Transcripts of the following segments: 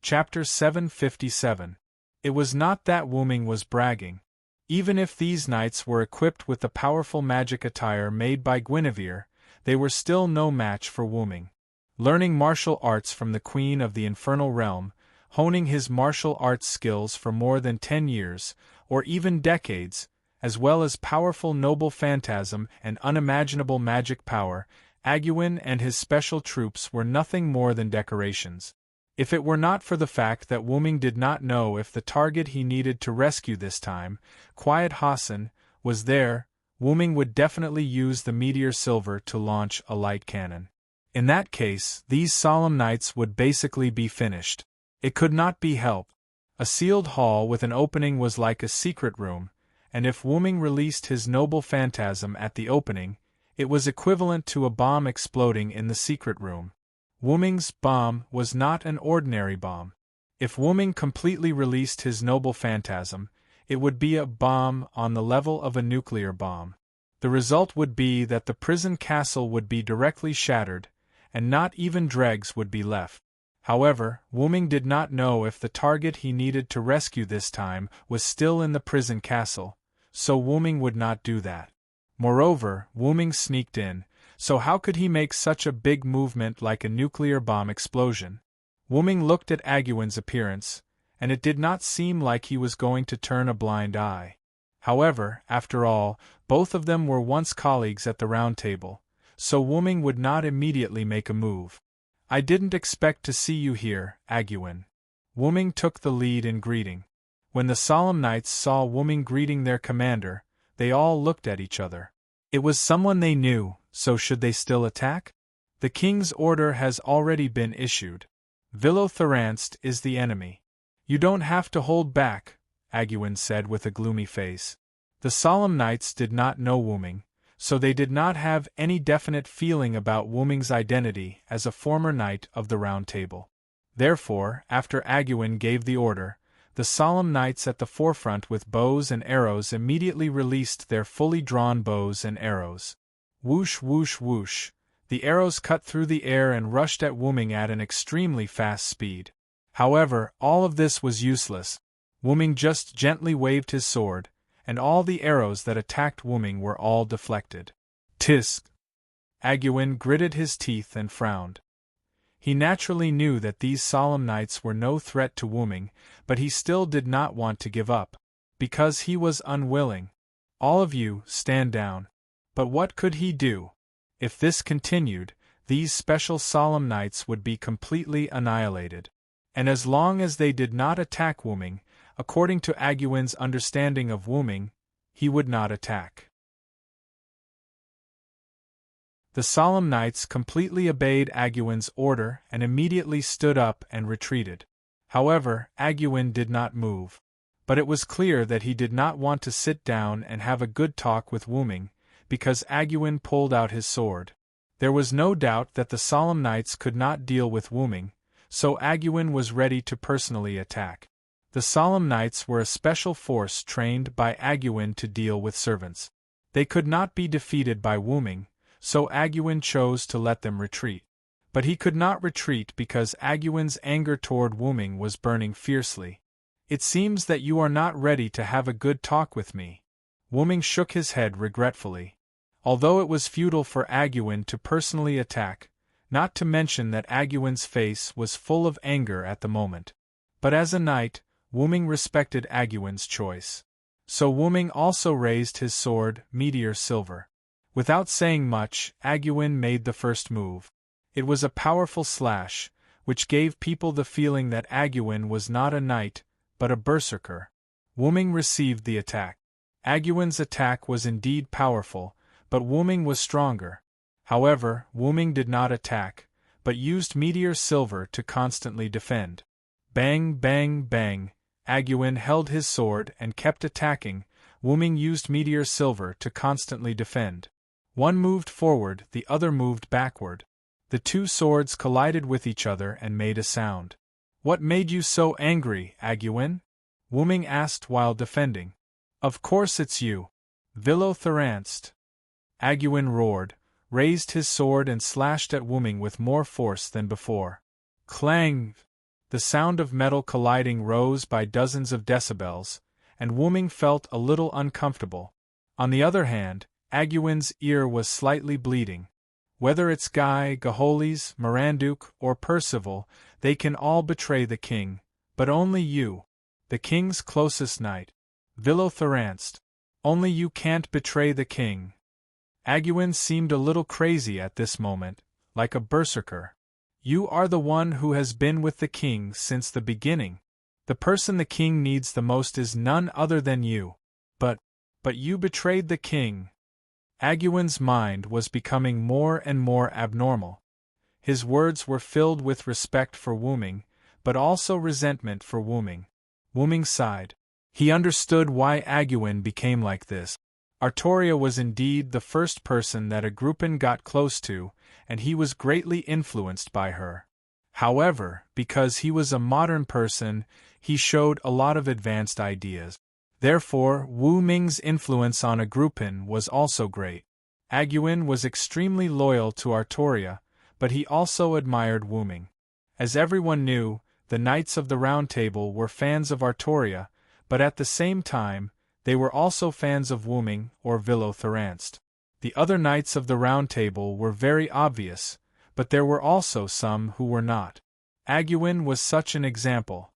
Chapter 757. It was not that Wu-Ming was bragging. Even if these knights were equipped with the powerful magic attire made by Guinevere, they were still no match for Wu-Ming. Learning martial arts from the Queen of the Infernal Realm, honing his martial arts skills for more than 10 years, or even decades, as well as powerful noble phantasm and unimaginable magic power, Aguin and his special troops were nothing more than decorations. If it were not for the fact that Wu-Ming did not know if the target he needed to rescue this time, Quiet Hassan, was there, Wu-Ming would definitely use the meteor silver to launch a light cannon. In that case, these solemn nights would basically be finished. It could not be helped. A sealed hall with an opening was like a secret room, and if Wu-Ming released his noble phantasm at the opening, it was equivalent to a bomb exploding in the secret room. Wu-Ming's bomb was not an ordinary bomb. If Wu-Ming completely released his noble phantasm, it would be a bomb on the level of a nuclear bomb. The result would be that the prison castle would be directly shattered, and not even dregs would be left. However, Wu-Ming did not know if the target he needed to rescue this time was still in the prison castle, so Wu-Ming would not do that. Moreover, Wu-Ming sneaked in, so how could he make such a big movement like a nuclear bomb explosion? Wu-Ming looked at Aguin's appearance, and it did not seem like he was going to turn a blind eye. However, after all, both of them were once colleagues at the Round Table, so Wu-Ming would not immediately make a move. "I didn't expect to see you here, Aguin." Wu-Ming took the lead in greeting. When the solemn knights saw Wu-Ming greeting their commander, they all looked at each other. It was someone they knew, so should they still attack? The king's order has already been issued. Villotharanst is the enemy. "You don't have to hold back," Aguin said with a gloomy face. The solemn knights did not know Wu-Ming, so they did not have any definite feeling about Wu-Ming's identity as a former knight of the Round Table. Therefore, after Aguin gave the order, the solemn knights at the forefront with bows and arrows immediately released their fully drawn bows and arrows. Whoosh whoosh whoosh, the arrows cut through the air and rushed at Wu-Ming at an extremely fast speed. However, all of this was useless. Wu-Ming just gently waved his sword, and all the arrows that attacked Wu-Ming were all deflected. Tisk! Aguin gritted his teeth and frowned. He naturally knew that these solemn knights were no threat to Wu-Ming, but he still did not want to give up, because he was unwilling. "All of you, stand down." But what could he do? If this continued, these special solemn knights would be completely annihilated. And as long as they did not attack Wu-Ming, according to Aguin's understanding of Wu-Ming, he would not attack. The solemn knights completely obeyed Aguin's order and immediately stood up and retreated. However, Aguin did not move. But it was clear that he did not want to sit down and have a good talk with Wu-Ming, because Aguin pulled out his sword. There was no doubt that the solemn knights could not deal with Wu-Ming, so Aguin was ready to personally attack. The solemn knights were a special force trained by Aguin to deal with servants. They could not be defeated by Wu-Ming, so Aguin chose to let them retreat. But he could not retreat because Aguin's anger toward Wu-Ming was burning fiercely. "It seems that you are not ready to have a good talk with me." Wu-Ming shook his head regretfully. Although it was futile for Aguin to personally attack, not to mention that Aguin's face was full of anger at the moment. But as a knight, Wu-Ming respected Aguin's choice. So Wu-Ming also raised his sword, Meteor Silver. Without saying much, Aguin made the first move. It was a powerful slash, which gave people the feeling that Aguin was not a knight, but a berserker. Wu-Ming received the attack. Aguin's attack was indeed powerful, but Wu-Ming was stronger. However, Wu-Ming did not attack, but used Meteor Silver to constantly defend. Bang bang bang, Aguin held his sword and kept attacking. Wu-Ming used Meteor Silver to constantly defend. One moved forward, the other moved backward. The two swords collided with each other and made a sound. "What made you so angry, Aguin?" Wu-Ming asked while defending. "Of course it's you. Villotharanst." Aguin roared, raised his sword and slashed at Wu-Ming with more force than before. Clang! The The sound of metal colliding rose by dozens of decibels, and Wuming felt a little uncomfortable. On the other hand, Aguyin's ear was slightly bleeding. Whether it's Guy, Gaholis, Maranduk, or Percival, they can all betray the king, but only you, the king's closest knight, Villotharanst. Only you can't betray the king. Aguyin seemed a little crazy at this moment, like a berserker. You are the one who has been with the king since the beginning. The person the king needs the most is none other than you. But you betrayed the king. Aguyin's mind was becoming more and more abnormal. His words were filled with respect for Wuming, but also resentment for Wuming. Wuming sighed. He understood why Aguyin became like this. Artoria was indeed the first person that Agrippan got close to, and he was greatly influenced by her. However, because he was a modern person, he showed a lot of advanced ideas. Therefore, Wu Ming's influence on Agrippan was also great. Aguyin was extremely loyal to Artoria, but he also admired Wu Ming. As everyone knew, the Knights of the Round Table were fans of Artoria, but at the same time, they were also fans of Wu Ming or Villotharanst. The other Knights of the Round Table were very obvious, but there were also some who were not. Aguyin was such an example.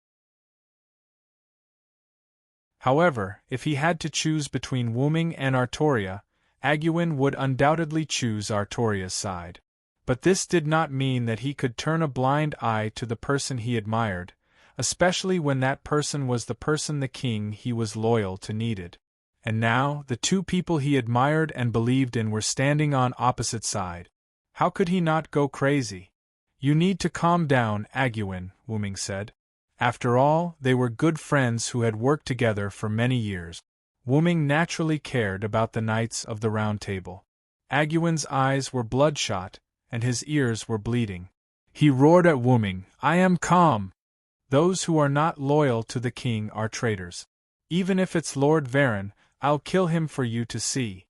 However, if he had to choose between Wuming and Artoria, Aguyin would undoubtedly choose Artoria's side. But this did not mean that he could turn a blind eye to the person he admired, especially when that person was the person the king he was loyal to needed. And now, the two people he admired and believed in were standing on opposite sides. How could he not go crazy? You need to calm down, Aguyin, Wuming said. After all, they were good friends who had worked together for many years. Wuming naturally cared about the Knights of the Round Table. Aguyin's eyes were bloodshot, and his ears were bleeding. He roared at Wuming, "I am calm! Those who are not loyal to the king are traitors. Even if it's Lord Varen, I'll kill him for you to see."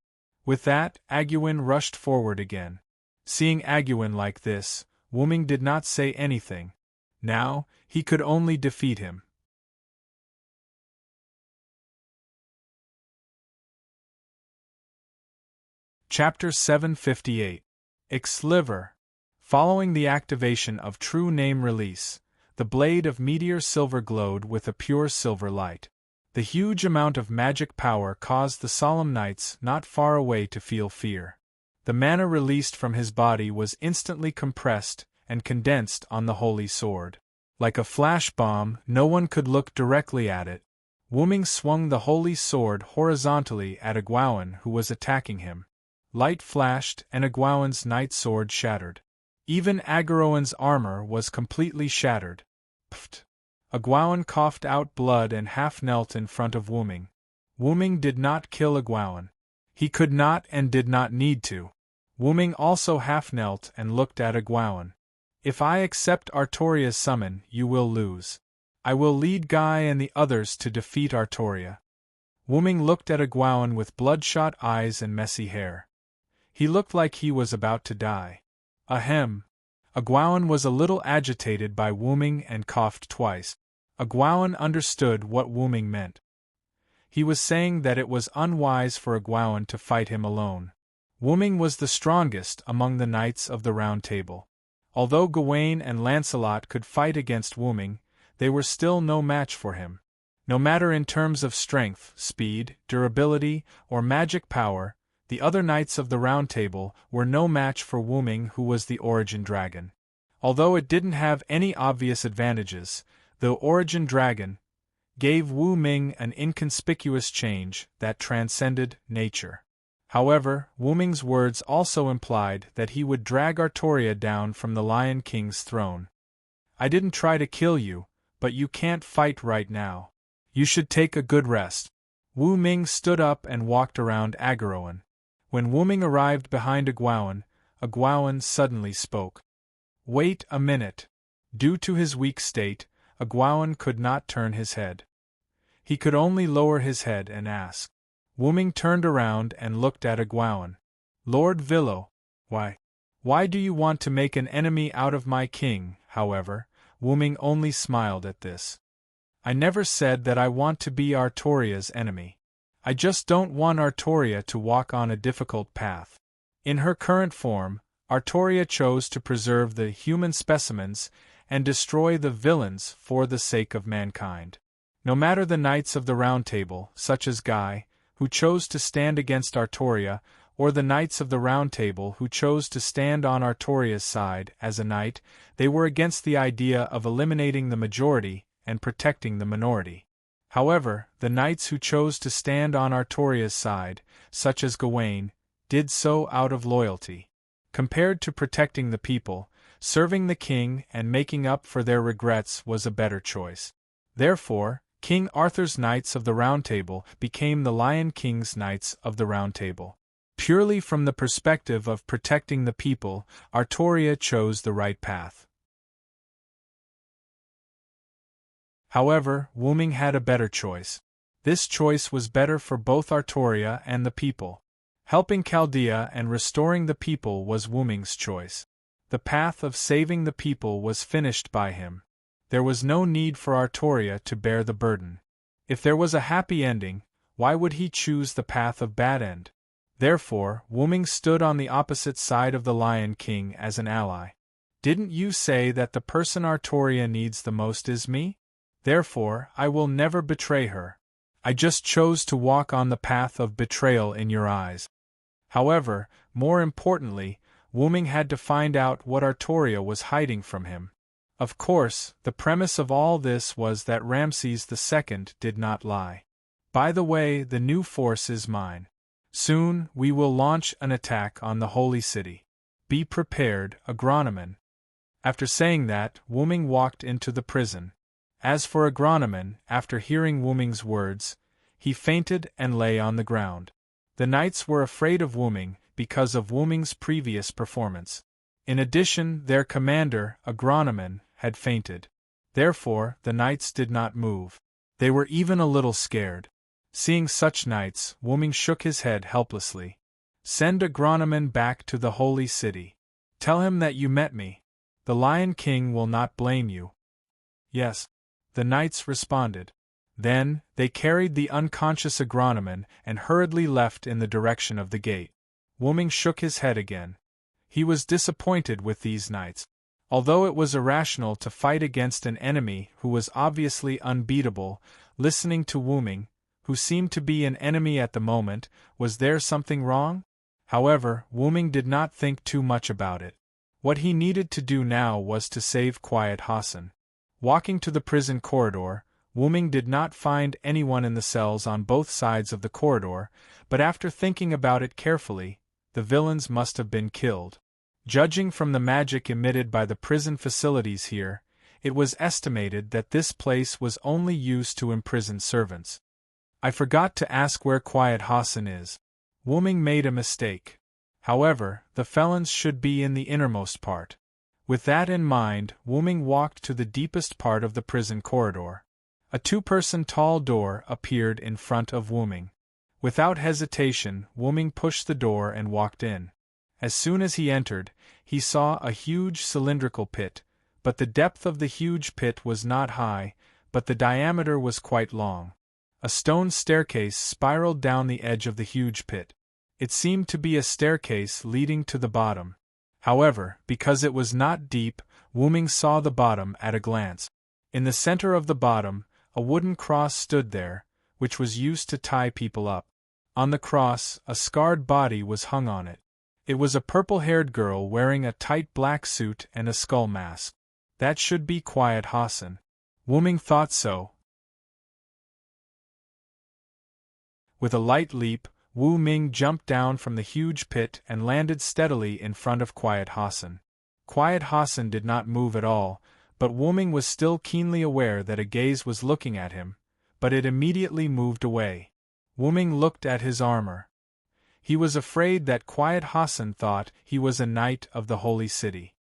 With that, Aguyin rushed forward again. Seeing Aguyin like this, Wuming did not say anything. Now, he could only defeat him. Chapter 758. Ixliver. Following the activation of True Name Release, the blade of meteor silver glowed with a pure silver light. The huge amount of magic power caused the solemn knights not far away to feel fear. The mana released from his body was instantly compressed and condensed on the holy sword. Like a flash bomb, no one could look directly at it. Wuming swung the holy sword horizontally at Aguyyin, who was attacking him. Light flashed, and Aguyin's knight sword shattered. Even Aguyin's armor was completely shattered. Pft! Aguyyin coughed out blood and half knelt in front of Wuming. Wuming did not kill Aguyyin. He could not and did not need to. Wuming also half knelt and looked at Aguyyin. "If I accept Artoria's summon, you will lose. I will lead Guy and the others to defeat Artoria." Wuming looked at Aguyyin with bloodshot eyes and messy hair. He looked like he was about to die. Ahem. Aguyyin was a little agitated by Wuming and coughed twice. Aguyyin understood what Wuming meant. He was saying that it was unwise for Aguyyin to fight him alone. Wuming was the strongest among the Knights of the Round Table. Although Gawain and Lancelot could fight against Wuming, they were still no match for him. No matter in terms of strength, speed, durability, or magic power, the other Knights of the Round Table were no match for Wuming, who was the Origin Dragon. Although it didn't have any obvious advantages, the Origin Dragon gave Wu Ming an inconspicuous change that transcended nature. However, Wu Ming's words also implied that he would drag Artoria down from the Lion King's throne. "I didn't try to kill you, but you can't fight right now. You should take a good rest." Wu Ming stood up and walked around Aguyyin. When Wu Ming arrived behind Aguyyin, Aguyyin suddenly spoke. "Wait a minute." Due to his weak state, Aguyyin could not turn his head. He could only lower his head and ask. Wu Ming turned around and looked at Aguyyin. "Lord Villo, why do you want to make an enemy out of my king?" However, Wu-ming only smiled at this. I never said that I want to be Artoria's enemy. I just don't want Artoria to walk on a difficult path. In her current form, Artoria chose to preserve the human specimens and destroy the villains for the sake of mankind. No matter the Knights of the Round Table, such as Guy, who chose to stand against Artoria, or the Knights of the Round Table who chose to stand on Artoria's side as a knight, they were against the idea of eliminating the majority and protecting the minority. However, the knights who chose to stand on Artoria's side, such as Gawain, did so out of loyalty. Compared to protecting the people, serving the king and making up for their regrets was a better choice. Therefore, King Arthur's Knights of the Round Table became the Lion King's Knights of the Round Table. Purely from the perspective of protecting the people, Artoria chose the right path. However, Wu-ming had a better choice. This choice was better for both Artoria and the people. Helping Chaldea and restoring the people was Wu-ming's choice. The path of saving the people was finished by him. There was no need for Artoria to bear the burden. If there was a happy ending, why would he choose the path of bad end? Therefore, Wu-ming stood on the opposite side of the Lion King as an ally. Didn't you say that the person Artoria needs the most is me? Therefore, I will never betray her. I just chose to walk on the path of betrayal in your eyes. However, more importantly, Wu-ming had to find out what Artoria was hiding from him. Of course, the premise of all this was that Ramses II did not lie. By the way, the new force is mine. Soon, we will launch an attack on the Holy City. Be prepared, Agronomen. After saying that, Wu-ming walked into the prison. As for Agronomen, after hearing Wu-ming's words, he fainted and lay on the ground. The knights were afraid of Wu-ming because of Wu-ming's previous performance. In addition, their commander, Agronomen, had fainted. Therefore, the knights did not move. They were even a little scared. Seeing such knights, Wu-ming shook his head helplessly. Send Agronomen back to the Holy City. Tell him that you met me. The Lion King will not blame you. Yes. The knights responded. Then, they carried the unconscious Agronomen and hurriedly left in the direction of the gate. Wu-ming shook his head again. He was disappointed with these knights. Although it was irrational to fight against an enemy who was obviously unbeatable, listening to Wu-ming, who seemed to be an enemy at the moment, was there something wrong? However, Wu-ming did not think too much about it. What he needed to do now was to save Quiet Hassan. Walking to the prison corridor, Wu-ming did not find anyone in the cells on both sides of the corridor, but after thinking about it carefully, the villains must have been killed. Judging from the magic emitted by the prison facilities here, it was estimated that this place was only used to imprison servants. I forgot to ask where Quiet Hassan is. Wu-ming made a mistake. However, the felons should be in the innermost part. With that in mind, Wu-ming walked to the deepest part of the prison corridor. A two-person tall door appeared in front of Wu-ming. Without hesitation, Wu-ming pushed the door and walked in. As soon as he entered, he saw a huge cylindrical pit, but the depth of the huge pit was not high, but the diameter was quite long. A stone staircase spiraled down the edge of the huge pit. It seemed to be a staircase leading to the bottom. However, because it was not deep, Wu-ming saw the bottom at a glance. In the center of the bottom, a wooden cross stood there, which was used to tie people up. On the cross, a scarred body was hung on it. It was a purple-haired girl wearing a tight black suit and a skull mask. That should be Quiet Hassan. Wu-ming thought so. With a light leap, Wu-ming jumped down from the huge pit and landed steadily in front of Quiet Hassan. Quiet Hassan did not move at all, but Wu-ming was still keenly aware that a gaze was looking at him, but it immediately moved away. Wu-ming looked at his armor. He was afraid that Quiet Hassan thought he was a knight of the Holy City.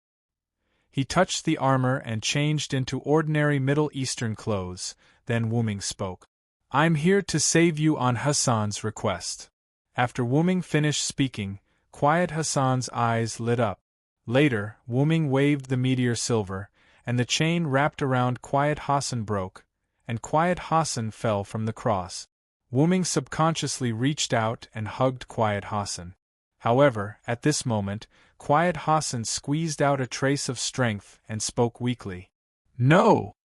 He touched the armor and changed into ordinary Middle Eastern clothes, then Wu-ming spoke. I'm here to save you on Hassan's request. After Wu-ming finished speaking, Quiet Hassan's eyes lit up. Later, Wu-ming waved the meteor silver, and the chain wrapped around Quiet Hassan broke, and Quiet Hassan fell from the cross. Wu-Ming subconsciously reached out and hugged Quiet Hassan. However, at this moment, Quiet Hassan squeezed out a trace of strength and spoke weakly. "No!"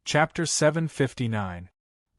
Chapter 759.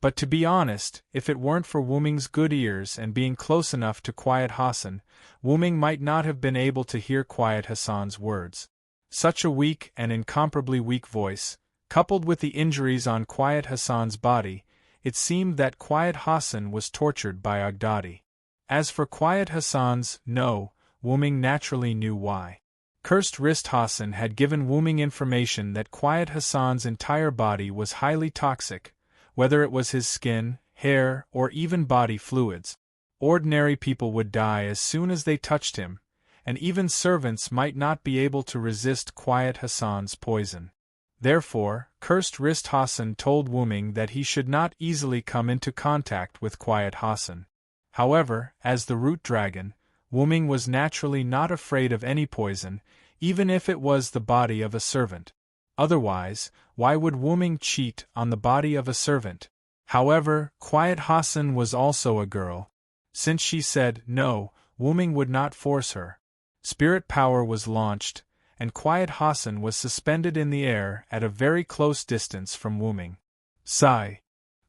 But to be honest, if it weren't for Wu-Ming's good ears and being close enough to Quiet Hassan, Wu-Ming might not have been able to hear Quiet Hassan's words. Such a weak and incomparably weak voice, coupled with the injuries on Quiet Hassan's body, it seemed that Quiet Hassan was tortured by Aghdadi. As for Quiet Hassan's no, Wu-Ming naturally knew why. Cursed Wrist Hassan had given Wu-Ming information that Quiet Hassan's entire body was highly toxic, whether it was his skin, hair, or even body fluids. Ordinary people would die as soon as they touched him, and even servants might not be able to resist Quiet Hassan's poison. Therefore, Cursed Wrist Hassan told Wu-Ming that he should not easily come into contact with Quiet Hassan. However, as the root dragon, Wu-Ming was naturally not afraid of any poison, even if it was the body of a servant. Otherwise, why would Wu-Ming cheat on the body of a servant? However, Quiet Hassan was also a girl. Since she said no, Wu-Ming would not force her. Spirit power was launched, and Quiet Hassan was suspended in the air at a very close distance from Wu-Ming. Sigh.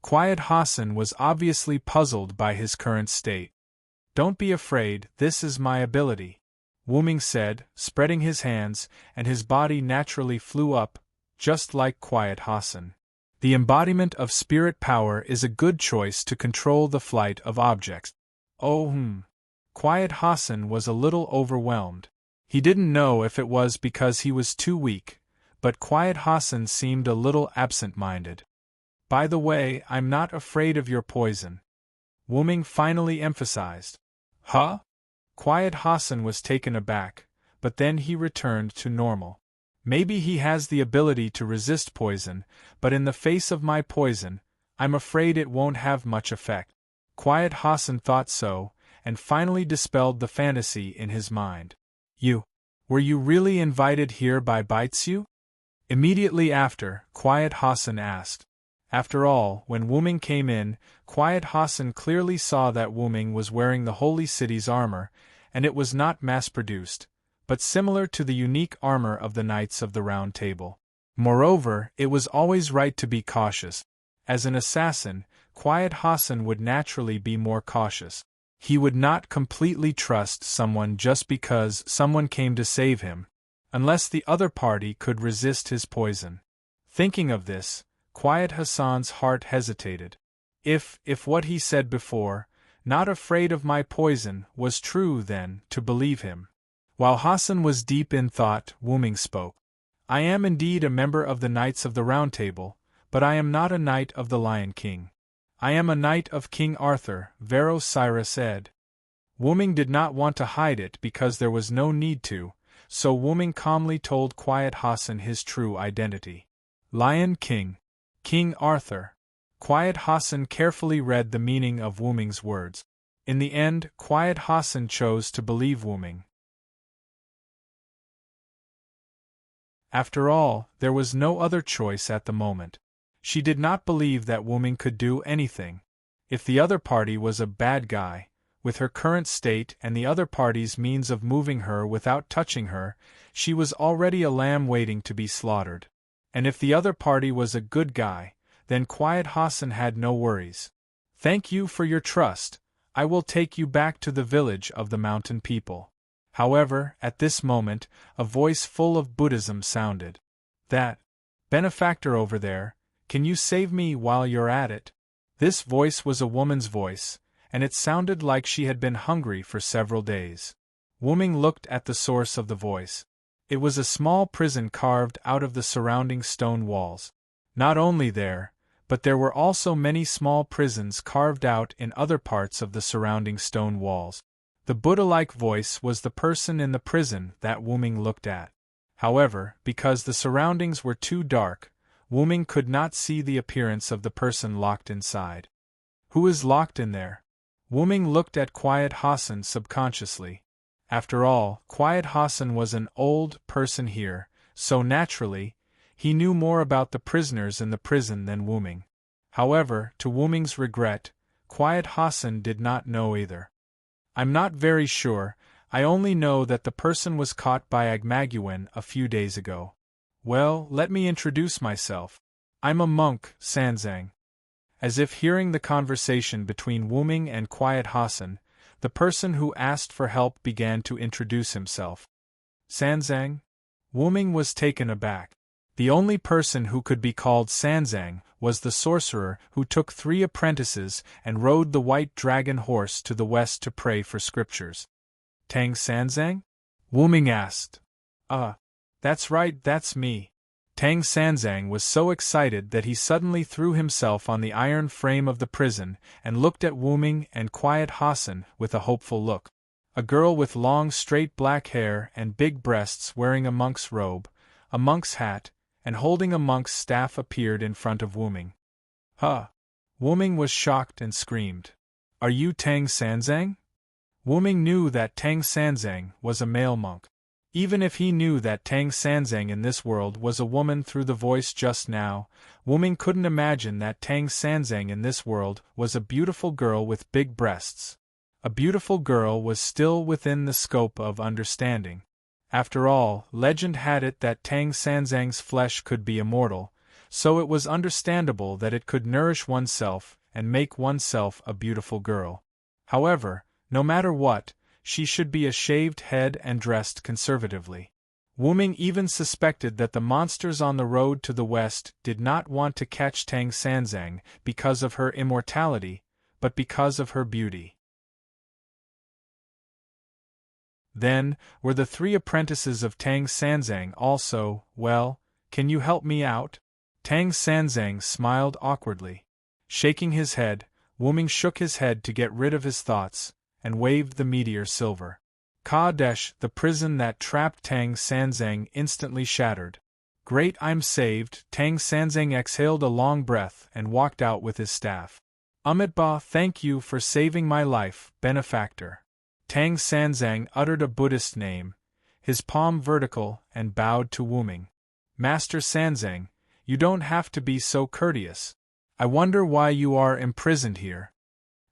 Quiet Hassan was obviously puzzled by his current state. "Don't be afraid, this is my ability," Wu-Ming said, spreading his hands, and his body naturally flew up, just like Quiet Hassan. The embodiment of spirit power is a good choice to control the flight of objects. Quiet Hassan was a little overwhelmed. He didn't know if it was because he was too weak, but Quiet Hassan seemed a little absent-minded. "By the way, I'm not afraid of your poison," Wu-Ming finally emphasized. "Huh?" Quiet Hassan was taken aback, but then he returned to normal. "Maybe he has the ability to resist poison, but in the face of my poison, I'm afraid it won't have much effect." Quiet Hassan thought so, and finally dispelled the fantasy in his mind. Were you really invited here by Baitsu?" Immediately after, Quiet Hassan asked. After all, when Wu-Ming came in, Quiet Hassan clearly saw that Wu-Ming was wearing the Holy City's armor, and it was not mass-produced, but similar to the unique armor of the Knights of the Round Table. Moreover, it was always right to be cautious. As an assassin, Quiet Hassan would naturally be more cautious. He would not completely trust someone just because someone came to save him, unless the other party could resist his poison. Thinking of this, Quiet Hassan's heart hesitated. If what he said before, "not afraid of my poison," was true then, to believe him. While Hassan was deep in thought, Wu-Ming spoke. "I am indeed a member of the Knights of the Round Table, but I am not a Knight of the Lion King. I am a Knight of King Arthur," Vero Cyrus said. Wu-Ming did not want to hide it because there was no need to, so Wu-Ming calmly told Quiet Hassan his true identity. "Lion King. King Arthur." Quiet Hassan carefully read the meaning of Wu-Ming's words. In the end, Quiet Hassan chose to believe Wu-Ming. After all, there was no other choice at the moment. She did not believe that Wu-Ming could do anything. If the other party was a bad guy, with her current state and the other party's means of moving her without touching her, she was already a lamb waiting to be slaughtered. And if the other party was a good guy, then Quiet Hassan had no worries. "Thank you for your trust. I will take you back to the village of the mountain people." However, at this moment, a voice full of Buddhism sounded. "That benefactor over there, can you save me while you're at it?" This voice was a woman's voice, and it sounded like she had been hungry for several days. Wu-Ming looked at the source of the voice. It was a small prison carved out of the surrounding stone walls. Not only there, but there were also many small prisons carved out in other parts of the surrounding stone walls. The Buddha-like voice was the person in the prison that Wu-Ming looked at. However, because the surroundings were too dark, Wu-Ming could not see the appearance of the person locked inside. "Who is locked in there?" Wu Ming looked at Quiet Hassan subconsciously. After all, Quiet Hassan was an old person here, so naturally, he knew more about the prisoners in the prison than Wu Ming. However, to Wu Ming's regret, Quiet Hassan did not know either. I'm not very sure, I only know that the person was caught by Agmaguin a few days ago. Well, let me introduce myself. I'm a monk, Sanzang. As if hearing the conversation between Wu Ming and Quiet Hassan, the person who asked for help began to introduce himself. Sanzang? Wu Ming was taken aback. The only person who could be called Sanzang was the sorcerer who took 3 apprentices and rode the white dragon horse to the west to pray for scriptures. Tang Sanzang? Wu Ming asked. That's right, that's me. Tang Sanzang was so excited that he suddenly threw himself on the iron frame of the prison and looked at Wu Ming and Quiet Hassan with a hopeful look. A girl with long straight black hair and big breasts wearing a monk's robe, a monk's hat, and holding a monk's staff appeared in front of Wu Ming. Huh! Wu Ming was shocked and screamed. Are you Tang Sanzang? Wu Ming knew that Tang Sanzang was a male monk. Even if he knew that Tang Sanzang in this world was a woman through the voice just now, Wu Ming couldn't imagine that Tang Sanzang in this world was a beautiful girl with big breasts. A beautiful girl was still within the scope of understanding. After all, legend had it that Tang Sanzang's flesh could be immortal, so it was understandable that it could nourish oneself and make oneself a beautiful girl. However, no matter what, she should be a shaved head and dressed conservatively. Wu Ming even suspected that the monsters on the road to the west did not want to catch Tang Sanzang because of her immortality, but because of her beauty. Then, were the 3 apprentices of Tang Sanzang also, well, can you help me out? Tang Sanzang smiled awkwardly. Shaking his head, Wu Ming shook his head to get rid of his thoughts, and waved the meteor silver. Kadesh, the prison that trapped Tang Sanzang instantly shattered. Great, I'm saved. Tang Sanzang exhaled a long breath and walked out with his staff. Amitabha, thank you for saving my life, benefactor. Tang Sanzang uttered a Buddhist name, his palm vertical, and bowed to Wu Ming. Master Sanzang, you don't have to be so courteous. I wonder why you are imprisoned here.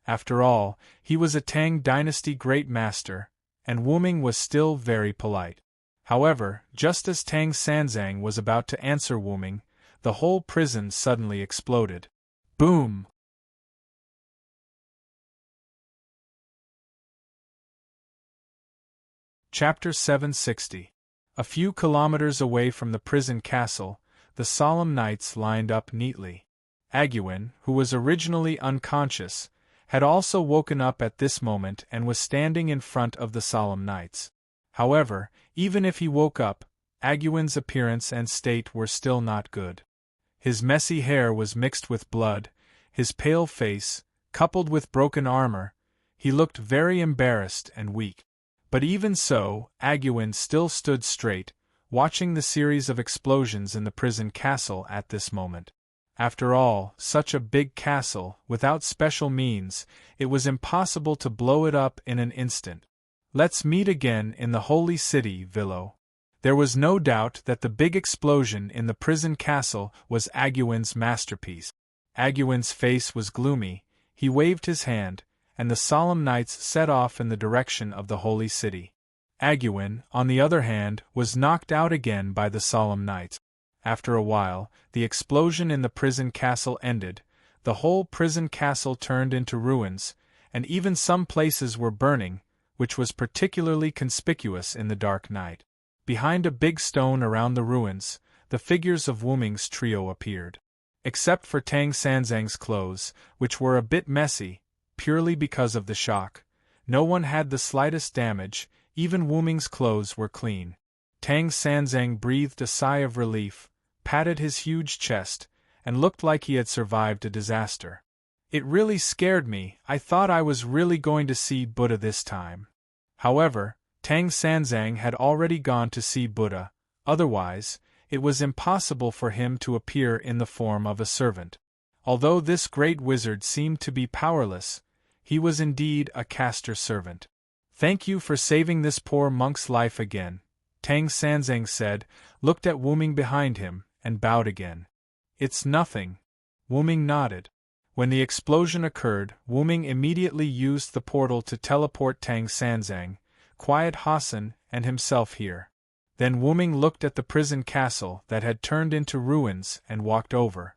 After all, he was a Tang dynasty great master, and Wu Ming was still very polite. However, just as Tang Sanzang was about to answer Wu Ming, the whole prison suddenly exploded. Boom! Chapter 760. A few kilometers away from the prison castle, the solemn knights lined up neatly. Aguen, who was originally unconscious, had also woken up at this moment and was standing in front of the solemn knights. However, even if he woke up, Aguin's appearance and state were still not good. His messy hair was mixed with blood, his pale face, coupled with broken armor, he looked very embarrassed and weak. But even so, Aguen still stood straight, watching the series of explosions in the prison castle at this moment. After all, such a big castle, without special means, it was impossible to blow it up in an instant. Let's meet again in the holy city, Villo. There was no doubt that the big explosion in the prison castle was Aguin's masterpiece. Aguin's face was gloomy, he waved his hand, and the solemn knights set off in the direction of the holy city. Aguen, on the other hand, was knocked out again by the solemn knights. After a while, the explosion in the prison castle ended, the whole prison castle turned into ruins, and even some places were burning, which was particularly conspicuous in the dark night. Behind a big stone around the ruins, the figures of Wu Ming's trio appeared. Except for Tang Sanzang's clothes, which were a bit messy, purely because of the shock, no one had the slightest damage, even Wu Ming's clothes were clean. Tang Sanzang breathed a sigh of relief, patted his huge chest, and looked like he had survived a disaster. It really scared me, I thought I was really going to see Buddha this time. However, Tang Sanzang had already gone to see Buddha, otherwise, it was impossible for him to appear in the form of a servant. Although this great wizard seemed to be powerless, He was indeed a caster servant. "Thank you for saving this poor monk's life again," Tang Sanzang said, looked at Wu Ming behind him, and bowed again. "It's nothing." Wu Ming nodded. When the explosion occurred, Wu Ming immediately used the portal to teleport Tang Sanzang, Quiet Hassan, and himself here. Then Wu Ming looked at the prison castle that had turned into ruins and walked over.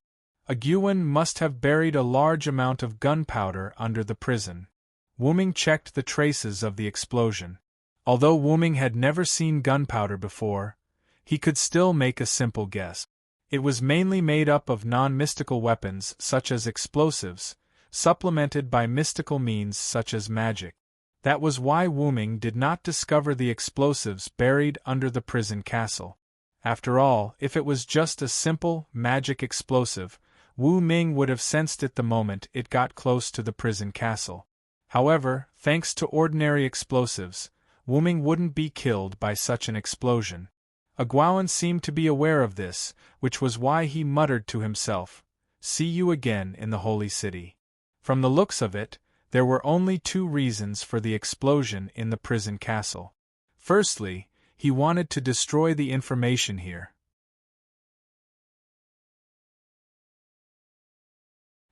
A Guan must have buried a large amount of gunpowder under the prison. Wu Ming checked the traces of the explosion. Although Wu Ming had never seen gunpowder before, he could still make a simple guess. It was mainly made up of non-mystical weapons such as explosives, supplemented by mystical means such as magic. That was why Wu Ming did not discover the explosives buried under the prison castle. After all, if it was just a simple, magic explosive, Wu Ming would have sensed it the moment it got close to the prison castle. However, thanks to ordinary explosives, Wu Ming wouldn't be killed by such an explosion. A Guan seemed to be aware of this, which was why he muttered to himself, "See you again in the Holy City." From the looks of it, there were only two reasons for the explosion in the prison castle. Firstly, he wanted to destroy the information here.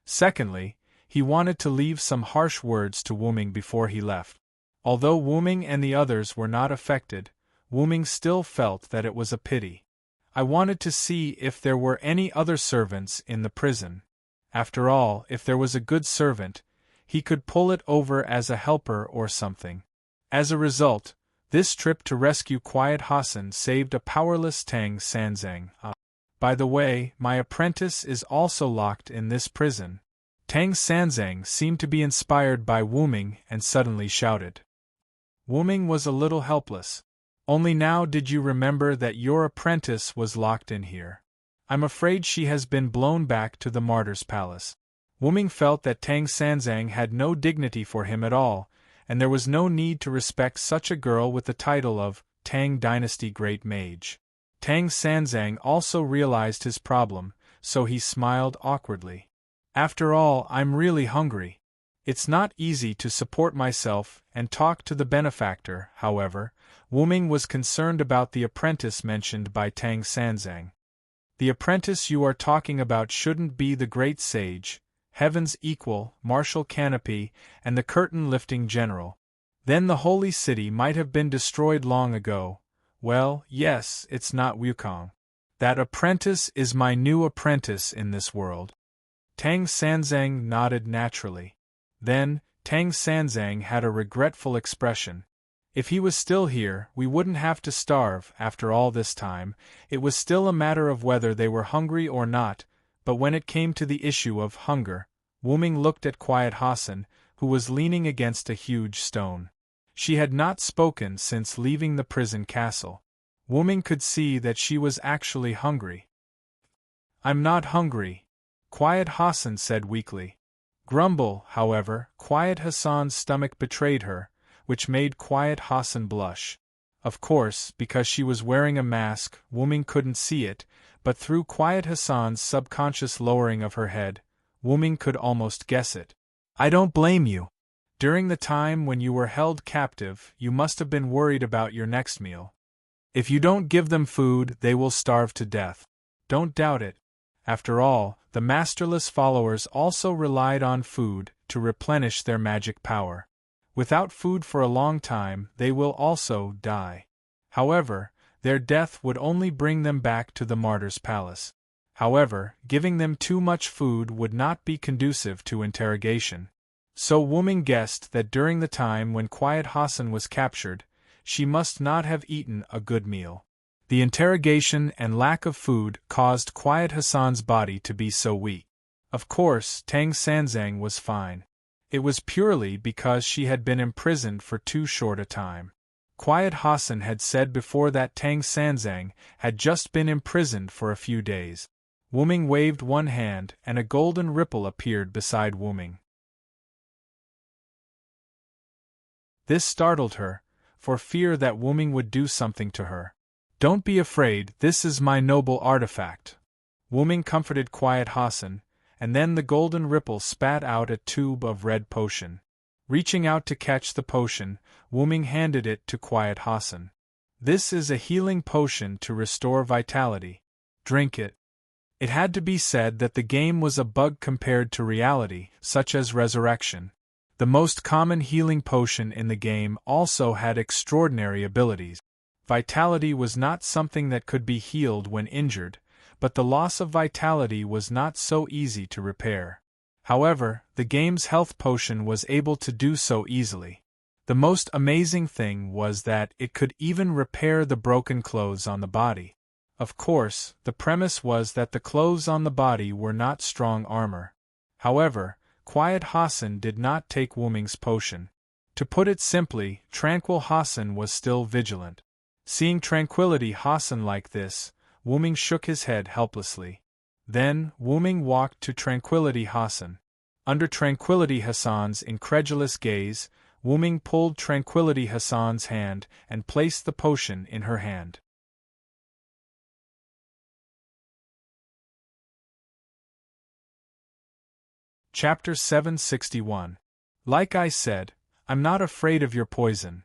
Secondly, he wanted to leave some harsh words to Wu Ming before he left. Although Wu Ming and the others were not affected, Wu Ming still felt that it was a pity. I wanted to see if there were any other servants in the prison. After all, if there was a good servant, he could pull it over as a helper or something. As a result, this trip to rescue Quiet Hassan saved a powerless Tang Sanzang. By the way, my apprentice is also locked in this prison. Tang Sanzang seemed to be inspired by Wu Ming and suddenly shouted. Wu Ming was a little helpless. "Only now did you remember that your apprentice was locked in here. I'm afraid she has been blown back to the Martyr's Palace." Wu Ming felt that Tang Sanzang had no dignity for him at all, and there was no need to respect such a girl with the title of Tang Dynasty Great Mage. Tang Sanzang also realized his problem, so he smiled awkwardly. "After all, I'm really hungry. It's not easy to support myself and talk to the benefactor." However, Wu Ming was concerned about the apprentice mentioned by Tang Sanzang. "The apprentice you are talking about shouldn't be the great sage, heaven's equal, martial canopy, and the curtain-lifting general. Then the holy city might have been destroyed long ago. Well, yes, it's not Wukong. That apprentice is my new apprentice in this world." Tang Sanzang nodded naturally. Then, Tang Sanzang had a regretful expression. If he was still here, we wouldn't have to starve. After all this time, it was still a matter of whether they were hungry or not, but when it came to the issue of hunger, Wu Ming looked at Quiet Hassan, who was leaning against a huge stone. She had not spoken since leaving the prison castle. Wu Ming could see that she was actually hungry. "I'm not hungry," Quiet Hassan said weakly. Grumble, however, Quiet Hassan's stomach betrayed her, which made Quiet Hassan blush. Of course, because she was wearing a mask, Wu Ming couldn't see it, but through Quiet Hassan's subconscious lowering of her head, Wu Ming could almost guess it. "I don't blame you. During the time when you were held captive, you must have been worried about your next meal. If you don't give them food, they will starve to death. Don't doubt it. After all, the masterless followers also relied on food to replenish their magic power. Without food for a long time, they will also die. However, their death would only bring them back to the Martyr's Palace. However, giving them too much food would not be conducive to interrogation. So Wu Ming guessed that during the time when Quiet Hassan was captured, she must not have eaten a good meal. The interrogation and lack of food caused Quiet Hassan's body to be so weak. Of course, Tang Sanzang was fine. It was purely because she had been imprisoned for too short a time. Quiet Hassan had said before that Tang Sanzang had just been imprisoned for a few days. Wu Ming waved one hand and a golden ripple appeared beside Wu Ming. This startled her, for fear that Wu Ming would do something to her. "Don't be afraid, this is my noble artifact." Wu Ming comforted Quiet Hassan, and then the golden ripple spat out a tube of red potion. Reaching out to catch the potion, Wuming handed it to Quiet Hassan. This is a healing potion to restore vitality. Drink it. It had to be said that the game was a bug compared to reality, such as resurrection. The most common healing potion in the game also had extraordinary abilities. Vitality was not something that could be healed when injured, but the loss of vitality was not so easy to repair. However, the game's health potion was able to do so easily. The most amazing thing was that it could even repair the broken clothes on the body. Of course, the premise was that the clothes on the body were not strong armor. However, Quiet Hassan did not take Wuming's potion. To put it simply, Tranquil Hassan was still vigilant. Seeing Tranquility Hassan like this, Wuming shook his head helplessly. Then, Wuming walked to Tranquility Hassan. Under Tranquility Hassan's incredulous gaze, Wuming pulled Tranquility Hassan's hand and placed the potion in her hand. Chapter 761. Like I said, I'm not afraid of your poison,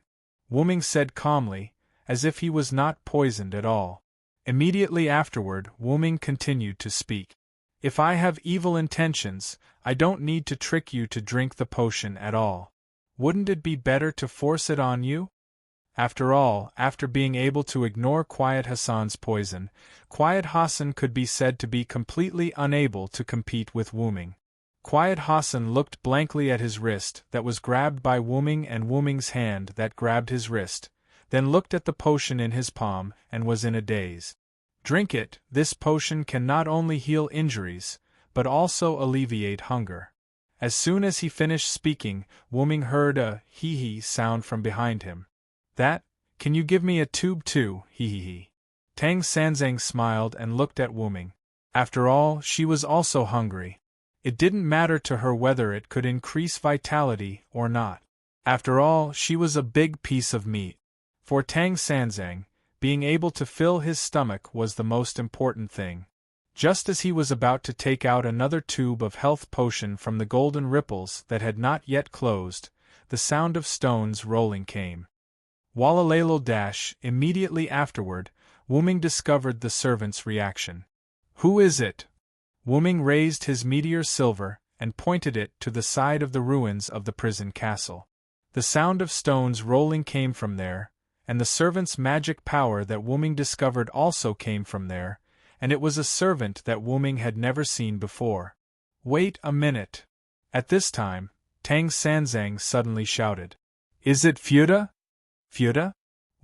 Wuming said calmly, as if he was not poisoned at all. Immediately afterward, Wuming continued to speak. If I have evil intentions, I don't need to trick you to drink the potion at all. Wouldn't it be better to force it on you? After all, after being able to ignore Quiet Hassan's poison, Quiet Hassan could be said to be completely unable to compete with Wuming. Quiet Hassan looked blankly at his wrist that was grabbed by Wuming and Wuming's hand that grabbed his wrist, then looked at the potion in his palm and was in a daze. Drink it, this potion can not only heal injuries, but also alleviate hunger. As soon as he finished speaking, Wuming heard a hee-hee sound from behind him. That? Can you give me a tube too, hee-hee-hee. Tang Sanzang smiled and looked at Wuming. After all, she was also hungry. It didn't matter to her whether it could increase vitality or not. After all, she was a big piece of meat. For Tang Sanzang, being able to fill his stomach was the most important thing. Just as he was about to take out another tube of health potion from the golden ripples that had not yet closed, the sound of stones rolling came. Walalalo dash, immediately afterward, Wuming discovered the servant's reaction. Who is it? Wuming raised his meteor silver and pointed it to the side of the ruins of the prison castle. The sound of stones rolling came from there, and the servant's magic power that Wuming discovered also came from there, and it was a servant that Wuming had never seen before. Wait a minute. At this time, Tang Sanzang suddenly shouted. Is it Fuda? Fuda?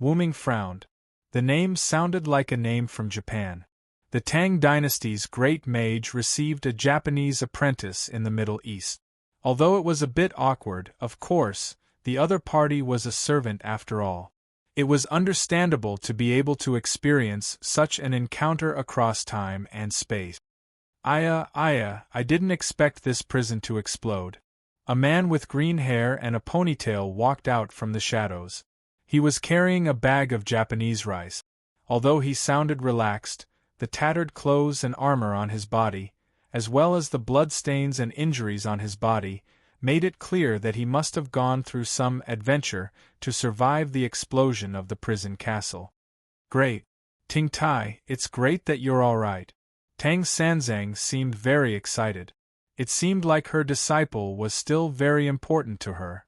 Wuming frowned. The name sounded like a name from Japan. The Tang dynasty's great mage received a Japanese apprentice in the Middle East. Although it was a bit awkward, of course, the other party was a servant after all. It was understandable to be able to experience such an encounter across time and space. I didn't expect this prison to explode. A man with green hair and a ponytail walked out from the shadows. He was carrying a bag of Japanese rice. Although he sounded relaxed, the tattered clothes and armor on his body, as well as the bloodstains and injuries on his body, made it clear that he must have gone through some adventure to survive the explosion of the prison castle. Great. Ting Tai, it's great that you're all right. Tang Sanzang seemed very excited. It seemed like her disciple was still very important to her.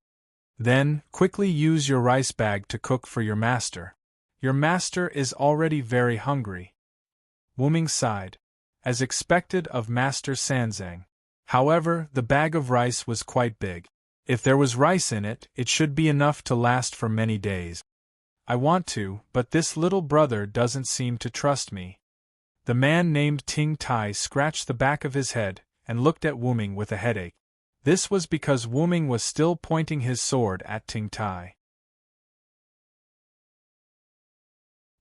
Then, quickly use your rice bag to cook for your master. Your master is already very hungry. Wuming sighed. As expected of Master Sanzang. However, the bag of rice was quite big. If there was rice in it, it should be enough to last for many days. I want to, but this little brother doesn't seem to trust me. The man named Ting Tai scratched the back of his head and looked at Wuming with a headache. This was because Wuming was still pointing his sword at Ting Tai.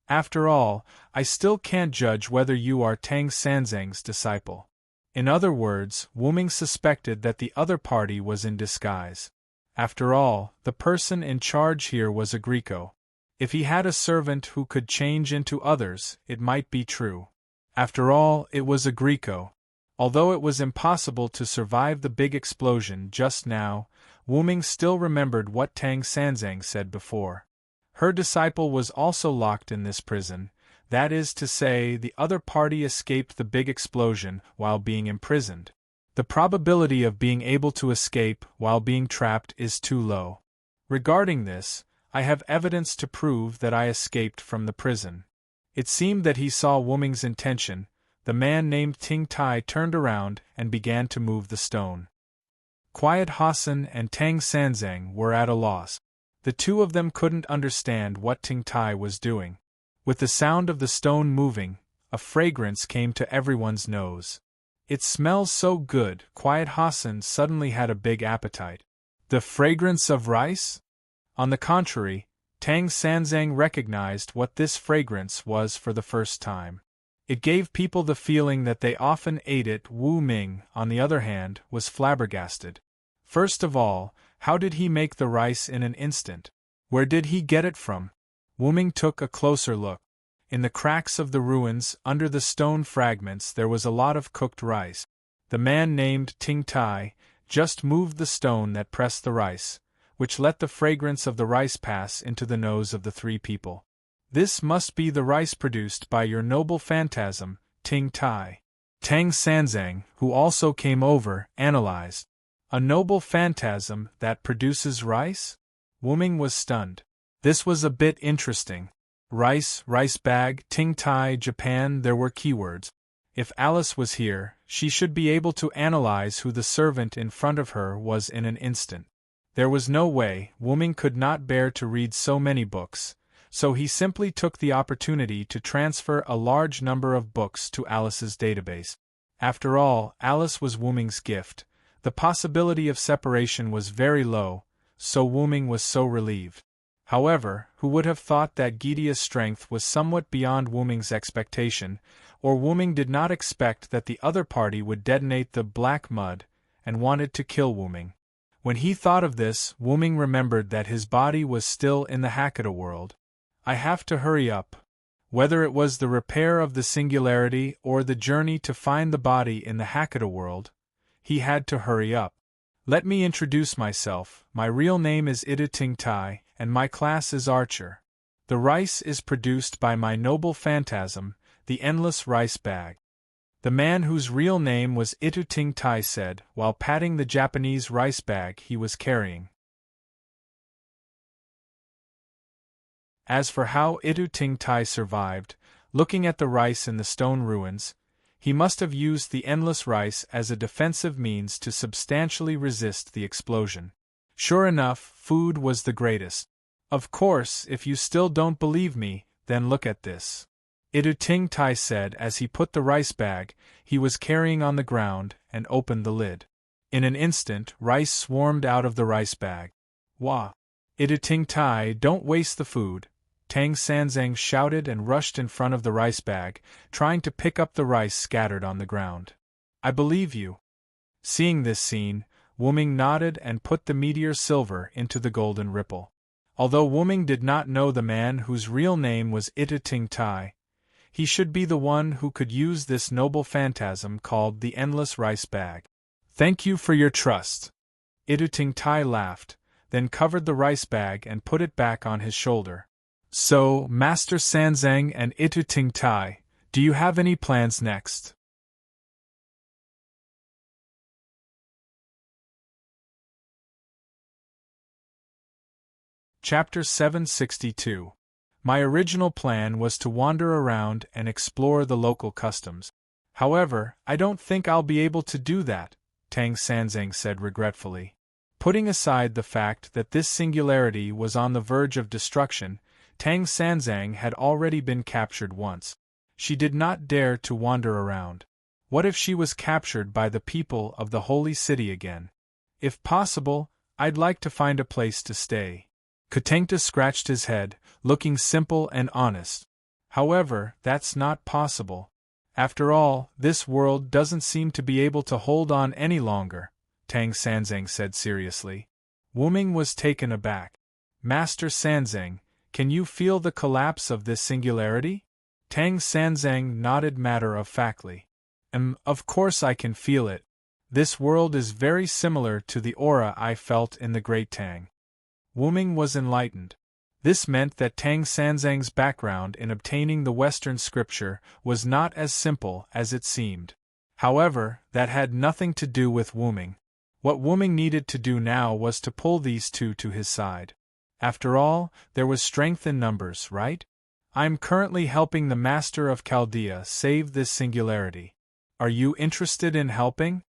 After all, I still can't judge whether you are Tang Sanzang's disciple. In other words, Wuming suspected that the other party was in disguise. After all, the person in charge here was a Greco. If he had a servant who could change into others, it might be true. After all, it was a Greco. Although it was impossible to survive the big explosion just now, Wu-ming still remembered what Tang Sanzang said before. Her disciple was also locked in this prison, that is to say, the other party escaped the big explosion while being imprisoned. The probability of being able to escape while being trapped is too low. Regarding this, I have evidence to prove that I escaped from the prison. It seemed that he saw Wu-ming's intention. The man named Ting Tai turned around and began to move the stone. Quiet Hassan and Tang Sanzang were at a loss. The two of them couldn't understand what Ting Tai was doing. With the sound of the stone moving, a fragrance came to everyone's nose. It smells so good. Quiet Hassan suddenly had a big appetite. The fragrance of rice? On the contrary, Tang Sanzang recognized what this fragrance was for the first time. It gave people the feeling that they often ate it. Wu Ming, on the other hand, was flabbergasted. First of all, how did he make the rice in an instant? Where did he get it from? Wu Ming took a closer look. In the cracks of the ruins, under the stone fragments, there was a lot of cooked rice. The man named Ting Tai just moved the stone that pressed the rice, which let the fragrance of the rice pass into the nose of the three people. This must be the rice produced by your noble phantasm, Ting Tai. Tang Sanzang, who also came over, analyzed. A noble phantasm that produces rice? Wu-ming was stunned. This was a bit interesting. Rice, rice bag, Ting Tai, Japan, there were keywords. If Alice was here, she should be able to analyze who the servant in front of her was in an instant. There was no way. Wu-ming could not bear to read so many books, so he simply took the opportunity to transfer a large number of books to Alice's database. After all, Alice was Wu-ming's gift. The possibility of separation was very low, so Wu-ming was so relieved. However, who would have thought that Gidea's strength was somewhat beyond Wu-ming's expectation, or Wu-ming did not expect that the other party would detonate the black mud, and wanted to kill Wu-ming. When he thought of this, Wu-ming remembered that his body was still in the Hakata world. I have to hurry up. Whether it was the repair of the singularity or the journey to find the body in the Hakata world, he had to hurry up. Let me introduce myself. My real name is Ida Ting Tai, and my class is Archer. The rice is produced by my noble phantasm, the endless rice bag. The man whose real name was Itu Ting Tai said, while patting the Japanese rice bag he was carrying. As for how Itu Ting Tai survived, looking at the rice in the stone ruins, he must have used the endless rice as a defensive means to substantially resist the explosion. Sure enough, food was the greatest. Of course, if you still don't believe me, then look at this. Itu Ting Tai said as he put the rice bag he was carrying on the ground and opened the lid. In an instant, rice swarmed out of the rice bag. Wah! Itu Ting Tai, don't waste the food. Tang Sanzang shouted and rushed in front of the rice bag, trying to pick up the rice scattered on the ground. I believe you. Seeing this scene, Wu-ming nodded and put the meteor silver into the golden ripple. Although Wu-ming did not know the man whose real name was Itu Ting Tai, he should be the one who could use this noble phantasm called the endless rice bag. Thank you for your trust. Itu Ting Tai laughed, then covered the rice bag and put it back on his shoulder. So, Master Sanzang and Itu Ting Tai, do you have any plans next? Chapter 762. My original plan was to wander around and explore the local customs. However, I don't think I'll be able to do that, Tang Sanzang said regretfully. Putting aside the fact that this singularity was on the verge of destruction, Tang Sanzang had already been captured once. She did not dare to wander around. What if she was captured by the people of the Holy City again? If possible, I'd like to find a place to stay. Kutengta scratched his head, looking simple and honest. However, that's not possible. After all, this world doesn't seem to be able to hold on any longer, Tang Sanzang said seriously. Wu-ming was taken aback. Master Sanzang, can you feel the collapse of this singularity? Tang Sanzang nodded matter-of-factly. Of course I can feel it. This world is very similar to the aura I felt in the Great Tang. Wu-Ming was enlightened. This meant that Tang Sanzang's background in obtaining the Western scripture was not as simple as it seemed. However, that had nothing to do with Wu-Ming. What Wu-Ming needed to do now was to pull these two to his side. After all, there was strength in numbers, right? I'm currently helping the Master of Chaldea save this singularity. Are you interested in helping?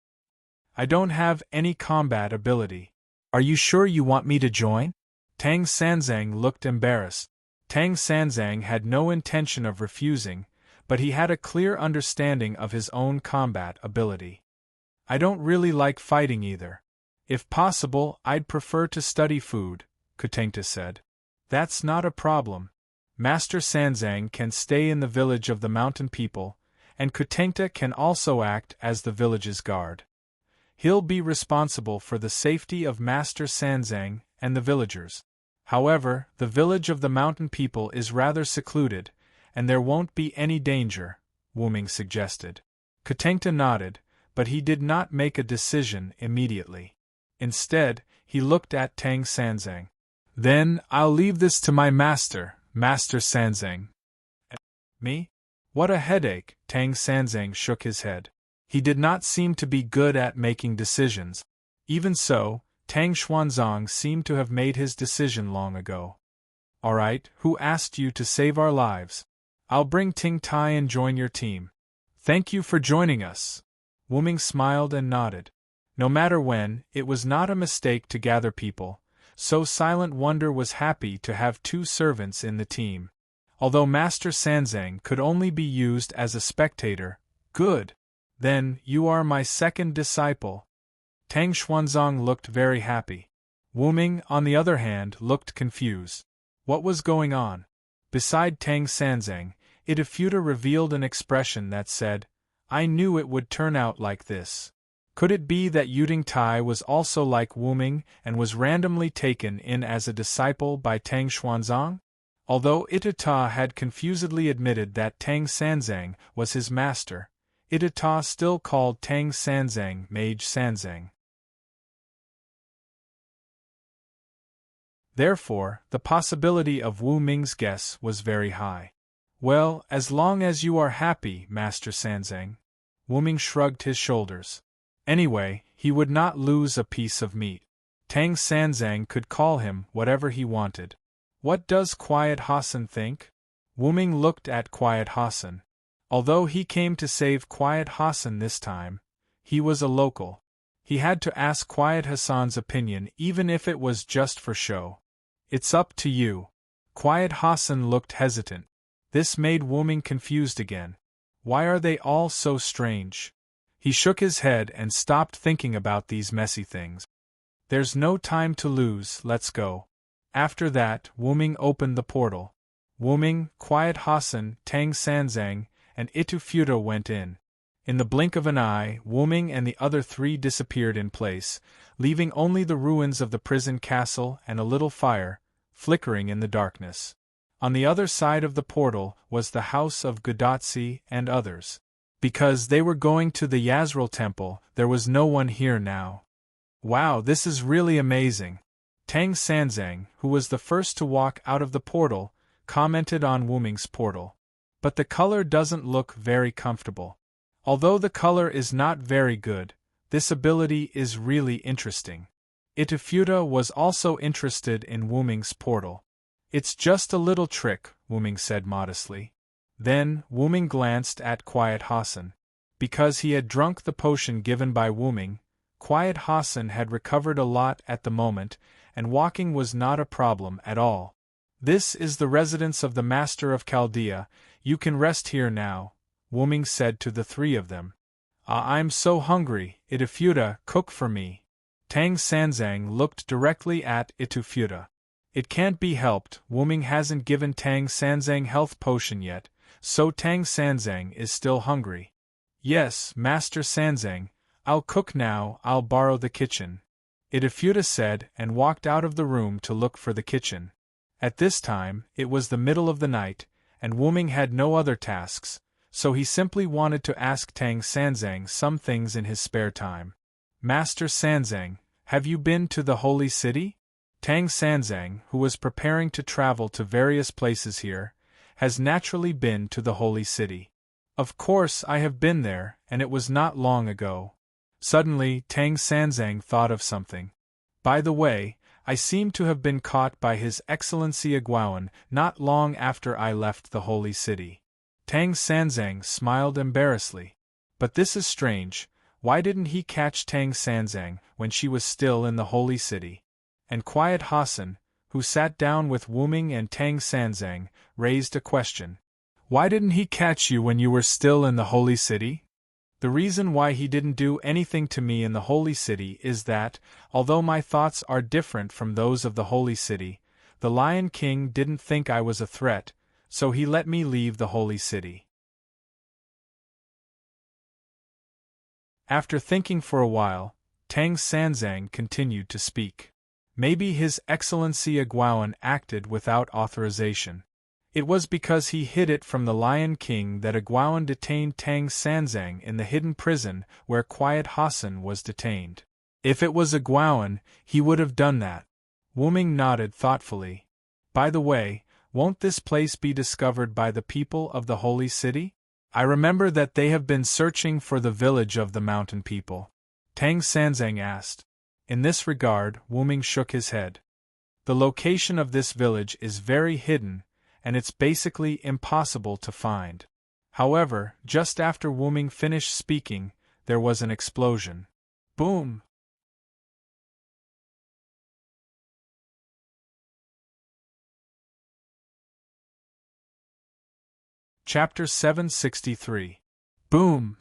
I don't have any combat ability. Are you sure you want me to join? Tang Sanzang looked embarrassed. Tang Sanzang had no intention of refusing, but he had a clear understanding of his own combat ability. I don't really like fighting either. If possible, I'd prefer to study food, Kutengta said. That's not a problem. Master Sanzang can stay in the village of the mountain people, and Kutengta can also act as the village's guard. He'll be responsible for the safety of Master Sanzang and the villagers. However, the village of the mountain people is rather secluded, and there won't be any danger, Wu-Ming suggested. Kutengta nodded, but he did not make a decision immediately. Instead, he looked at Tang Sanzang. Then, I'll leave this to my master, Master Sanzang. Me? What a headache, Tang Sanzang shook his head. He did not seem to be good at making decisions. Even so, Tang Xuanzang seemed to have made his decision long ago. All right, who asked you to save our lives? I'll bring Ting Tai and join your team. Thank you for joining us. Wu-Ming smiled and nodded. No matter when, it was not a mistake to gather people, so Silent Wonder was happy to have two servants in the team. Although Master Sanzang could only be used as a spectator, good. Then, you are my second disciple. Tang Xuanzang looked very happy. Wu-Ming, on the other hand, looked confused. What was going on? Beside Tang Sanzang, Itafuta revealed an expression that said, I knew it would turn out like this. Could it be that Yuding Tai was also like Wu-Ming and was randomly taken in as a disciple by Tang Xuanzang? Although Itata had confusedly admitted that Tang Sanzang was his master, Itata still called Tang Sanzang Mage Sanzang. Therefore, the possibility of Wu Ming's guess was very high. Well, as long as you are happy, Master Sanzang. Wu Ming shrugged his shoulders. Anyway, he would not lose a piece of meat. Tang Sanzang could call him whatever he wanted. What does Quiet Hassan think? Wu Ming looked at Quiet Hassan. Although he came to save Quiet Hassan this time, he was a local. He had to ask Quiet Hassan's opinion even if it was just for show. It's up to you. Quiet Hassan looked hesitant. This made Wu Ming confused again. Why are they all so strange? He shook his head and stopped thinking about these messy things. There's no time to lose, let's go. After that, Wu Ming opened the portal. Wu Ming, Quiet Hassan, Tang Sanzang, and Itafuta went in. In the blink of an eye, Wu Ming and the other three disappeared in place, leaving only the ruins of the prison castle and a little fire, flickering in the darkness. On the other side of the portal was the house of Gudatsi and others. Because they were going to the Yazril temple, there was no one here now. Wow, this is really amazing. Tang Sanzang, who was the first to walk out of the portal, commented on Wu Ming's portal. But the color doesn't look very comfortable. Although the color is not very good, this ability is really interesting. Itafuta was also interested in Wu Ming's portal. It's just a little trick, Wu Ming said modestly. Then, Wu Ming glanced at Quiet Hassan. Because he had drunk the potion given by Wu Ming, Quiet Hassan had recovered a lot at the moment, and walking was not a problem at all. This is the residence of the Master of Chaldea. You can rest here now, Wu Ming said to the three of them. I'm so hungry, Itafuta, cook for me. Tang Sanzang looked directly at Itafuta. It can't be helped, Wu Ming hasn't given Tang Sanzang health potion yet, so Tang Sanzang is still hungry. Yes, Master Sanzang, I'll cook now, I'll borrow the kitchen. Itafuta said and walked out of the room to look for the kitchen. At this time, it was the middle of the night, and Wu Ming had no other tasks, so he simply wanted to ask Tang Sanzang some things in his spare time. Master Sanzang, have you been to the Holy City? Tang Sanzang, who was preparing to travel to various places here, has naturally been to the Holy City. Of course I have been there, and it was not long ago. Suddenly, Tang Sanzang thought of something. By the way, I seem to have been caught by His Excellency Aguawan not long after I left the Holy City. Tang Sanzang smiled embarrassedly. But this is strange, why didn't he catch Tang Sanzang when she was still in the Holy City? And Quiet Hassan, who sat down with Wu Ming and Tang Sanzang, raised a question. Why didn't he catch you when you were still in the Holy City? The reason why he didn't do anything to me in the Holy City is that, although my thoughts are different from those of the Holy City, the Lion King didn't think I was a threat, so he let me leave the Holy City. After thinking for a while, Tang Sanzang continued to speak. Maybe His Excellency Aguawan acted without authorization. It was because he hid it from the Lion King that Aguawan detained Tang Sanzang in the hidden prison where Quiet Hassan was detained. If it was Aguawan, he would have done that. Wu Ming nodded thoughtfully. By the way, won't this place be discovered by the people of the Holy City? I remember that they have been searching for the village of the mountain people. Tang Sanzang asked. In this regard, Wu Ming shook his head. The location of this village is very hidden, and it's basically impossible to find. However, just after Wu Ming finished speaking, there was an explosion. Boom! Chapter 763. Boom!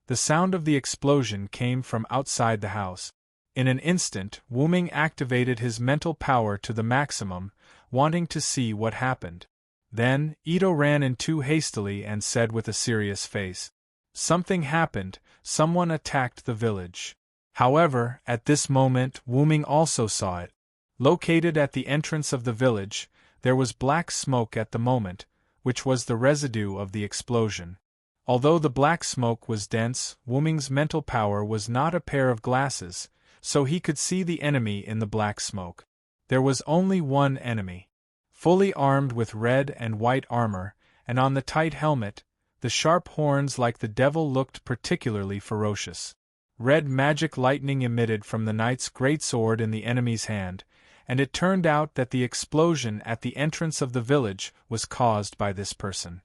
The sound of the explosion came from outside the house. In an instant, Wu Ming activated his mental power to the maximum, wanting to see what happened. Then, Ito ran in too hastily and said with a serious face, "Something happened, someone attacked the village." However, at this moment Wu Ming also saw it. Located at the entrance of the village, there was black smoke at the moment, which was the residue of the explosion. Although the black smoke was dense, Wu Ming's mental power was not a pair of glasses, so he could see the enemy in the black smoke. There was only one enemy. Fully armed with red and white armor, and on the tight helmet, the sharp horns like the devil looked particularly ferocious. Red magic lightning emitted from the knight's greatsword in the enemy's hand, and it turned out that the explosion at the entrance of the village was caused by this person.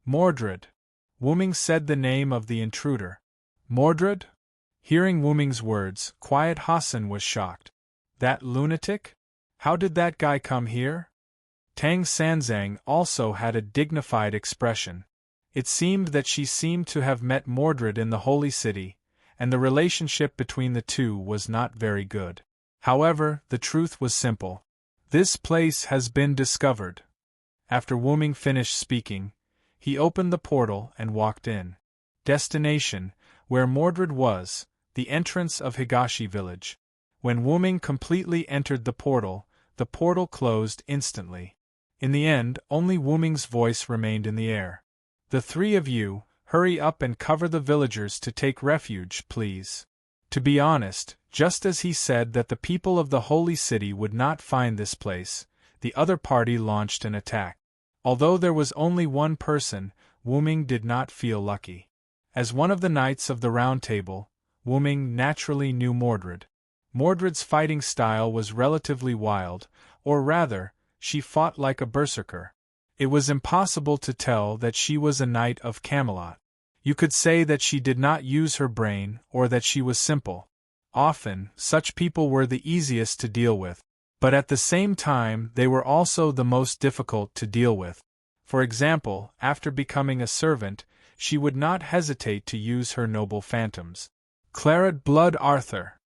Mordred. Wu Ming said the name of the intruder. Mordred? Hearing Wu Ming's words, Quiet Hassan was shocked. That lunatic? How did that guy come here? Tang Sanzang also had a dignified expression. It seemed that she seemed to have met Mordred in the Holy City, and the relationship between the two was not very good. However, the truth was simple. This place has been discovered. After Wu Ming finished speaking, he opened the portal and walked in. Destination, where Mordred was, the entrance of Higashi village. When Wu Ming completely entered the portal closed instantly. In the end, only Wu Ming's voice remained in the air. The three of you, hurry up and cover the villagers to take refuge, please. To be honest, just as he said that the people of the Holy City would not find this place, the other party launched an attack. Although there was only one person, Wu Ming did not feel lucky. As one of the Knights of the Round Table, Wu Ming naturally knew Mordred. Mordred's fighting style was relatively wild, or rather, she fought like a berserker. It was impossible to tell that she was a knight of Camelot. You could say that she did not use her brain or that she was simple. Often, such people were the easiest to deal with, but at the same time they were also the most difficult to deal with. For example, after becoming a servant, she would not hesitate to use her noble phantoms. Claret blood Arthur!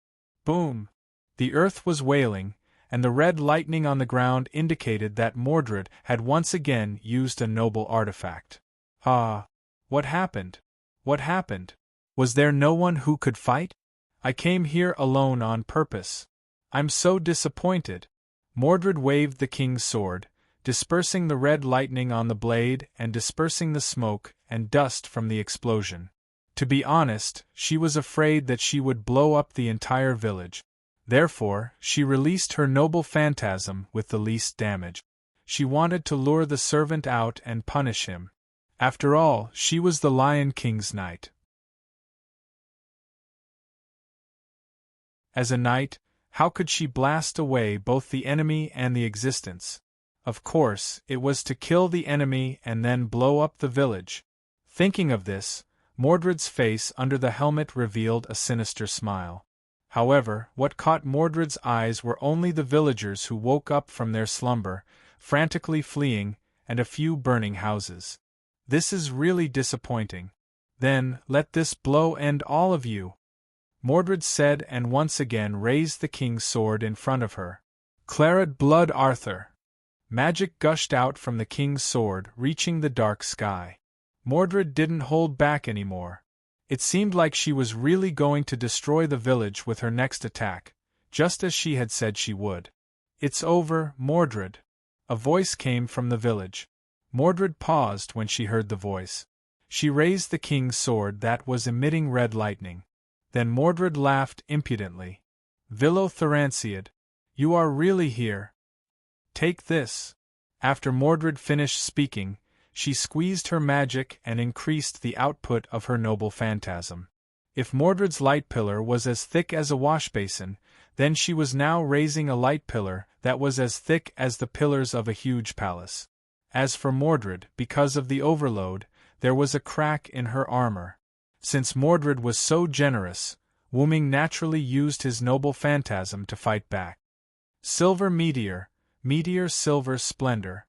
Boom! The earth was wailing, and the red lightning on the ground indicated that Mordred had once again used a noble artifact. Ah! What happened? What happened? Was there no one who could fight? I came here alone on purpose. I'm so disappointed. Mordred waved the king's sword, dispersing the red lightning on the blade and dispersing the smoke and dust from the explosion. To be honest, she was afraid that she would blow up the entire village. Therefore, she released her noble phantasm with the least damage. She wanted to lure the servant out and punish him. After all, she was the Lion King's knight. As a knight, how could she blast away both the enemy and the existence? Of course, it was to kill the enemy and then blow up the village. Thinking of this, Mordred's face under the helmet revealed a sinister smile. However, what caught Mordred's eyes were only the villagers who woke up from their slumber, frantically fleeing, and a few burning houses. This is really disappointing. Then, let this blow end all of you, Mordred said, and once again raised the king's sword in front of her. Claret blood Arthur! Magic gushed out from the king's sword, reaching the dark sky. Mordred didn't hold back anymore. It seemed like she was really going to destroy the village with her next attack, just as she had said she would. It's over, Mordred. A voice came from the village. Mordred paused when she heard the voice. She raised the king's sword that was emitting red lightning. Then Mordred laughed impudently. Vilo-Thransiad, you are really here? Take this. After Mordred finished speaking, she squeezed her magic and increased the output of her noble phantasm. If Mordred's light pillar was as thick as a washbasin, then she was now raising a light pillar that was as thick as the pillars of a huge palace. As for Mordred, because of the overload, there was a crack in her armor. Since Mordred was so generous, Wuming naturally used his noble phantasm to fight back. Silver meteor, meteor silver splendor.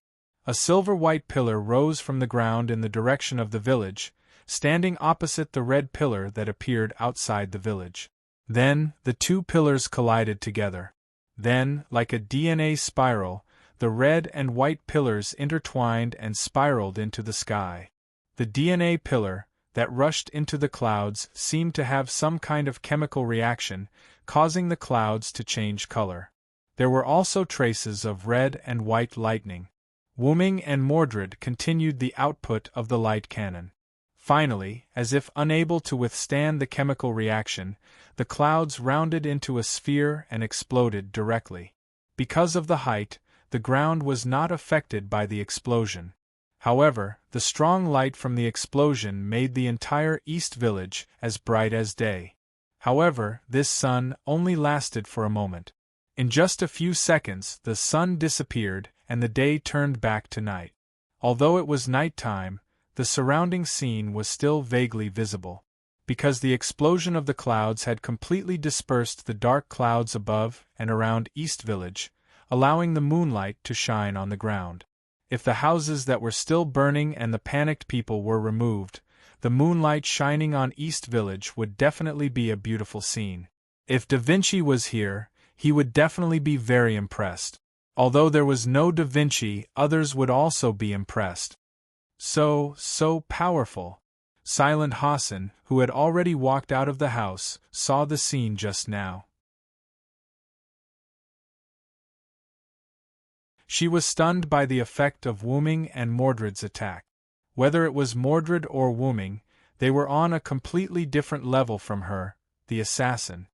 A silver-white pillar rose from the ground in the direction of the village, standing opposite the red pillar that appeared outside the village. Then, the two pillars collided together. Then, like a DNA spiral, the red and white pillars intertwined and spiraled into the sky. The DNA pillar, that rushed into the clouds, seemed to have some kind of chemical reaction, causing the clouds to change color. There were also traces of red and white lightning. Wuming and Mordred continued the output of the light cannon. Finally, as if unable to withstand the chemical reaction, the clouds rounded into a sphere and exploded directly. Because of the height, the ground was not affected by the explosion. However, the strong light from the explosion made the entire East Village as bright as day. However, this sun only lasted for a moment. In just a few seconds, the sun disappeared, and the day turned back to night. Although it was night time, the surrounding scene was still vaguely visible. Because the explosion of the clouds had completely dispersed the dark clouds above and around East Village, allowing the moonlight to shine on the ground. If the houses that were still burning and the panicked people were removed, the moonlight shining on East Village would definitely be a beautiful scene. If Da Vinci was here, he would definitely be very impressed. Although there was no Da Vinci, others would also be impressed. So powerful. Silent Hassan, who had already walked out of the house, saw the scene just now. She was stunned by the effect of Wuming and Mordred's attack. Whether it was Mordred or Wuming, they were on a completely different level from her, the assassin.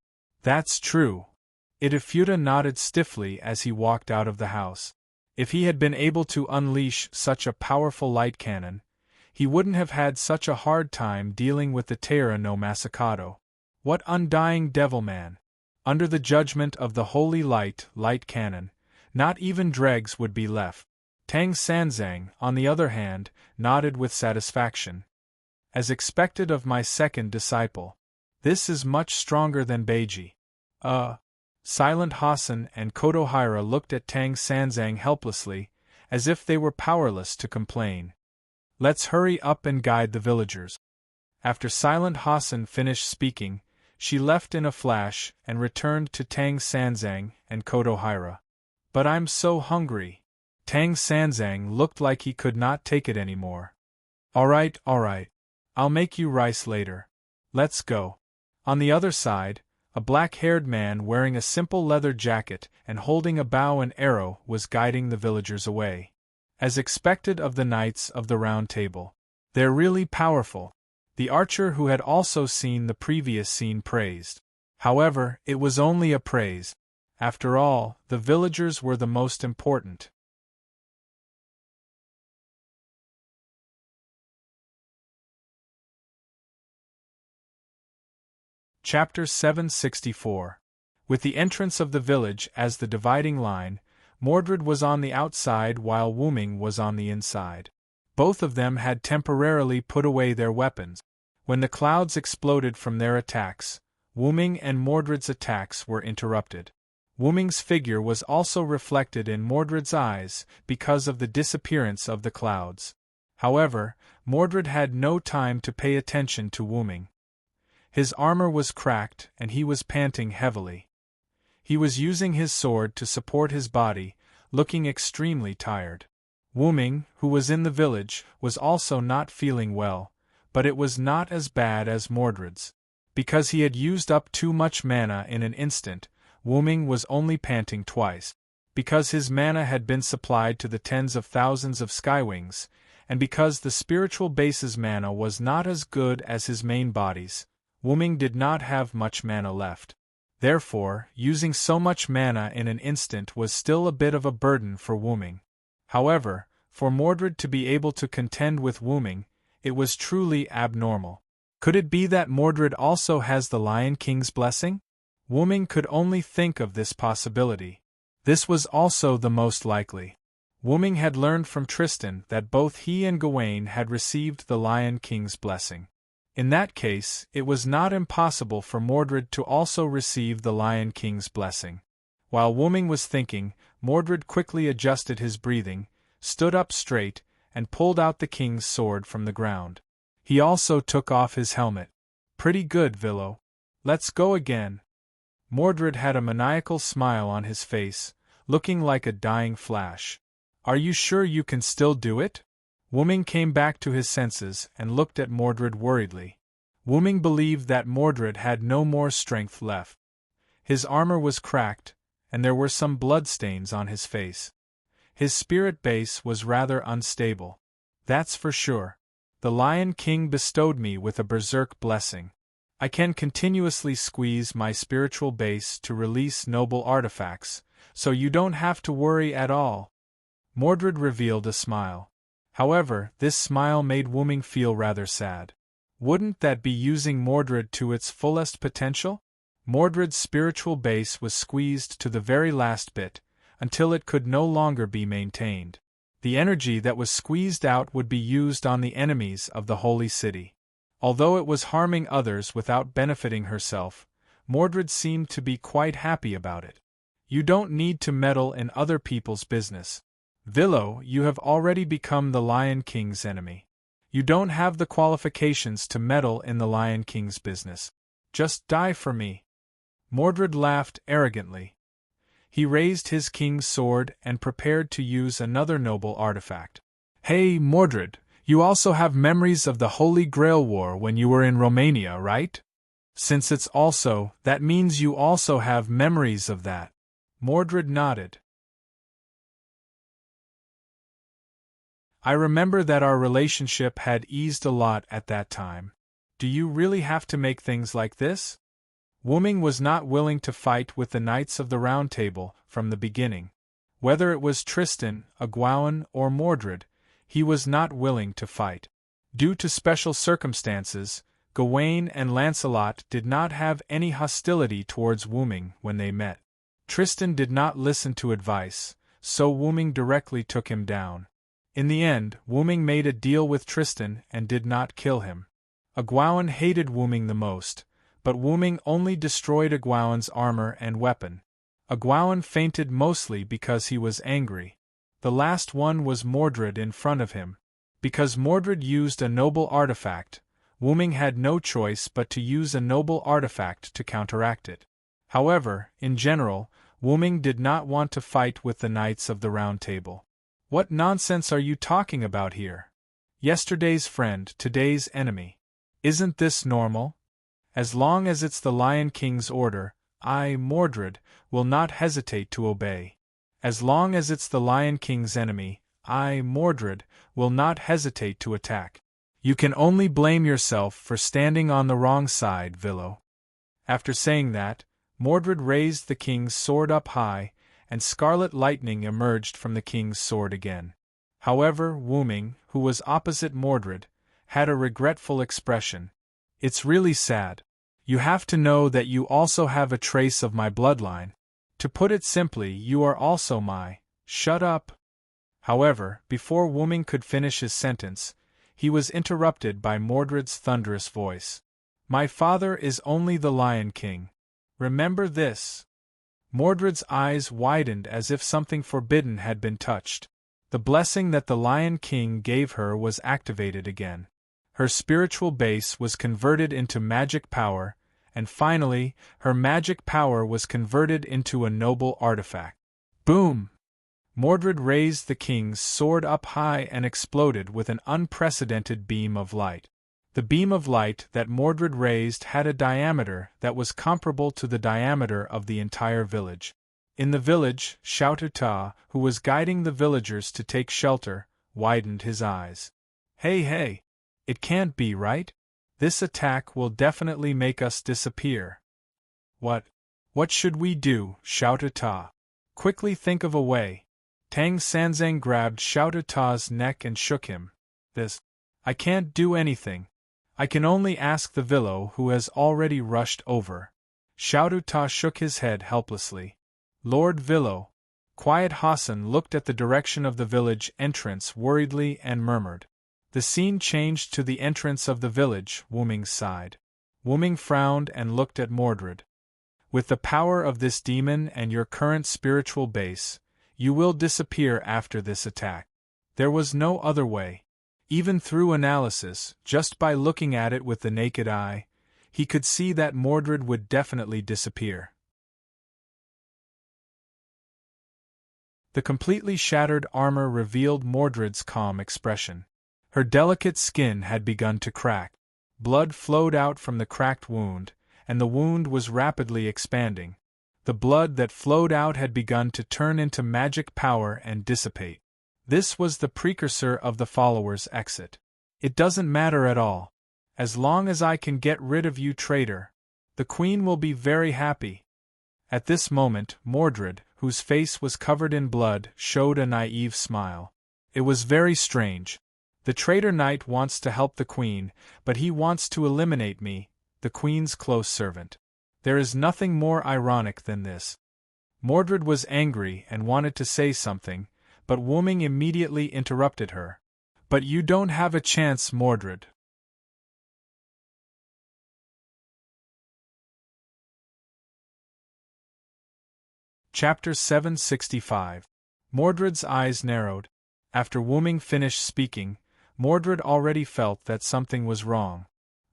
That's true. Idafuda nodded stiffly as he walked out of the house. If he had been able to unleash such a powerful light cannon, he wouldn't have had such a hard time dealing with the Terra no Masakado. What undying devilman! Under the judgment of the holy light cannon, not even dregs would be left. Tang Sanzang, on the other hand, nodded with satisfaction. As expected of my second disciple. This is much stronger than Beiji. Silent Hassan and Kotohira looked at Tang Sanzang helplessly, as if they were powerless to complain. Let's hurry up and guide the villagers. After Silent Hassan finished speaking, she left in a flash and returned to Tang Sanzang and Kotohira. But I'm so hungry. Tang Sanzang looked like he could not take it anymore. All right. I'll make you rice later. Let's go. On the other side, a black-haired man wearing a simple leather jacket and holding a bow and arrow was guiding the villagers away. As expected of the Knights of the Round Table. They're really powerful. The archer who had also seen the previous scene praised. However, it was only a praise. After all, the villagers were the most important. Chapter 764. With the entrance of the village as the dividing line, Mordred was on the outside while Wuming was on the inside. Both of them had temporarily put away their weapons. When the clouds exploded from their attacks, Wuming and Mordred's attacks were interrupted. Wuming's figure was also reflected in Mordred's eyes because of the disappearance of the clouds. However, Mordred had no time to pay attention to Wuming. His armor was cracked and he was panting heavily. He was using his sword to support his body, looking extremely tired. Wuming, who was in the village, was also not feeling well, but it was not as bad as Mordred's. Because he had used up too much mana in an instant, Wuming was only panting twice. Because his mana had been supplied to the tens of thousands of Skywings, and because the spiritual base's mana was not as good as his main body's, Wuming did not have much mana left. Therefore, using so much mana in an instant was still a bit of a burden for Wuming. However, for Mordred to be able to contend with Wuming, it was truly abnormal. Could it be that Mordred also has the Lion King's blessing? Wuming could only think of this possibility. This was also the most likely. Wuming had learned from Tristan that both he and Gawain had received the Lion King's blessing. In that case, it was not impossible for Mordred to also receive the Lion King's blessing. While Wuming was thinking, Mordred quickly adjusted his breathing, stood up straight, and pulled out the king's sword from the ground. He also took off his helmet. Pretty good, Villo. Let's go again. Mordred had a maniacal smile on his face, looking like a dying flash. Are you sure you can still do it? Wuming came back to his senses and looked at Mordred worriedly. Wuming believed that Mordred had no more strength left. His armor was cracked, and there were some bloodstains on his face. His spirit base was rather unstable. That's for sure. The Lion King bestowed me with a berserk blessing. I can continuously squeeze my spiritual base to release noble artifacts, so you don't have to worry at all. Mordred revealed a smile. However, this smile made Wuming feel rather sad. Wouldn't that be using Mordred to its fullest potential? Mordred's spiritual base was squeezed to the very last bit, until it could no longer be maintained. The energy that was squeezed out would be used on the enemies of the Holy City. Although it was harming others without benefiting herself, Mordred seemed to be quite happy about it. You don't need to meddle in other people's business. Villo, you have already become the Lion King's enemy. You don't have the qualifications to meddle in the Lion King's business. Just die for me. Mordred laughed arrogantly. He raised his king's sword and prepared to use another noble artifact. Hey, Mordred, you also have memories of the Holy Grail War when you were in Romania, right? Since it's also, that means you also have memories of that. Mordred nodded. I remember that our relationship had eased a lot at that time. Do you really have to make things like this? Wuming was not willing to fight with the Knights of the Round Table from the beginning. Whether it was Tristan, Gawain, or Mordred, he was not willing to fight. Due to special circumstances, Gawain and Lancelot did not have any hostility towards Wuming when they met. Tristan did not listen to advice, so Wuming directly took him down. In the end, Wuming made a deal with Tristan and did not kill him. Gawain hated Wuming the most, but Wuming only destroyed Gawain's armor and weapon. Gawain fainted mostly because he was angry. The last one was Mordred in front of him. Because Mordred used a noble artifact, Wuming had no choice but to use a noble artifact to counteract it. However, in general, Wuming did not want to fight with the Knights of the Round Table. What nonsense are you talking about here? Yesterday's friend, today's enemy. Isn't this normal? As long as it's the Lion King's order, I, Mordred, will not hesitate to obey. As long as it's the Lion King's enemy, I, Mordred, will not hesitate to attack. You can only blame yourself for standing on the wrong side, Villo. After saying that, Mordred raised the king's sword up high, and scarlet lightning emerged from the king's sword again. However, Wuming, who was opposite Mordred, had a regretful expression. It's really sad. You have to know that you also have a trace of my bloodline. To put it simply, you are also my. Shut up. However, before Wuming could finish his sentence, he was interrupted by Mordred's thunderous voice. My father is only the Lion King. Remember this. Mordred's eyes widened as if something forbidden had been touched. The blessing that the Lion King gave her was activated again. Her spiritual base was converted into magic power, and finally, her magic power was converted into a noble artifact. Boom! Mordred raised the king's sword up high and exploded with an unprecedented beam of light. The beam of light that Mordred raised had a diameter that was comparable to the diameter of the entire village. In the village, Shaututa, who was guiding the villagers to take shelter, widened his eyes. Hey! It can't be, right? This attack will definitely make us disappear. What should we do, Shaututa? Quickly think of a way. Tang Sanzang grabbed Shaotuta's neck and shook him. I can't do anything. I can only ask the Villo, who has already rushed over. Shaotuta shook his head helplessly. Lord Villo. Quiet Hassan looked at the direction of the village entrance worriedly and murmured. The scene changed to the entrance of the village, Wuming sighed. Wuming frowned and looked at Mordred. With the power of this demon and your current spiritual base, you will disappear after this attack. There was no other way. Even through analysis, just by looking at it with the naked eye, he could see that Mordred would definitely disappear. The completely shattered armor revealed Mordred's calm expression. Her delicate skin had begun to crack. Blood flowed out from the cracked wound, and the wound was rapidly expanding. The blood that flowed out had begun to turn into magic power and dissipate. This was the precursor of the followers' exit. It doesn't matter at all. As long as I can get rid of you, traitor, the queen will be very happy. At this moment, Mordred, whose face was covered in blood, showed a naive smile. It was very strange. The traitor knight wants to help the queen, but he wants to eliminate me, the queen's close servant. There is nothing more ironic than this. Mordred was angry and wanted to say something, but Wuming immediately interrupted her. But you don't have a chance, Mordred. Chapter 765. Mordred's eyes narrowed. After Wuming finished speaking, Mordred already felt that something was wrong.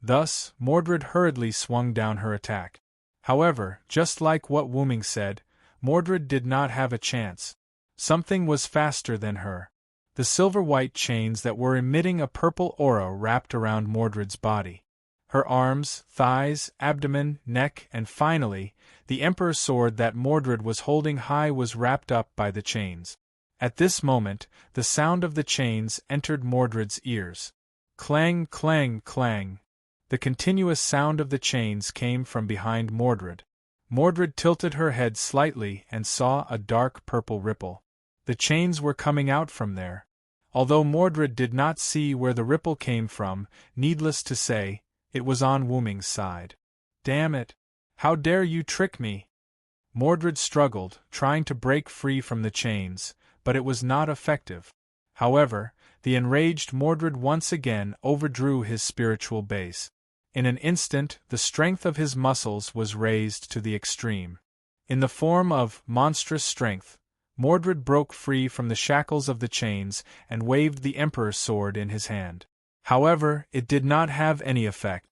Thus, Mordred hurriedly swung down her attack. However, just like what Wuming said, Mordred did not have a chance. Something was faster than her. The silver-white chains that were emitting a purple aura wrapped around Mordred's body. Her arms, thighs, abdomen, neck, and finally, the Emperor's sword that Mordred was holding high was wrapped up by the chains. At this moment, the sound of the chains entered Mordred's ears. Clang, clang, clang. The continuous sound of the chains came from behind Mordred. Mordred tilted her head slightly and saw a dark purple ripple. The chains were coming out from there. Although Mordred did not see where the ripple came from, needless to say, it was on Wuming's side. Damn it! How dare you trick me? Mordred struggled, trying to break free from the chains, but it was not effective. However, the enraged Mordred once again overdrew his spiritual base. In an instant, the strength of his muscles was raised to the extreme. In the form of monstrous strength, Mordred broke free from the shackles of the chains and waved the Emperor's sword in his hand. However, it did not have any effect.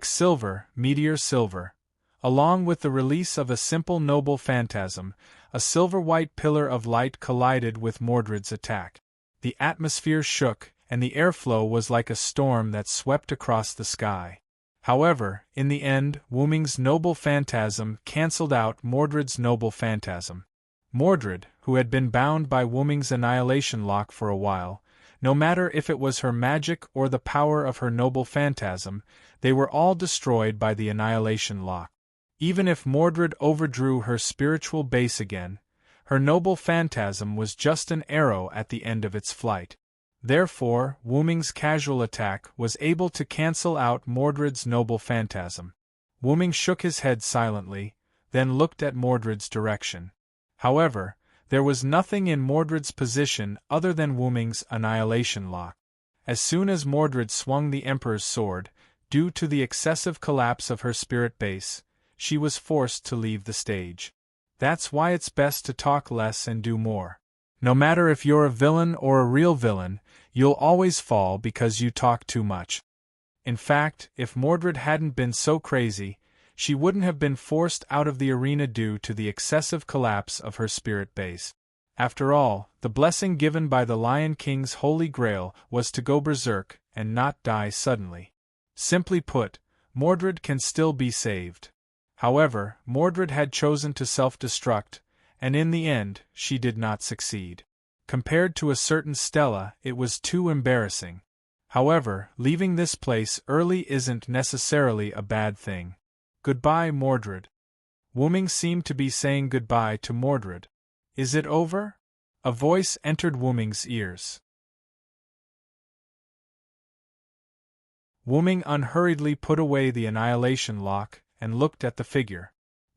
Silver, meteor silver. Along with the release of a simple noble phantasm, a silver-white pillar of light collided with Mordred's attack. The atmosphere shook, and the airflow was like a storm that swept across the sky. However, in the end, Wuming's noble phantasm cancelled out Mordred's noble phantasm. Mordred, who had been bound by Wuming's annihilation lock for a while, No matter if it was her magic or the power of her noble phantasm, they were all destroyed by the annihilation lock. Even if Mordred overdrew her spiritual base again, her noble phantasm was just an arrow at the end of its flight. Therefore, Wuming's casual attack was able to cancel out Mordred's noble phantasm. Wuming shook his head silently, then looked at Mordred's direction. However, there was nothing in Mordred's position other than Wuming's annihilation lock. As soon as Mordred swung the Emperor's sword, due to the excessive collapse of her spirit base, she was forced to leave the stage. That's why it's best to talk less and do more. No matter if you're a villain or a real villain, you'll always fall because you talk too much. In fact, if Mordred hadn't been so crazy, she wouldn't have been forced out of the arena due to the excessive collapse of her spirit base. After all, the blessing given by the Lion King's Holy Grail was to go berserk and not die suddenly. Simply put, Mordred can still be saved. However, Mordred had chosen to self-destruct, and in the end, she did not succeed. Compared to a certain Stella, it was too embarrassing. However, leaving this place early isn't necessarily a bad thing. Goodbye, Mordred. Wuming seemed to be saying goodbye to Mordred. Is it over? A voice entered Wuming's ears. Wuming unhurriedly put away the annihilation lock and looked at the figure.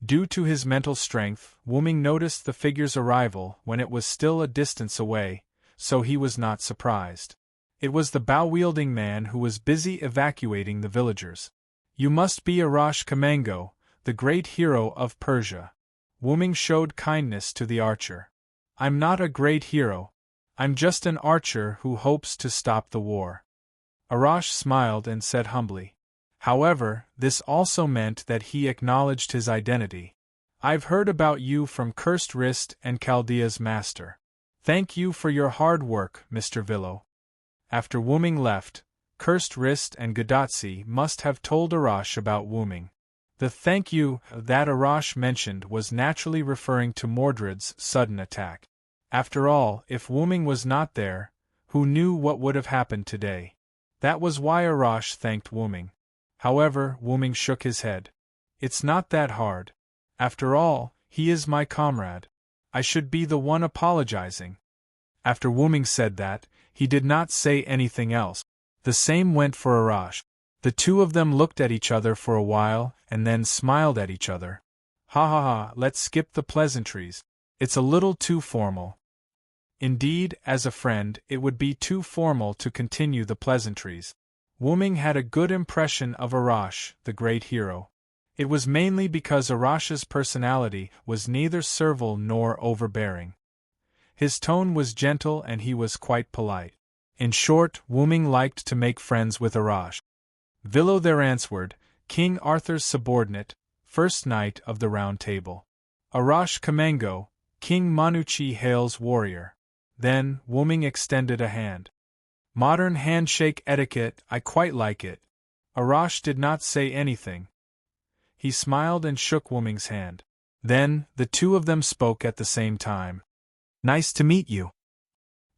Due to his mental strength, Wuming noticed the figure's arrival when it was still a distance away, so he was not surprised. It was the bow-wielding man who was busy evacuating the villagers. You must be Arash Kamengo, the great hero of Persia. Wuming showed kindness to the archer. I'm not a great hero. I'm just an archer who hopes to stop the war. Arash smiled and said humbly. However, this also meant that he acknowledged his identity. I've heard about you from Cursed Wrist and Chaldea's master. Thank you for your hard work, Mr. Villo. After Wuming left, Cursed Wrist and Gadotsi must have told Arash about Wuming. The thank you that Arash mentioned was naturally referring to Mordred's sudden attack. After all, if Wuming was not there, who knew what would have happened today? That was why Arash thanked Wuming. However, Wuming shook his head. It's not that hard. After all, he is my comrade. I should be the one apologizing. After Wuming said that, he did not say anything else. The same went for Arash. The two of them looked at each other for a while and then smiled at each other. Ha ha ha, let's skip the pleasantries. It's a little too formal. Indeed, as a friend, it would be too formal to continue the pleasantries. Wuming had a good impression of Arash, the great hero. It was mainly because Arash's personality was neither servile nor overbearing. His tone was gentle and he was quite polite. In short, Wuming liked to make friends with Arash. Villo there answered, King Arthur's subordinate, first knight of the Round Table. Arash Kamengo, King Manuchi Hale's warrior. Then, Wuming extended a hand. Modern handshake etiquette, I quite like it. Arash did not say anything. He smiled and shook Wuming's hand. Then, the two of them spoke at the same time. Nice to meet you.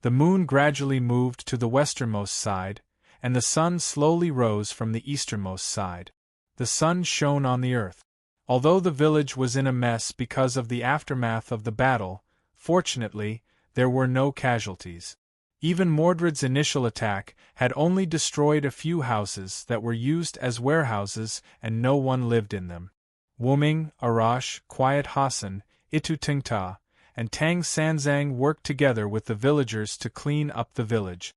The moon gradually moved to the westernmost side, and the sun slowly rose from the easternmost side. The sun shone on the earth. Although the village was in a mess because of the aftermath of the battle, fortunately, there were no casualties. Even Mordred's initial attack had only destroyed a few houses that were used as warehouses and no one lived in them. Wuming, Arash, Quiet Hassan, Itu Tingta, and Tang Sanzang worked together with the villagers to clean up the village.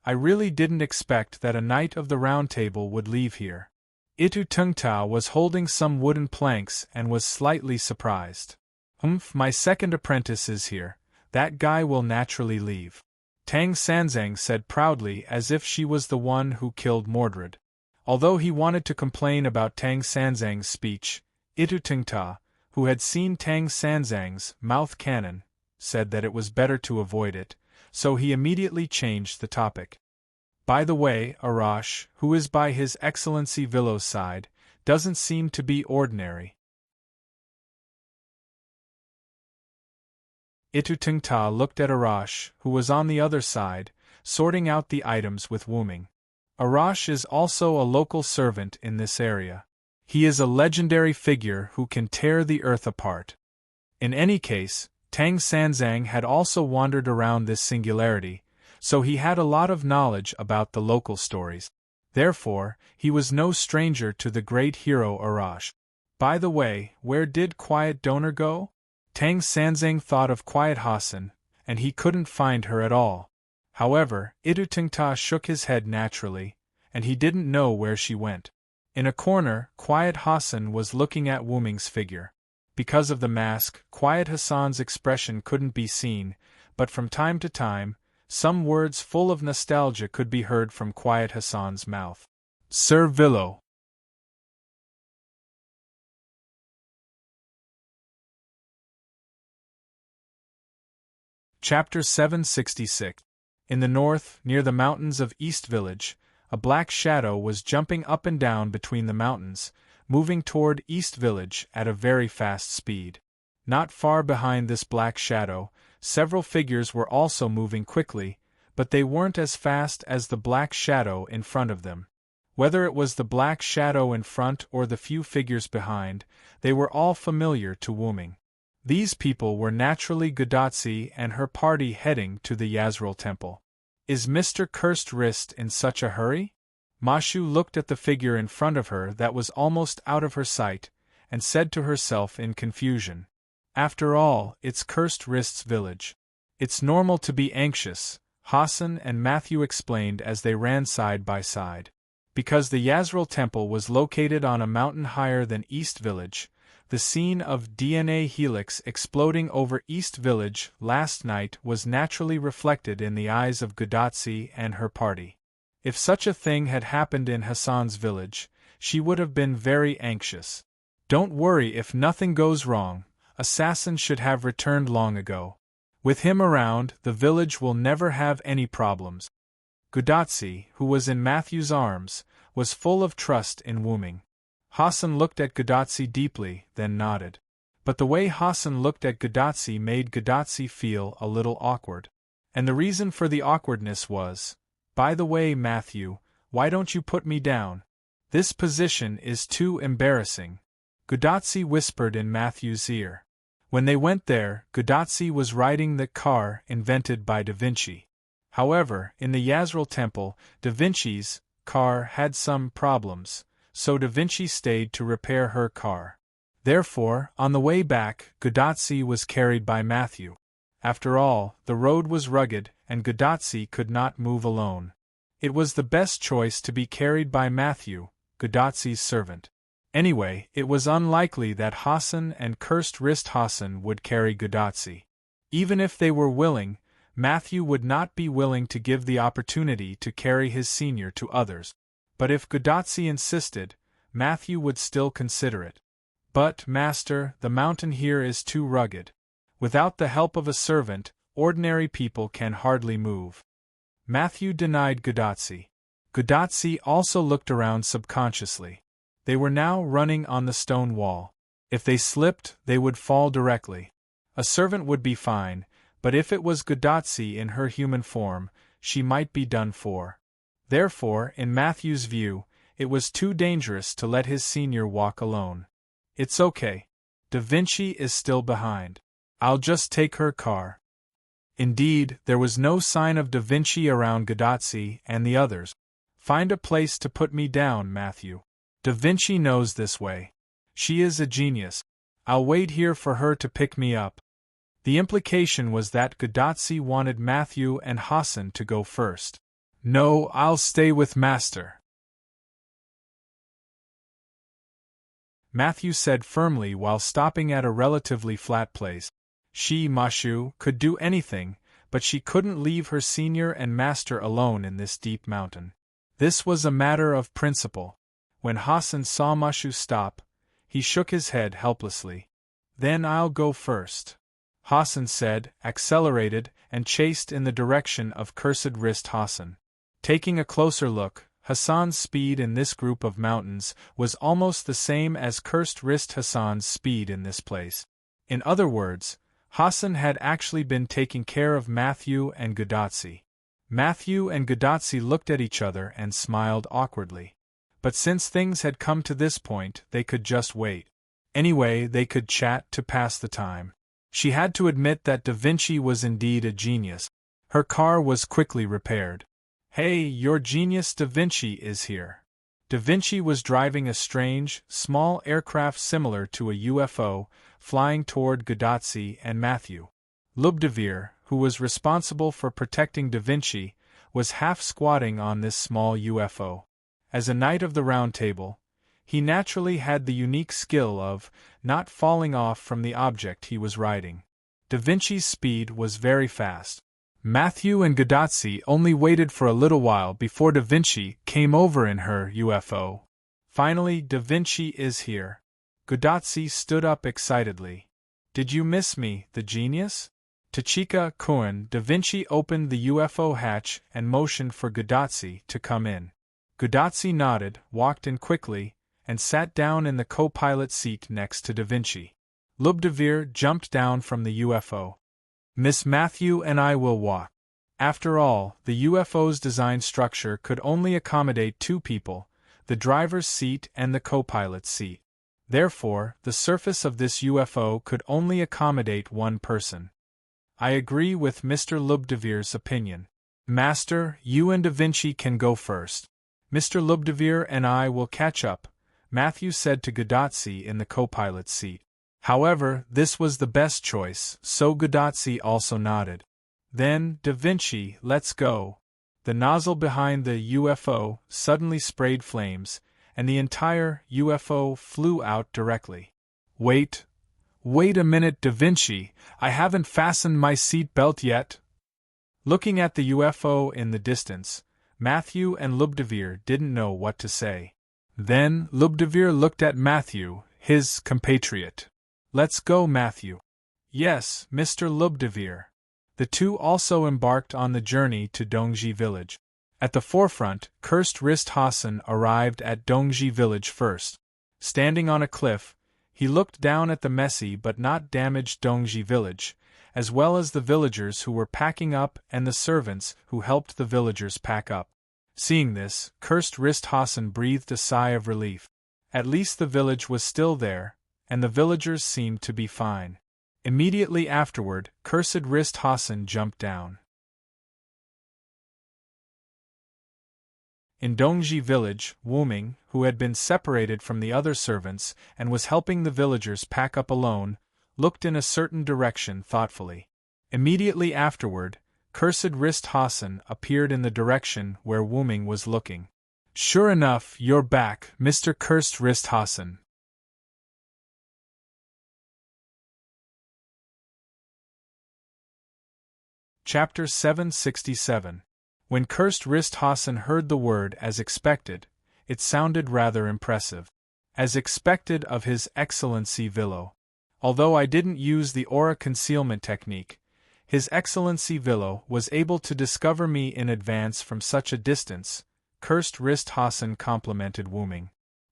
I really didn't expect that a knight of the Round Table would leave here. Itu Tingta was holding some wooden planks and was slightly surprised. My second apprentice is here. That guy will naturally leave. Tang Sanzang said proudly as if she was the one who killed Mordred. Although he wanted to complain about Tang Sanzang's speech, Itu Tingta, who had seen Tang Sanzang's mouth cannon, said that it was better to avoid it, so he immediately changed the topic. By the way, Arash, who is by His Excellency Villo's side, doesn't seem to be ordinary. Itu Tingta looked at Arash, who was on the other side, sorting out the items with Wuming. Arash is also a local servant in this area. He is a legendary figure who can tear the earth apart. In any case, Tang Sanzang had also wandered around this singularity, so he had a lot of knowledge about the local stories. Therefore, he was no stranger to the great hero Arash. By the way, where did Quiet Donor go? Tang Sanzang thought of Quiet Hassan, and he couldn't find her at all. However, Idutungta shook his head naturally, and he didn't know where she went. In a corner, Quiet Hassan was looking at Wuming's figure. Because of the mask, Quiet Hassan's expression couldn't be seen, but from time to time, some words full of nostalgia could be heard from Quiet Hassan's mouth. Sir Villo. Chapter 766. In the north, near the mountains of East Village, a black shadow was jumping up and down between the mountains, moving toward East Village at a very fast speed. Not far behind this black shadow, several figures were also moving quickly, but they weren't as fast as the black shadow in front of them. Whether it was the black shadow in front or the few figures behind, they were all familiar to Wuming. These people were naturally Gudatsi and her party heading to the Yazril temple. Is Mr. Cursed Wrist in such a hurry? Mashu looked at the figure in front of her that was almost out of her sight, and said to herself in confusion. After all, it's Cursed Wrist's village. It's normal to be anxious, Hassan and Matthew explained as they ran side by side. Because the Yazril temple was located on a mountain higher than East Village, the scene of DNA helix exploding over East Village last night was naturally reflected in the eyes of Gudatsi and her party. If such a thing had happened in Hassan's village, she would have been very anxious. Don't worry if nothing goes wrong, Assassin should have returned long ago. With him around, the village will never have any problems. Gudatsi, who was in Matthew's arms, was full of trust in Wuming. Hassan looked at Gudatsi deeply, then nodded. But the way Hassan looked at Gudatsi made Gudatsi feel a little awkward. And the reason for the awkwardness was, by the way, Matthew, why don't you put me down? This position is too embarrassing. Gudatsi whispered in Matthew's ear. When they went there, Gudatsi was riding the car invented by Da Vinci. However, in the Yazril temple, Da Vinci's car had some problems, so Da Vinci stayed to repair her car. Therefore, on the way back, Gudatsi was carried by Matthew. After all, the road was rugged, and Gudatsi could not move alone. It was the best choice to be carried by Matthew, Gudatsi's servant. Anyway, it was unlikely that Hassan and Cursed Wrist Hassan would carry Gudatsi. Even if they were willing, Matthew would not be willing to give the opportunity to carry his senior to others. But if Gudatsi insisted, Matthew would still consider it. But, Master, the mountain here is too rugged. Without the help of a servant, ordinary people can hardly move. Matthew denied Gudatsi. Gudatsi also looked around subconsciously. They were now running on the stone wall. If they slipped, they would fall directly. A servant would be fine, but if it was Gudatsi in her human form, she might be done for. Therefore, in Matthew's view, it was too dangerous to let his senior walk alone. It's okay. Da Vinci is still behind. I'll just take her car. Indeed, there was no sign of Da Vinci around Gudatsi and the others. Find a place to put me down, Matthew. Da Vinci knows this way. She is a genius. I'll wait here for her to pick me up. The implication was that Gudatsi wanted Matthew and Hassan to go first. No, I'll stay with Master. Matthew said firmly while stopping at a relatively flat place. She, Mashu, could do anything, but she couldn't leave her senior and master alone in this deep mountain. This was a matter of principle. When Hassan saw Mashu stop, he shook his head helplessly. Then I'll go first, Hassan said, accelerated, and chased in the direction of Cursed Wrist Hassan. Taking a closer look, Hassan's speed in this group of mountains was almost the same as Cursed Wrist Hassan's speed in this place. In other words, Hassan had actually been taking care of Matthew and Gudatsi. Matthew and Gadotsi looked at each other and smiled awkwardly. But since things had come to this point, they could just wait. Anyway, they could chat to pass the time. She had to admit that Da Vinci was indeed a genius. Her car was quickly repaired. "Hey, your genius Da Vinci is here." Da Vinci was driving a strange, small aircraft similar to a UFO, flying toward Gadotsi and Matthew. Lubdavir, who was responsible for protecting Da Vinci, was half squatting on this small UFO. As a Knight of the Round Table, he naturally had the unique skill of not falling off from the object he was riding. Da Vinci's speed was very fast. Matthew and Gadotsi only waited for a little while before Da Vinci came over in her UFO. Finally, Da Vinci is here. Gadotsi stood up excitedly. "Did you miss me, the genius?" Tachika Kun. Da Vinci opened the UFO hatch and motioned for Gadotsi to come in. Gadotsi nodded, walked in quickly, and sat down in the co-pilot seat next to Da Vinci. Lubdavir jumped down from the UFO. "Miss Matthew and I will walk." After all, the UFO's design structure could only accommodate two people, the driver's seat and the co-pilot's seat. Therefore, the surface of this UFO could only accommodate one person. "I agree with Mr. Lubdavir's opinion. Master, you and Da Vinci can go first. Mr. Lubdavir and I will catch up," Matthew said to Gadotsi in the co-pilot's seat. However, this was the best choice, so Gadotsi also nodded. "Then, Da Vinci, let's go." The nozzle behind the UFO suddenly sprayed flames, and the entire UFO flew out directly. Wait a minute, Da Vinci, I haven't fastened my seat belt yet." Looking at the UFO in the distance, Matthew and Lubdavir didn't know what to say. Then, Lubdavir looked at Matthew, his compatriot. "Let's go, Matthew." "Yes, Mr. Lubdavir." The two also embarked on the journey to Dongji village. At the forefront, Cursed Wrist Hassan arrived at Dongji village first. Standing on a cliff, he looked down at the messy but not damaged Dongji village, as well as the villagers who were packing up and the servants who helped the villagers pack up. Seeing this, Cursed Wrist Hassan breathed a sigh of relief. At least the village was still there, and the villagers seemed to be fine. Immediately afterward, Cursed Wrist Hassan jumped down. In Dongji village, Wuming, who had been separated from the other servants and was helping the villagers pack up alone, looked in a certain direction thoughtfully. Immediately afterward, Cursed Wrist Hassan appeared in the direction where Wuming was looking. "Sure enough, you're back, Mr. Cursed Wrist Hassan." Chapter 767. When Cursed Wrist Hassan heard the word as expected, it sounded rather impressive. "As expected of His Excellency Villo. Although I didn't use the aura concealment technique, His Excellency Villo was able to discover me in advance from such a distance," Cursed Wrist Hassan complimented Wuming.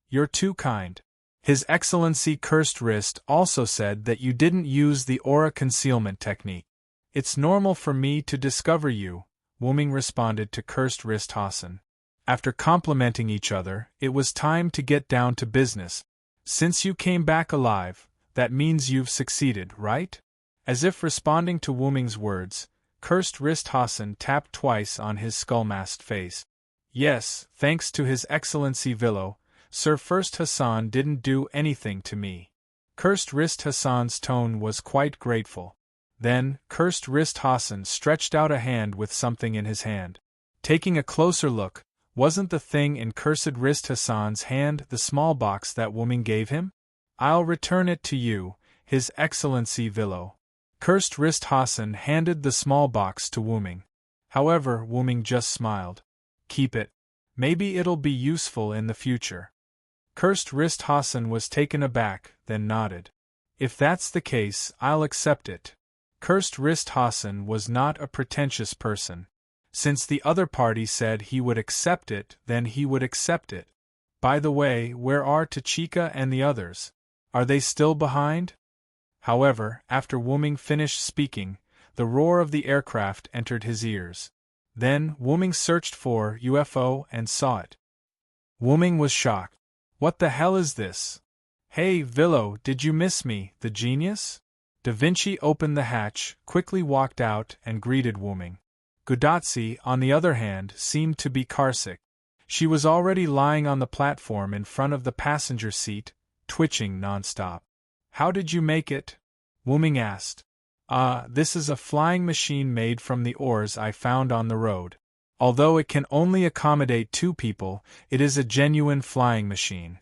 "You're too kind." His Excellency Cursed Wrist also said that you didn't use the aura concealment technique. "It's normal for me to discover you," Wuming responded to Cursed Wrist Hassan. After complimenting each other, it was time to get down to business. "Since you came back alive, that means you've succeeded, right?" As if responding to Wuming's words, Cursed Wrist Hassan tapped twice on his skull-masked face. "Yes, thanks to His Excellency Villo, Sir First Hassan didn't do anything to me." Cursed Wrist Hassan's tone was quite grateful. Then, Cursed Wrist Hassan stretched out a hand with something in his hand. Taking a closer look, wasn't the thing in Cursed Wrist Hassan's hand the small box that Wuming gave him? "I'll return it to you, His Excellency Villo." Cursed Wrist Hassan handed the small box to Wuming. However, Wuming just smiled. "Keep it. Maybe it'll be useful in the future." Cursed Wrist Hassan was taken aback, then nodded. "If that's the case, I'll accept it." Cursed Wrist Hassan was not a pretentious person. Since the other party said he would accept it, then he would accept it. By the way, where are Tachika and the others? Are they still behind? However, after Wuming finished speaking, the roar of the aircraft entered his ears. Then, Wuming searched for UFO and saw it. Wuming was shocked. What the hell is this? Hey, Villo, did you miss me, the genius? Da Vinci opened the hatch, quickly walked out, and greeted Wuming. Gudatsi, on the other hand, seemed to be carsick. She was already lying on the platform in front of the passenger seat, twitching nonstop. How did you make it? Wuming asked. This is a flying machine made from the ores I found on the road. Although it can only accommodate 2 people, it is a genuine flying machine.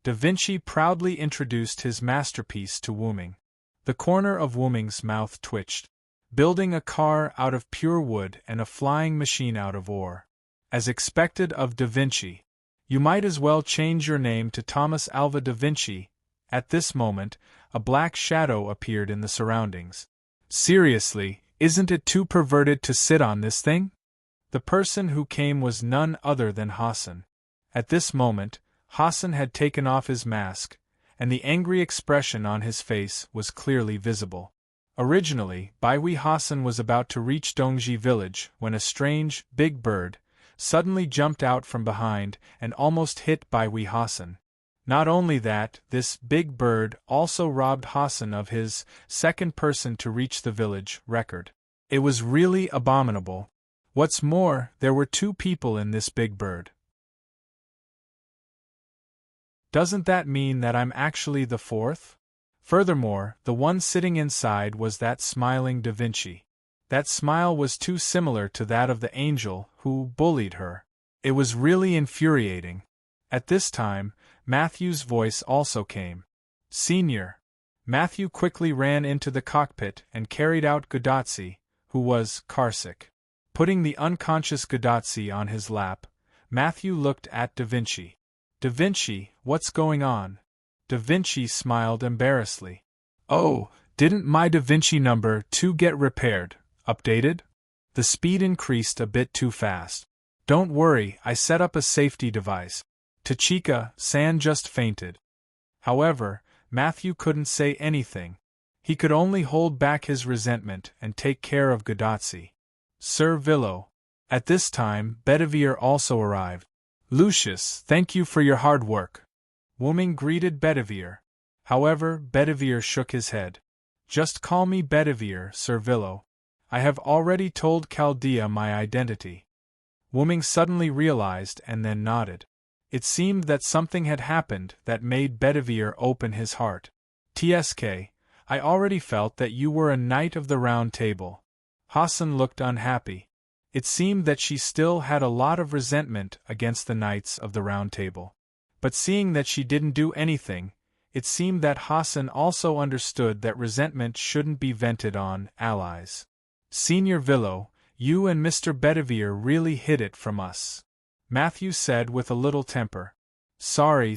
Da Vinci proudly introduced his masterpiece to Wuming. The corner of Wuming's mouth twitched. Building a car out of pure wood and a flying machine out of ore. As expected of Da Vinci. You might as well change your name to Thomas Alva Da Vinci. At this moment, a black shadow appeared in the surroundings. Seriously, isn't it too perverted to sit on this thing? The person who came was none other than Hassan. At this moment, Hassan had taken off his mask, and the angry expression on his face was clearly visible. Originally, Baihui Hassan was about to reach Dongji village when a strange, big bird suddenly jumped out from behind and almost hit Baihui Hassan. Not only that, this big bird also robbed Hassan of his second person to reach the village record. It was really abominable. What's more, there were 2 people in this big bird. Doesn't that mean that I'm actually the 4th? Furthermore, the one sitting inside was that smiling Da Vinci. That smile was too similar to that of the angel who bullied her. It was really infuriating. At this time, Matthew's voice also came. Senior. Matthew quickly ran into the cockpit and carried out Gudatsi, who was carsick. Putting the unconscious Gudatsi on his lap, Matthew looked at Da Vinci. Da Vinci, what's going on? Da Vinci smiled embarrassedly. Oh, didn't my Da Vinci number 2 get repaired, updated? The speed increased a bit too fast. Don't worry, I set up a safety device. Tachika-san just fainted. However, Matthew couldn't say anything. He could only hold back his resentment and take care of Gudatsi. Sir Villo. At this time, Bedivere also arrived. Lucius, thank you for your hard work. Wuming greeted Bedivere. However, Bedivere shook his head. Just call me Bedivere, Sir Villo. I have already told Chaldea my identity. Wuming suddenly realized and then nodded. It seemed that something had happened that made Bedivere open his heart. TSK, I already felt that you were a knight of the Round Table. Hassan looked unhappy. It seemed that she still had a lot of resentment against the Knights of the Round Table. But seeing that she didn't do anything, it seemed that Hassan also understood that resentment shouldn't be vented on allies. Senior Villo, you and Mr. Bedivere really hid it from us. Matthew said with a little temper. Sorry,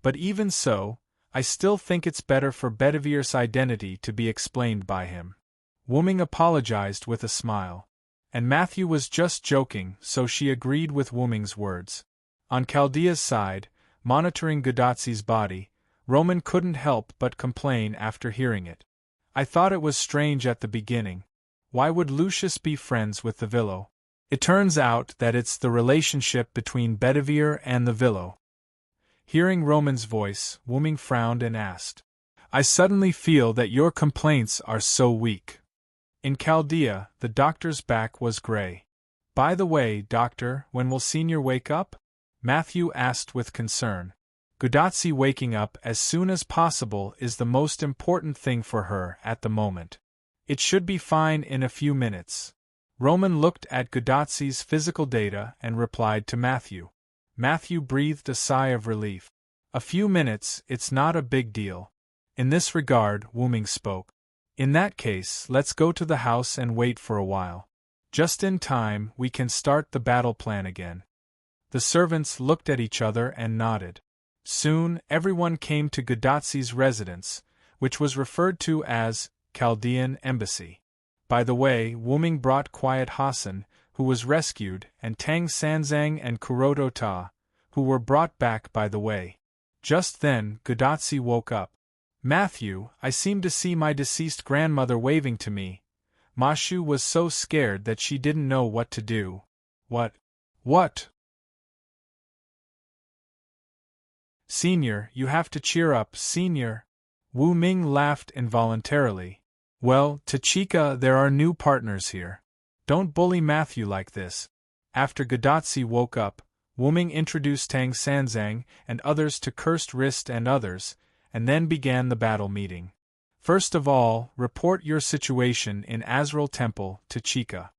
but even so, I still think it's better for Bedivere's identity to be explained by him. Wuming apologized with a smile. And Matthew was just joking, so she agreed with Wuming's words. On Chaldea's side, monitoring Gudatsi's body, Roman couldn't help but complain after hearing it. I thought it was strange at the beginning. Why would Lucius be friends with the Villo? It turns out that it's the relationship between Bedivere and the Villo. Hearing Roman's voice, Wuming frowned and asked, I suddenly feel that your complaints are so weak. In Chaldea, the doctor's back was gray. By the way, doctor, when will Senior wake up? Matthew asked with concern. Gudatsi waking up as soon as possible is the most important thing for her at the moment. It should be fine in a few minutes. Roman looked at Gudatsi's physical data and replied to Matthew. Matthew breathed a sigh of relief. A few minutes, it's not a big deal. In this regard, Wuming spoke. In that case, let's go to the house and wait for a while. Just in time, we can start the battle plan again. The servants looked at each other and nodded. Soon, everyone came to Gudatsi's residence, which was referred to as Chaldean Embassy. By the way, Wuming brought Quiet Hassan, who was rescued, and Tang Sanzang and Kuroto Ta, who were brought back by the way. Just then, Gudatsi woke up. Matthew, I seem to see my deceased grandmother waving to me. Mashu was so scared that she didn't know what to do. What? Senior, you have to cheer up, Senior. Wu Ming laughed involuntarily. Well, Tachika, there are new partners here. Don't bully Matthew like this. After Gadotsi woke up, Wu Ming introduced Tang Sanzang and others to Cursed Wrist and others, and then began the battle meeting. First of all, report your situation in Azrael Temple, Tachika.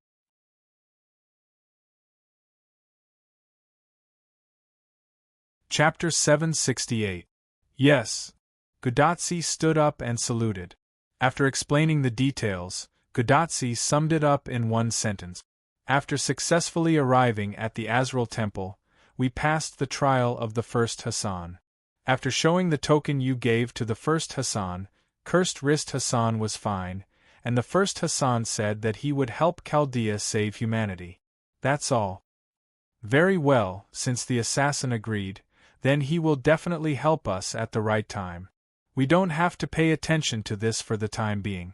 Chapter 768. Yes. Gadotsi stood up and saluted. After explaining the details, Gadotsi summed it up in one sentence. After successfully arriving at the Azrael Temple, we passed the trial of the first Hassan. After showing the token you gave to the first Hassan, Cursed Wrist Hassan was fine, and the first Hassan said that he would help Chaldea save humanity. That's all. Very well, since the assassin agreed, then he will definitely help us at the right time. We don't have to pay attention to this for the time being.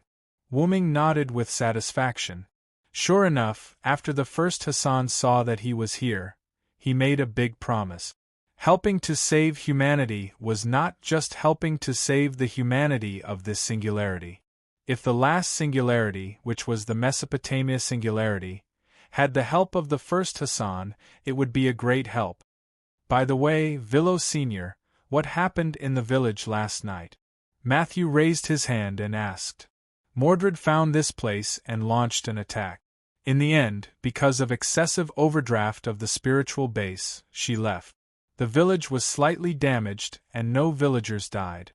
Wu Ming nodded with satisfaction. Sure enough, after the first Hassan saw that he was here, he made a big promise. Helping to save humanity was not just helping to save the humanity of this singularity. If the last singularity, which was the Mesopotamia singularity, had the help of the first Hassan, it would be a great help. By the way, Villo Sr., what happened in the village last night? Matthew raised his hand and asked. Mordred found this place and launched an attack. In the end, because of excessive overdraft of the spiritual base, she left. The village was slightly damaged and no villagers died.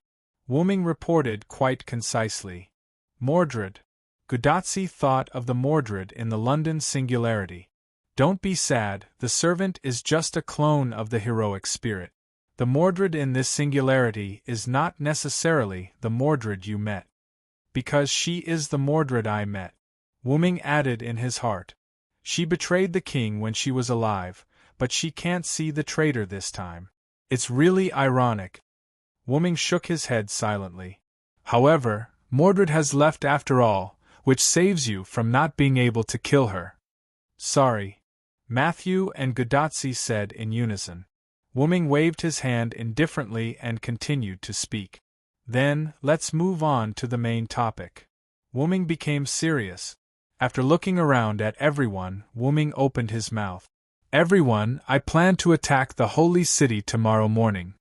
Wu Ming reported quite concisely. Mordred. Gadotsi thought of the Mordred in the London singularity. Don't be sad, the servant is just a clone of the heroic spirit. The Mordred in this singularity is not necessarily the Mordred you met. Because she is the Mordred I met. Wu Ming added in his heart. She betrayed the king when she was alive, but she can't see the traitor this time. It's really ironic. Wu Ming shook his head silently. However, Mordred has left after all, which saves you from not being able to kill her. Sorry. Matthew and Gadotsi said in unison. Wu Ming waved his hand indifferently and continued to speak. Then, let's move on to the main topic. Wu Ming became serious. After looking around at everyone, Wu Ming opened his mouth. Everyone, I plan to attack the holy city tomorrow morning.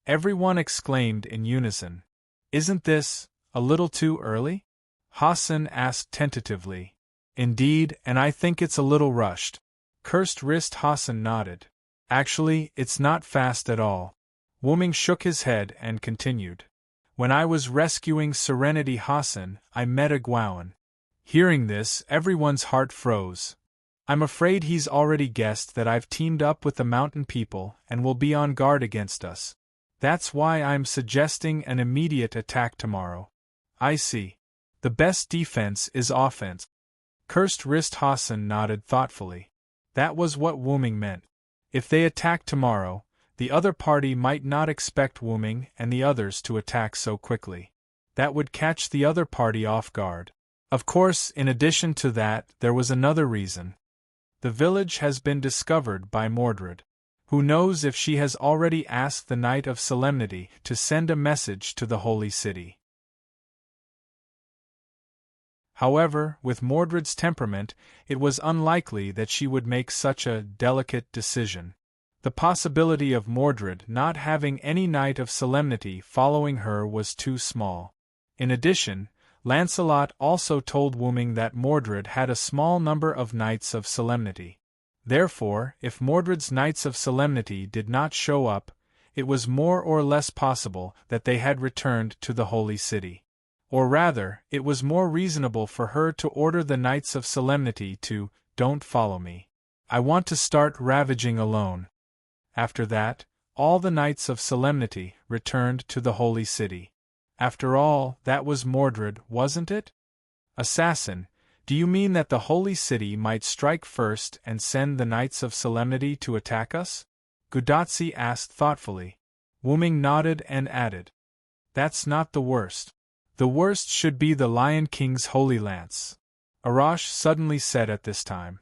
Everyone exclaimed in unison. Isn't this a little too early? Hassan asked tentatively. Indeed, and I think it's a little rushed. Cursed Wrist Hassan nodded. Actually, it's not fast at all. Wu Ming shook his head and continued. When I was rescuing Serenity Hassan, I met a Gwaun. Hearing this, everyone's heart froze. I'm afraid he's already guessed that I've teamed up with the mountain people and will be on guard against us. That's why I'm suggesting an immediate attack tomorrow. I see. The best defense is offense. Cursed Wrist Hassan nodded thoughtfully. That was what Wu Ming meant. If they attack tomorrow, the other party might not expect Wu Ming and the others to attack so quickly. That would catch the other party off guard. Of course, in addition to that, there was another reason. The village has been discovered by Mordred. Who knows if she has already asked the Knight of Solemnity to send a message to the Holy City. However, with Mordred's temperament, it was unlikely that she would make such a delicate decision. The possibility of Mordred not having any Knight of Solemnity following her was too small. In addition, Lancelot also told Wu Ming that Mordred had a small number of Knights of Solemnity. Therefore, if Mordred's Knights of Solemnity did not show up, it was more or less possible that they had returned to the Holy City. Or rather, it was more reasonable for her to order the Knights of Solemnity to, "Don't follow me. I want to start ravaging alone." After that, all the Knights of Solemnity returned to the Holy City. After all, that was Mordred, wasn't it? Assassin, do you mean that the Holy City might strike first and send the Knights of Solemnity to attack us? Gadotsi asked thoughtfully. Wu Ming nodded and added. That's not the worst. The worst should be the Lion King's Holy Lance. Arash suddenly said at this time.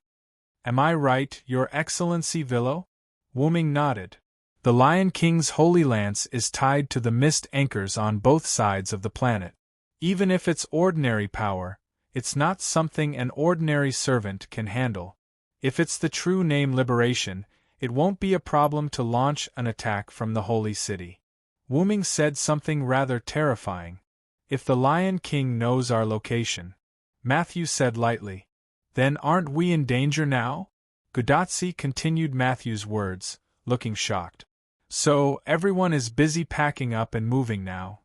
Am I right, Your Excellency Villo? Wu Ming nodded. The Lion King's holy lance is tied to the mist anchors on both sides of the planet. Even if it's ordinary power, it's not something an ordinary servant can handle. If it's the true name Liberation, it won't be a problem to launch an attack from the holy city. Wu Ming said something rather terrifying. If the Lion King knows our location, Matthew said lightly, then aren't we in danger now? Gudatsi continued Matthew's words, looking shocked. So, everyone is busy packing up and moving now.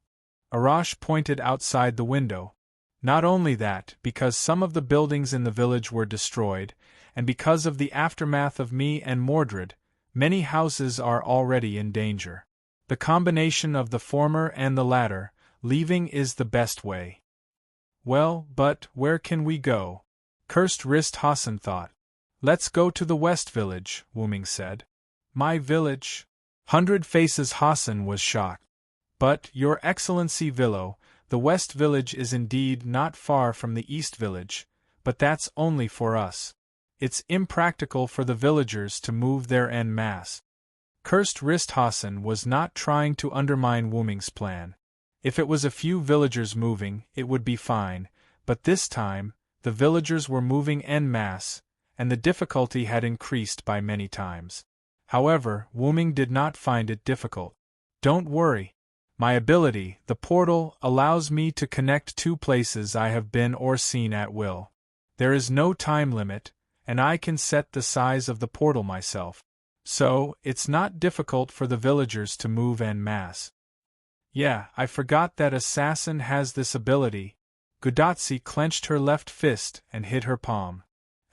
Arash pointed outside the window. Not only that, because some of the buildings in the village were destroyed, and because of the aftermath of me and Mordred, many houses are already in danger. The combination of the former and the latter, leaving is the best way. Well, but where can we go? Cursed Wrist Hassan thought. Let's go to the West Village, Wu Ming said. My village? 100 Faces Hassan was shocked. But, Your Excellency Villo, the West Village is indeed not far from the East Village, but that's only for us. It's impractical for the villagers to move there en masse. Cursed Wrist Hassan was not trying to undermine Wu Ming's plan. If it was a few villagers moving, it would be fine, but this time, the villagers were moving en masse, and the difficulty had increased by many times. However, Wu Ming did not find it difficult. Don't worry. My ability, the portal, allows me to connect two places I have been or seen at will. There is no time limit, and I can set the size of the portal myself. So, it's not difficult for the villagers to move en masse. Yeah, I forgot that Assassin has this ability. Gudatsi clenched her left fist and hit her palm.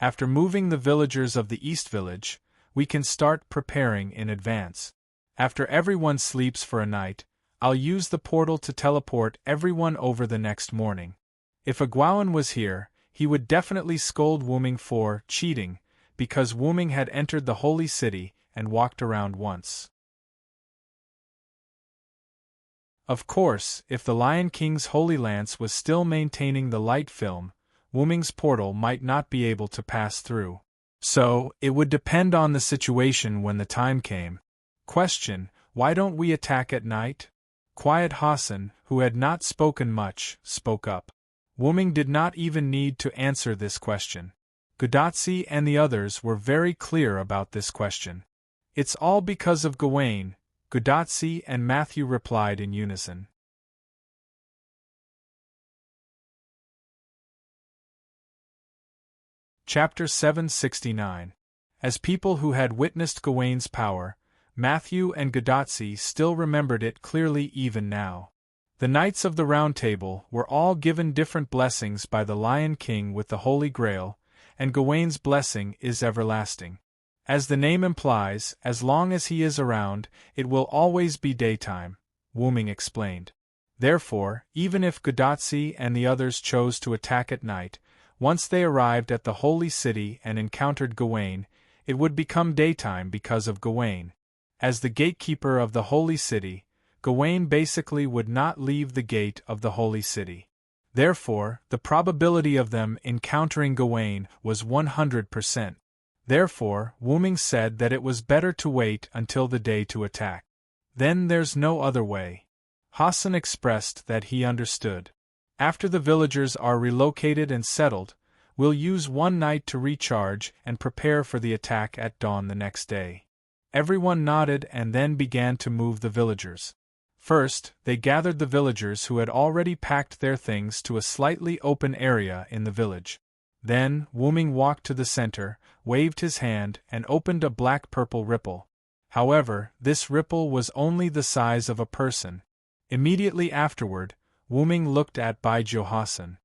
After moving the villagers of the East Village, we can start preparing in advance. After everyone sleeps for a night, I'll use the portal to teleport everyone over the next morning. If a Gwaun was here, he would definitely scold Wu Ming for cheating, because Wu Ming had entered the holy city and walked around once. Of course, if the Lion King's holy lance was still maintaining the light film, Wu Ming's portal might not be able to pass through. So, it would depend on the situation when the time came. Question, why don't we attack at night? Quiet Hassan, who had not spoken much, spoke up. Wu Ming did not even need to answer this question. Gudatsi and the others were very clear about this question. It's all because of Gawain, Gudatsi and Matthew replied in unison. Chapter 769. As people who had witnessed Gawain's power, Matthew and Gudatsi still remembered it clearly even now. The Knights of the Round Table were all given different blessings by the Lion King with the Holy Grail, and Gawain's blessing is everlasting. As the name implies, as long as he is around, it will always be daytime, Wu Ming explained. Therefore, even if Gudatsi and the others chose to attack at night, once they arrived at the holy city and encountered Gawain, it would become daytime because of Gawain. As the gatekeeper of the holy city, Gawain basically would not leave the gate of the holy city. Therefore, the probability of them encountering Gawain was 100%. Therefore, Wu Ming said that it was better to wait until the day to attack. Then there's no other way. Hassan expressed that he understood. After the villagers are relocated and settled, we'll use one night to recharge and prepare for the attack at dawn the next day. Everyone nodded and then began to move the villagers. First, they gathered the villagers who had already packed their things to a slightly open area in the village. Then, Wu Ming walked to the center, waved his hand, and opened a black-purple ripple. However, this ripple was only the size of a person. Immediately afterward, Wu Ming looked at Baijiu Hassan.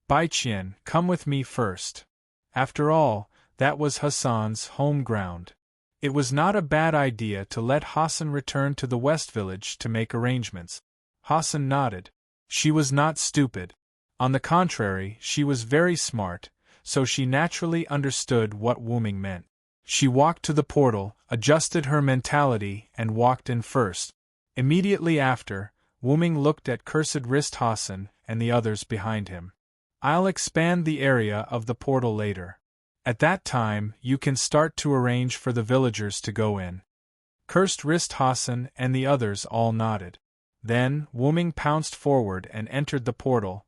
Baiqian, come with me first. After all, that was Hassan's home ground. It was not a bad idea to let Hassan return to the West Village to make arrangements. Hassan nodded. She was not stupid. On the contrary, she was very smart, so she naturally understood what Wu Ming meant. She walked to the portal, adjusted her mentality, and walked in first. Immediately after, Wu Ming looked at Cursed Wrist Hassan and the others behind him. I'll expand the area of the portal later. At that time, you can start to arrange for the villagers to go in. Cursed Wrist Hassan and the others all nodded. Then, Wuming pounced forward and entered the portal,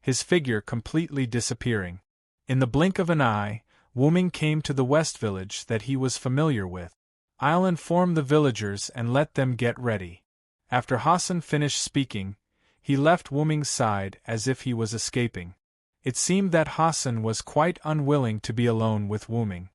his figure completely disappearing. In the blink of an eye, Wuming came to the west village that he was familiar with. I'll inform the villagers and let them get ready. After Hassan finished speaking, he left Wuming's side as if he was escaping. It seemed that Hassan was quite unwilling to be alone with Wuming.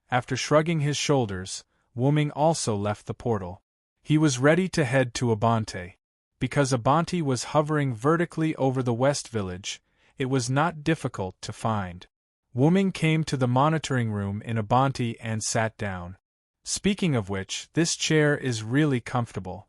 After shrugging his shoulders, Wuming also left the portal. He was ready to head to Abante. Because Abante was hovering vertically over the west village, it was not difficult to find. Wuming came to the monitoring room in Abante and sat down. Speaking of which, this chair is really comfortable.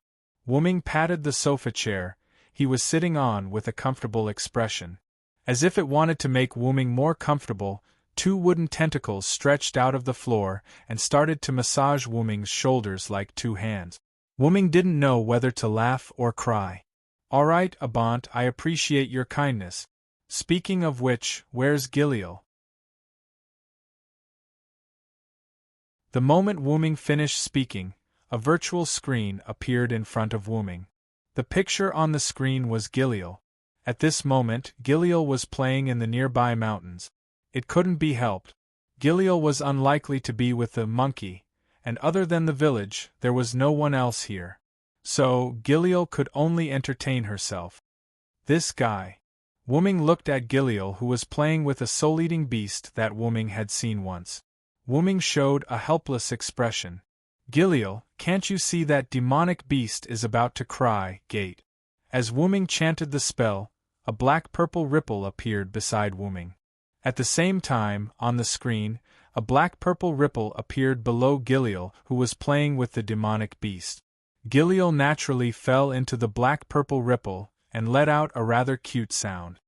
Wuming patted the sofa chair he was sitting on with a comfortable expression. As if it wanted to make Wuming more comfortable, two wooden tentacles stretched out of the floor and started to massage Wuming's shoulders like two hands. Wuming didn't know whether to laugh or cry. "All right, Abant, I appreciate your kindness. Speaking of which, where's Giliel?" The moment Wuming finished speaking, a virtual screen appeared in front of Wuming. The picture on the screen was Giliel. At this moment, Giliel was playing in the nearby mountains. It couldn't be helped. Giliel was unlikely to be with the monkey, and other than the village, there was no one else here. So, Giliel could only entertain herself. This guy. Wuming looked at Giliel, who was playing with a soul-eating beast that Wuming had seen once. Wuming showed a helpless expression. "Giliel, can't you see that demonic beast is about to cry, gate?" As Wuming chanted the spell, a black-purple ripple appeared beside Wuming. At the same time, on the screen, a black-purple ripple appeared below Giliel, who was playing with the demonic beast. Giliel naturally fell into the black-purple ripple and let out a rather cute sound.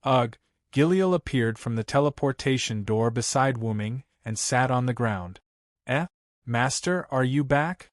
Ugh! Giliel appeared from the teleportation door beside Wuming and sat on the ground. Master, are you back?"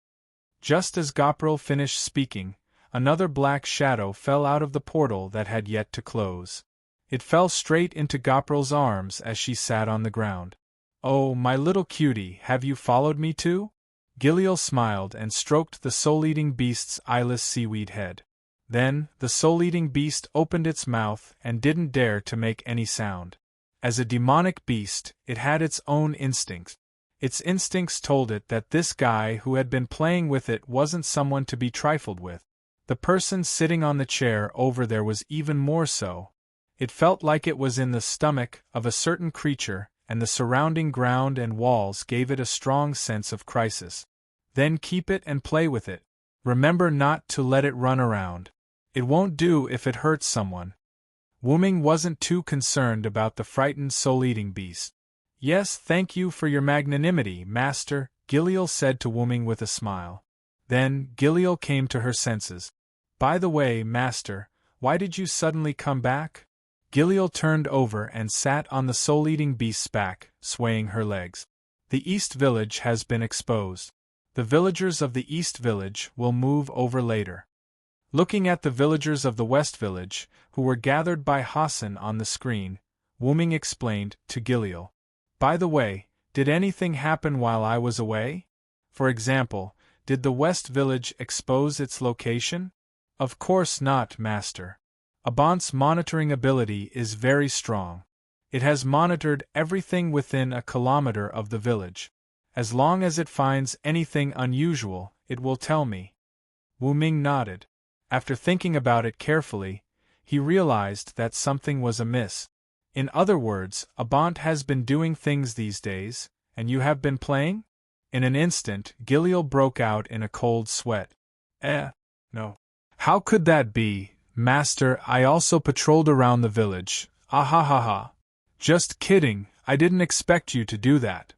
Just as Gopril finished speaking, another black shadow fell out of the portal that had yet to close. It fell straight into Gopril's arms as she sat on the ground. "Oh, my little cutie, have you followed me too?" Giliel smiled and stroked the soul-eating beast's eyeless seaweed head. Then, the soul-eating beast opened its mouth and didn't dare to make any sound. As a demonic beast, it had its own instincts. Its instincts told it that this guy who had been playing with it wasn't someone to be trifled with. The person sitting on the chair over there was even more so. It felt like it was in the stomach of a certain creature, and the surrounding ground and walls gave it a strong sense of crisis. Then keep it and play with it. Remember not to let it run around. It won't do if it hurts someone. Wuming wasn't too concerned about the frightened soul-eating beast. "Yes, thank you for your magnanimity, Master," Giliel said to Wuming with a smile. Then, Giliel came to her senses. "By the way, Master, why did you suddenly come back?" Giliel turned over and sat on the soul-eating beast's back, swaying her legs. "The East Village has been exposed. The villagers of the East Village will move over later." Looking at the villagers of the West Village, who were gathered by Hassan on the screen, Wuming explained to Giliel. "By the way, did anything happen while I was away? For example, did the West Village expose its location?" "Of course not, Master. Abant's monitoring ability is very strong. It has monitored everything within a kilometer of the village. As long as it finds anything unusual, it will tell me." Wuming nodded. After thinking about it carefully, he realized that something was amiss. "In other words, Abant has been doing things these days, and you have been playing?" In an instant, Giliel broke out in a cold sweat. No. How could that be, Master? I also patrolled around the village. Ah ha ha ha. Just kidding, I didn't expect you to do that."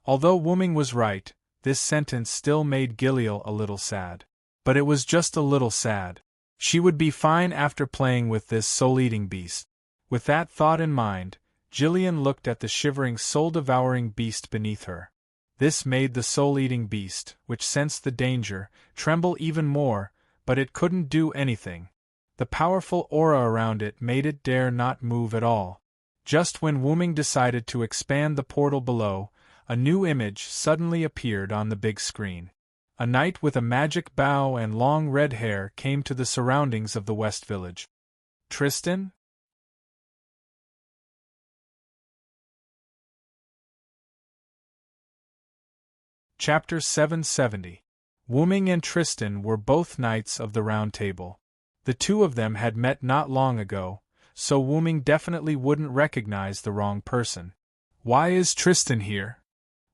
Although Wuming was right, this sentence still made Giliel a little sad. But it was just a little sad. She would be fine after playing with this soul-eating beast. With that thought in mind, Gillian looked at the shivering soul-devouring beast beneath her. This made the soul-eating beast, which sensed the danger, tremble even more, but it couldn't do anything. The powerful aura around it made it dare not move at all. Just when Wu-Ming decided to expand the portal below, a new image suddenly appeared on the big screen. A knight with a magic bow and long red hair came to the surroundings of the West Village. Tristan? Chapter 770. Wu-Ming and Tristan were both knights of the Round Table. The two of them had met not long ago, so Wu-Ming definitely wouldn't recognize the wrong person. Why is Tristan here?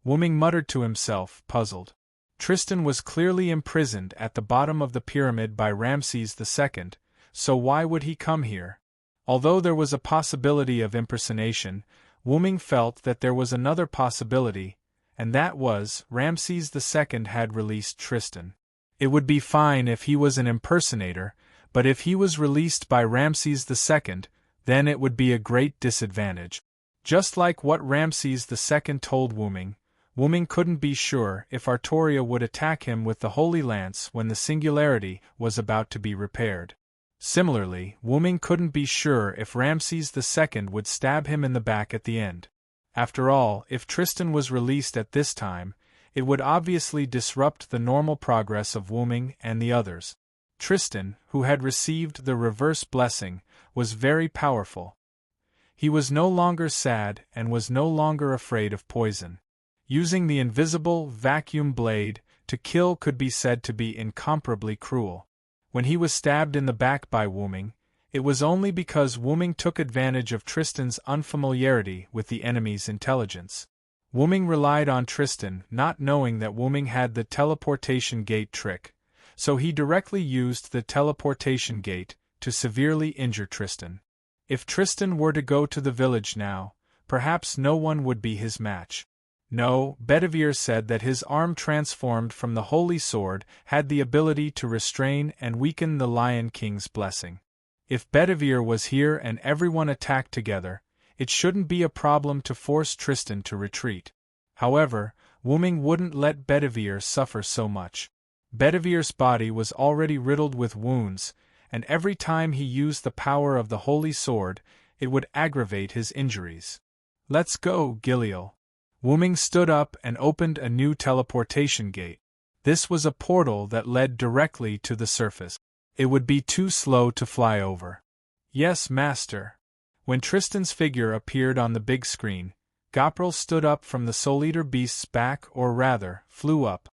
Wu-Ming muttered to himself, puzzled. Tristan was clearly imprisoned at the bottom of the pyramid by Ramses II, so why would he come here? Although there was a possibility of impersonation, Wu-Ming felt that there was another possibility, and that was, Ramses II had released Tristan. It would be fine if he was an impersonator, but if he was released by Ramses II, then it would be a great disadvantage. Just like what Ramses II told Wu-Ming, Wu-Ming couldn't be sure if Artoria would attack him with the Holy Lance when the singularity was about to be repaired. Similarly, Wu-Ming couldn't be sure if Ramses II would stab him in the back at the end. After all, if Tristan was released at this time, it would obviously disrupt the normal progress of Wu-Ming and the others. Tristan, who had received the reverse blessing, was very powerful. He was no longer sad and was no longer afraid of poison. Using the invisible vacuum blade to kill could be said to be incomparably cruel. When he was stabbed in the back by Wu-Ming, it was only because Wu-Ming took advantage of Tristan's unfamiliarity with the enemy's intelligence. Wu-Ming relied on Tristan, not knowing that Wu-Ming had the teleportation gate trick, so he directly used the teleportation gate to severely injure Tristan. If Tristan were to go to the village now, perhaps no one would be his match. No, Bedivere said that his arm transformed from the Holy Sword had the ability to restrain and weaken the Lion King's blessing. If Bedivere was here and everyone attacked together, it shouldn't be a problem to force Tristan to retreat. However, Wu-Ming wouldn't let Bedivere suffer so much. Bedivere's body was already riddled with wounds, and every time he used the power of the Holy Sword, it would aggravate his injuries. Let's go, Giliel. Wu-Ming stood up and opened a new teleportation gate. This was a portal that led directly to the surface. It would be too slow to fly over. Yes, master. When Tristan's figure appeared on the big screen, Gopral stood up from the Soul Eater beast's back, or rather, flew up.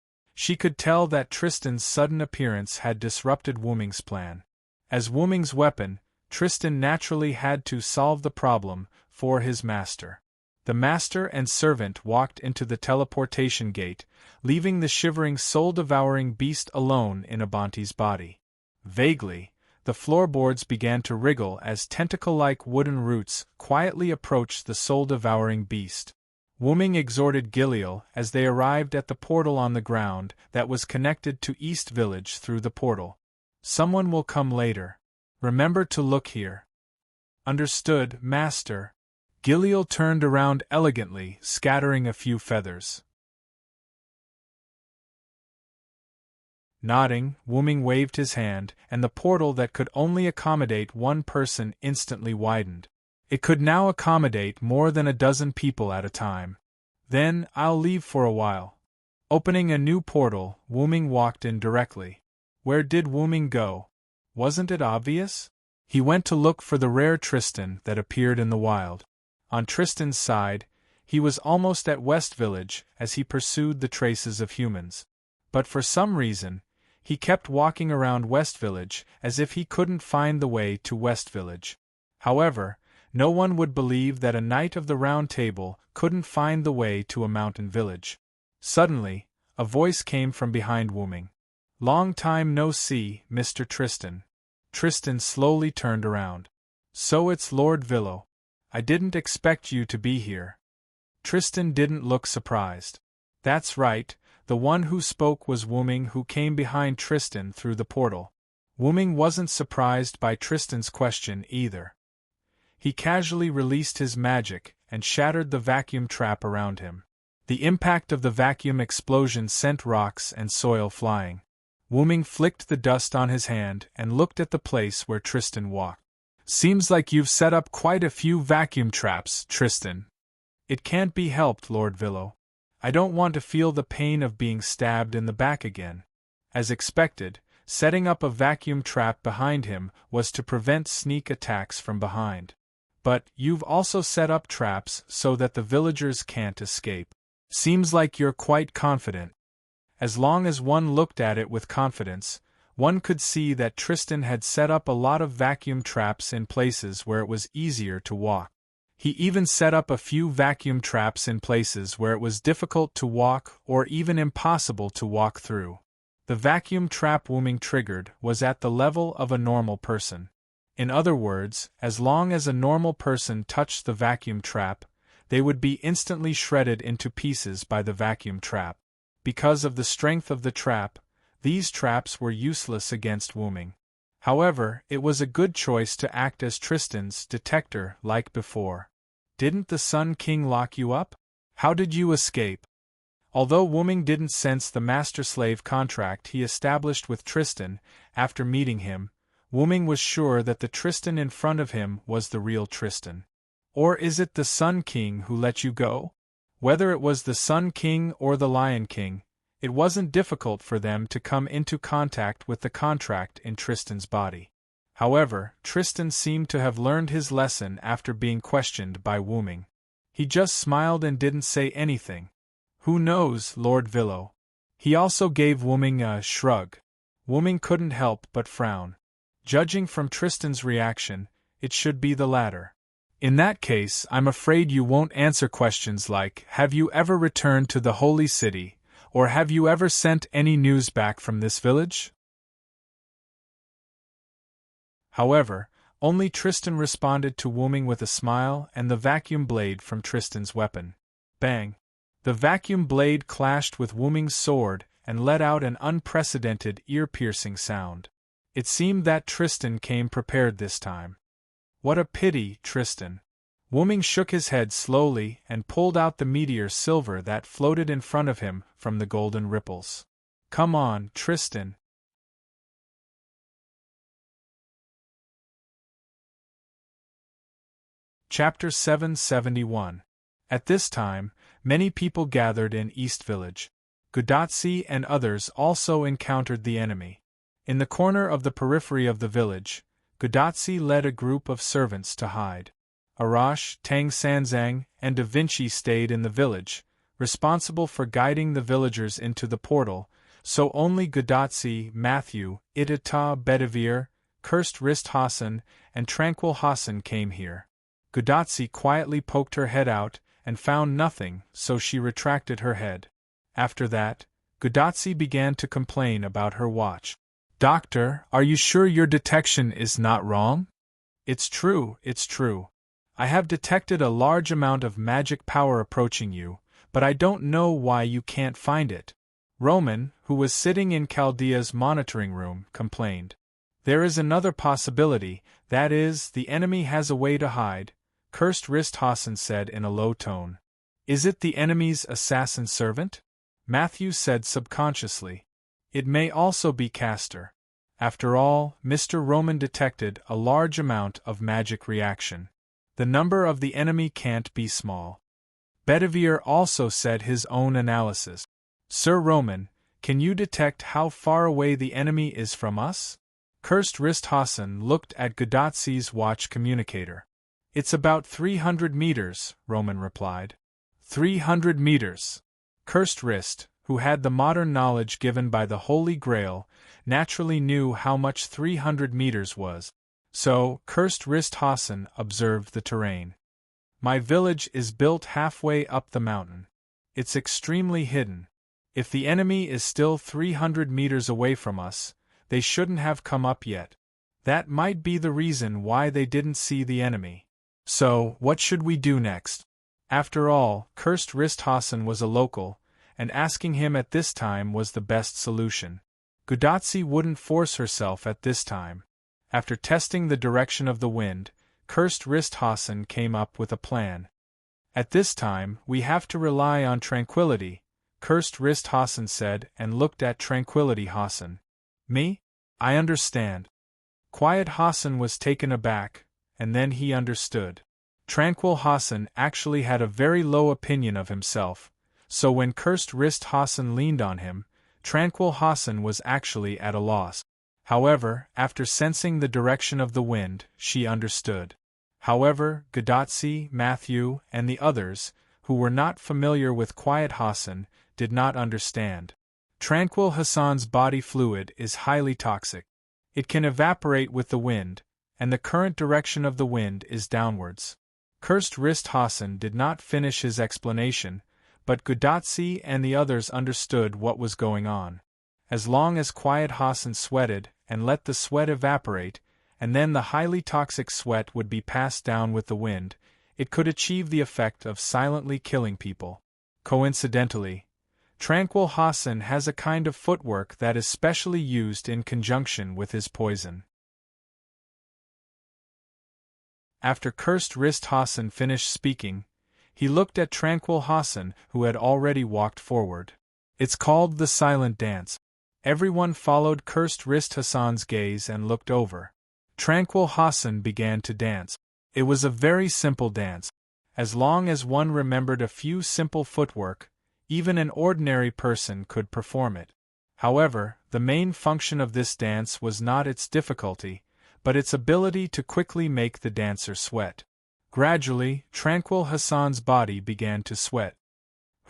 She could tell that Tristan's sudden appearance had disrupted Wu-Ming's plan. As Wu-Ming's weapon, Tristan naturally had to solve the problem for his master. The master and servant walked into the teleportation gate, leaving the shivering soul-devouring beast alone in Abanti's body. Vaguely, the floorboards began to wriggle as tentacle-like wooden roots quietly approached the soul-devouring beast. Wu-Ming exhorted Giliel as they arrived at the portal on the ground that was connected to East Village through the portal. Someone will come later. Remember to look here. Understood, master. Giliel turned around elegantly, scattering a few feathers. Nodding, Wu-Ming waved his hand, and the portal that could only accommodate one person instantly widened. It could now accommodate more than a dozen people at a time. Then, I'll leave for a while. Opening a new portal, Wu-Ming walked in directly. Where did Wu-Ming go? Wasn't it obvious? He went to look for the rare Tristan that appeared in the wild. On Tristan's side, he was almost at West Village as he pursued the traces of humans. But for some reason, he kept walking around West Village as if he couldn't find the way to West Village. However, no one would believe that a knight of the Round Table couldn't find the way to a mountain village. Suddenly, a voice came from behind Wu-Ming. Long time no see, Mr. Tristan. Tristan slowly turned around. So it's Lord Villo. I didn't expect you to be here. Tristan didn't look surprised. That's right. The one who spoke was Wu-Ming, who came behind Tristan through the portal. Wu-Ming wasn't surprised by Tristan's question either. He casually released his magic and shattered the vacuum trap around him. The impact of the vacuum explosion sent rocks and soil flying. Wuming flicked the dust on his hand and looked at the place where Tristan walked. Seems like you've set up quite a few vacuum traps, Tristan. It can't be helped, Lord Villo. I don't want to feel the pain of being stabbed in the back again. As expected, setting up a vacuum trap behind him was to prevent sneak attacks from behind. But you've also set up traps so that the villagers can't escape. Seems like you're quite confident. As long as one looked at it with confidence, one could see that Tristan had set up a lot of vacuum traps in places where it was easier to walk. He even set up a few vacuum traps in places where it was difficult to walk or even impossible to walk through. The vacuum trap Wuming triggered was at the level of a normal person. In other words, as long as a normal person touched the vacuum trap, they would be instantly shredded into pieces by the vacuum trap. Because of the strength of the trap, these traps were useless against Wuming. However, it was a good choice to act as Tristan's detector like before. Didn't the Sun King lock you up? How did you escape? Although Wuming didn't sense the master-slave contract he established with Tristan after meeting him, Wuming was sure that the Tristan in front of him was the real Tristan. Or is it the Sun King who let you go? Whether it was the Sun King or the Lion King, it wasn't difficult for them to come into contact with the contract in Tristan's body. However, Tristan seemed to have learned his lesson after being questioned by Wuming. He just smiled and didn't say anything. Who knows, Lord Villo? He also gave Wuming a shrug. Wuming couldn't help but frown. Judging from Tristan's reaction, it should be the latter. In that case, I'm afraid you won't answer questions like, have you ever returned to the Holy City, or have you ever sent any news back from this village? However, only Tristan responded to Wuming with a smile and the vacuum blade from Tristan's weapon. Bang! The vacuum blade clashed with Wuming's sword and let out an unprecedented, ear-piercing sound. It seemed that Tristan came prepared this time. What a pity, Tristan. Wuming shook his head slowly and pulled out the meteor silver that floated in front of him from the golden ripples. Come on, Tristan. Chapter 771. At this time, many people gathered in East Village. Gudatsi and others also encountered the enemy. In the corner of the periphery of the village, Gudatsi led a group of servants to hide. Arash, Tang Sanzang, and Da Vinci stayed in the village, responsible for guiding the villagers into the portal, so only Gudatsi, Matthew, Itata, Bedivere, Cursed Wrist Hassan, and Tranquil Hassan came here. Gudatsi quietly poked her head out and found nothing, so she retracted her head. After that, Gudatsi began to complain about her watch. Doctor, are you sure your detection is not wrong? It's true, it's true. I have detected a large amount of magic power approaching you, but I don't know why you can't find it. Roman, who was sitting in Chaldea's monitoring room, complained. There is another possibility, that is, the enemy has a way to hide, Cursed Wrist Hassan said in a low tone. Is it the enemy's assassin servant? Matthew said subconsciously. It may also be Castor. After all, Mr. Roman detected a large amount of magic reaction. The number of the enemy can't be small. Bedivere also said his own analysis. Sir Roman, can you detect how far away the enemy is from us? Cursed Wrist Hassan looked at Gudatsi's watch communicator. It's about 300 meters, Roman replied. 300 meters. Cursed Wrist, who had the modern knowledge given by the Holy Grail, naturally knew how much 300 meters was. So, Cursed Wrist Hassan observed the terrain. My village is built halfway up the mountain. It's extremely hidden. If the enemy is still 300 meters away from us, they shouldn't have come up yet. That might be the reason why they didn't see the enemy. So, what should we do next? After all, Cursed Wrist Hassan was a local, and asking him at this time was the best solution. Gudatsi wouldn't force herself at this time. After testing the direction of the wind, Cursed Wrist Hassan came up with a plan. At this time, we have to rely on tranquility, Cursed Wrist Hassan said and looked at Tranquility Hassan. Me? I understand. Quiet Hassan was taken aback, and then he understood. Tranquil Hassan actually had a very low opinion of himself, so when Cursed Wrist Hassan leaned on him, Tranquil Hassan was actually at a loss. However, after sensing the direction of the wind, she understood. However, Gadotsi, Matthew, and the others, who were not familiar with Quiet Hassan, did not understand. Tranquil Hassan's body fluid is highly toxic. It can evaporate with the wind, and the current direction of the wind is downwards. Cursed Wrist Hassan did not finish his explanation, but Gadotsi and the others understood what was going on. As long as Quiet Hassan sweated and let the sweat evaporate, and then the highly toxic sweat would be passed down with the wind, it could achieve the effect of silently killing people. Coincidentally, Tranquil Hassan has a kind of footwork that is specially used in conjunction with his poison. After Cursed Wrist Hassan finished speaking, he looked at Tranquil Hassan, who had already walked forward. It's called the Silent Dance. Everyone followed Cursed Wrist Hassan's gaze and looked over. Tranquil Hassan began to dance. It was a very simple dance. As long as one remembered a few simple footwork, even an ordinary person could perform it. However, the main function of this dance was not its difficulty, but its ability to quickly make the dancer sweat. Gradually, Tranquil Hassan's body began to sweat.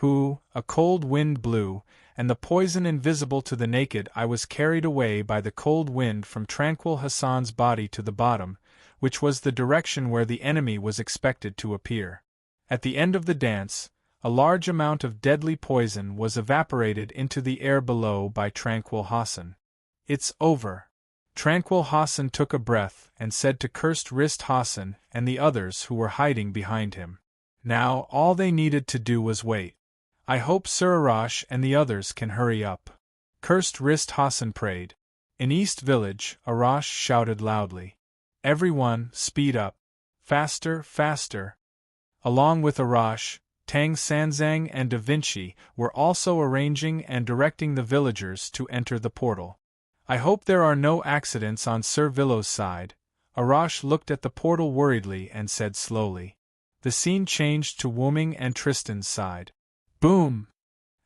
A cold wind blew, and the poison invisible to the naked eye was carried away by the cold wind from Tranquil Hassan's body to the bottom, which was the direction where the enemy was expected to appear. At the end of the dance, a large amount of deadly poison was evaporated into the air below by Tranquil Hassan. It's over. Tranquil Hassan took a breath and said to Cursed Wrist Hassan and the others who were hiding behind him. Now all they needed to do was wait. I hope Sir Arash and the others can hurry up. Cursed Wrist Hassan prayed. In East Village, Arash shouted loudly. Everyone, speed up. Faster, faster. Along with Arash, Tang Sanzang and Da Vinci were also arranging and directing the villagers to enter the portal. I hope there are no accidents on Sir Villow's side. Arash looked at the portal worriedly and said slowly. The scene changed to Wuming and Tristan's side. Boom!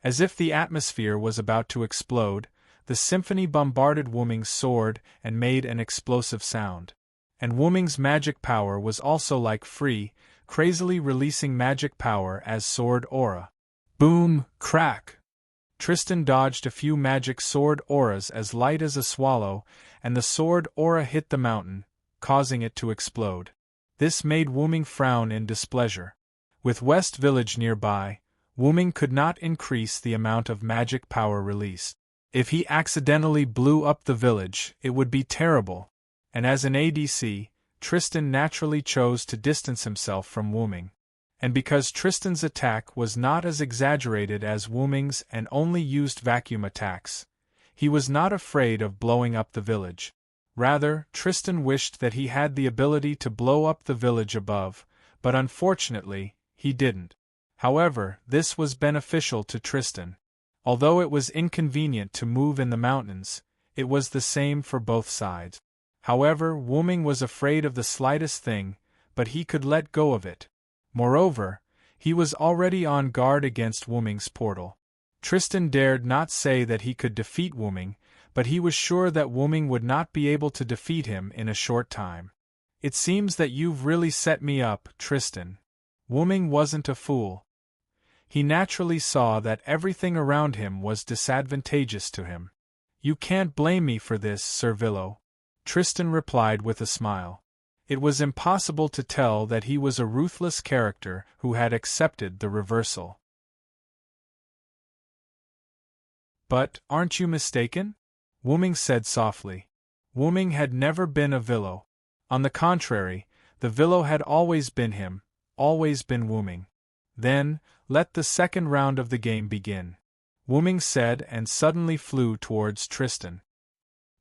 As if the atmosphere was about to explode, the symphony bombarded Wuming's sword and made an explosive sound. And Wuming's magic power was also like free, crazily releasing magic power as sword aura. Boom! Crack! Tristan dodged a few magic sword auras as light as a swallow, and the sword aura hit the mountain, causing it to explode. This made Wuming frown in displeasure. With West Village nearby, Wuming could not increase the amount of magic power released. If he accidentally blew up the village, it would be terrible, and as an ADC, Tristan naturally chose to distance himself from Wuming. And because Tristan's attack was not as exaggerated as Wuming's and only used vacuum attacks, he was not afraid of blowing up the village. Rather, Tristan wished that he had the ability to blow up the village above, but unfortunately, he didn't. However, this was beneficial to Tristan. Although it was inconvenient to move in the mountains, it was the same for both sides. However, Wuming was afraid of the slightest thing, but he could let go of it. Moreover, he was already on guard against Wuming's portal. Tristan dared not say that he could defeat Wuming, but he was sure that Wuming would not be able to defeat him in a short time. It seems that you've really set me up, Tristan. Wuming wasn't a fool. He naturally saw that everything around him was disadvantageous to him. You can't blame me for this, Sir Villo, Tristan replied with a smile. It was impossible to tell that he was a ruthless character who had accepted the reversal. But, aren't you mistaken? Wuming said softly. Wuming had never been a Villo. On the contrary, the Villo had always been him, always been Wuming. Then, let the second round of the game begin, Wuming said and suddenly flew towards Tristan.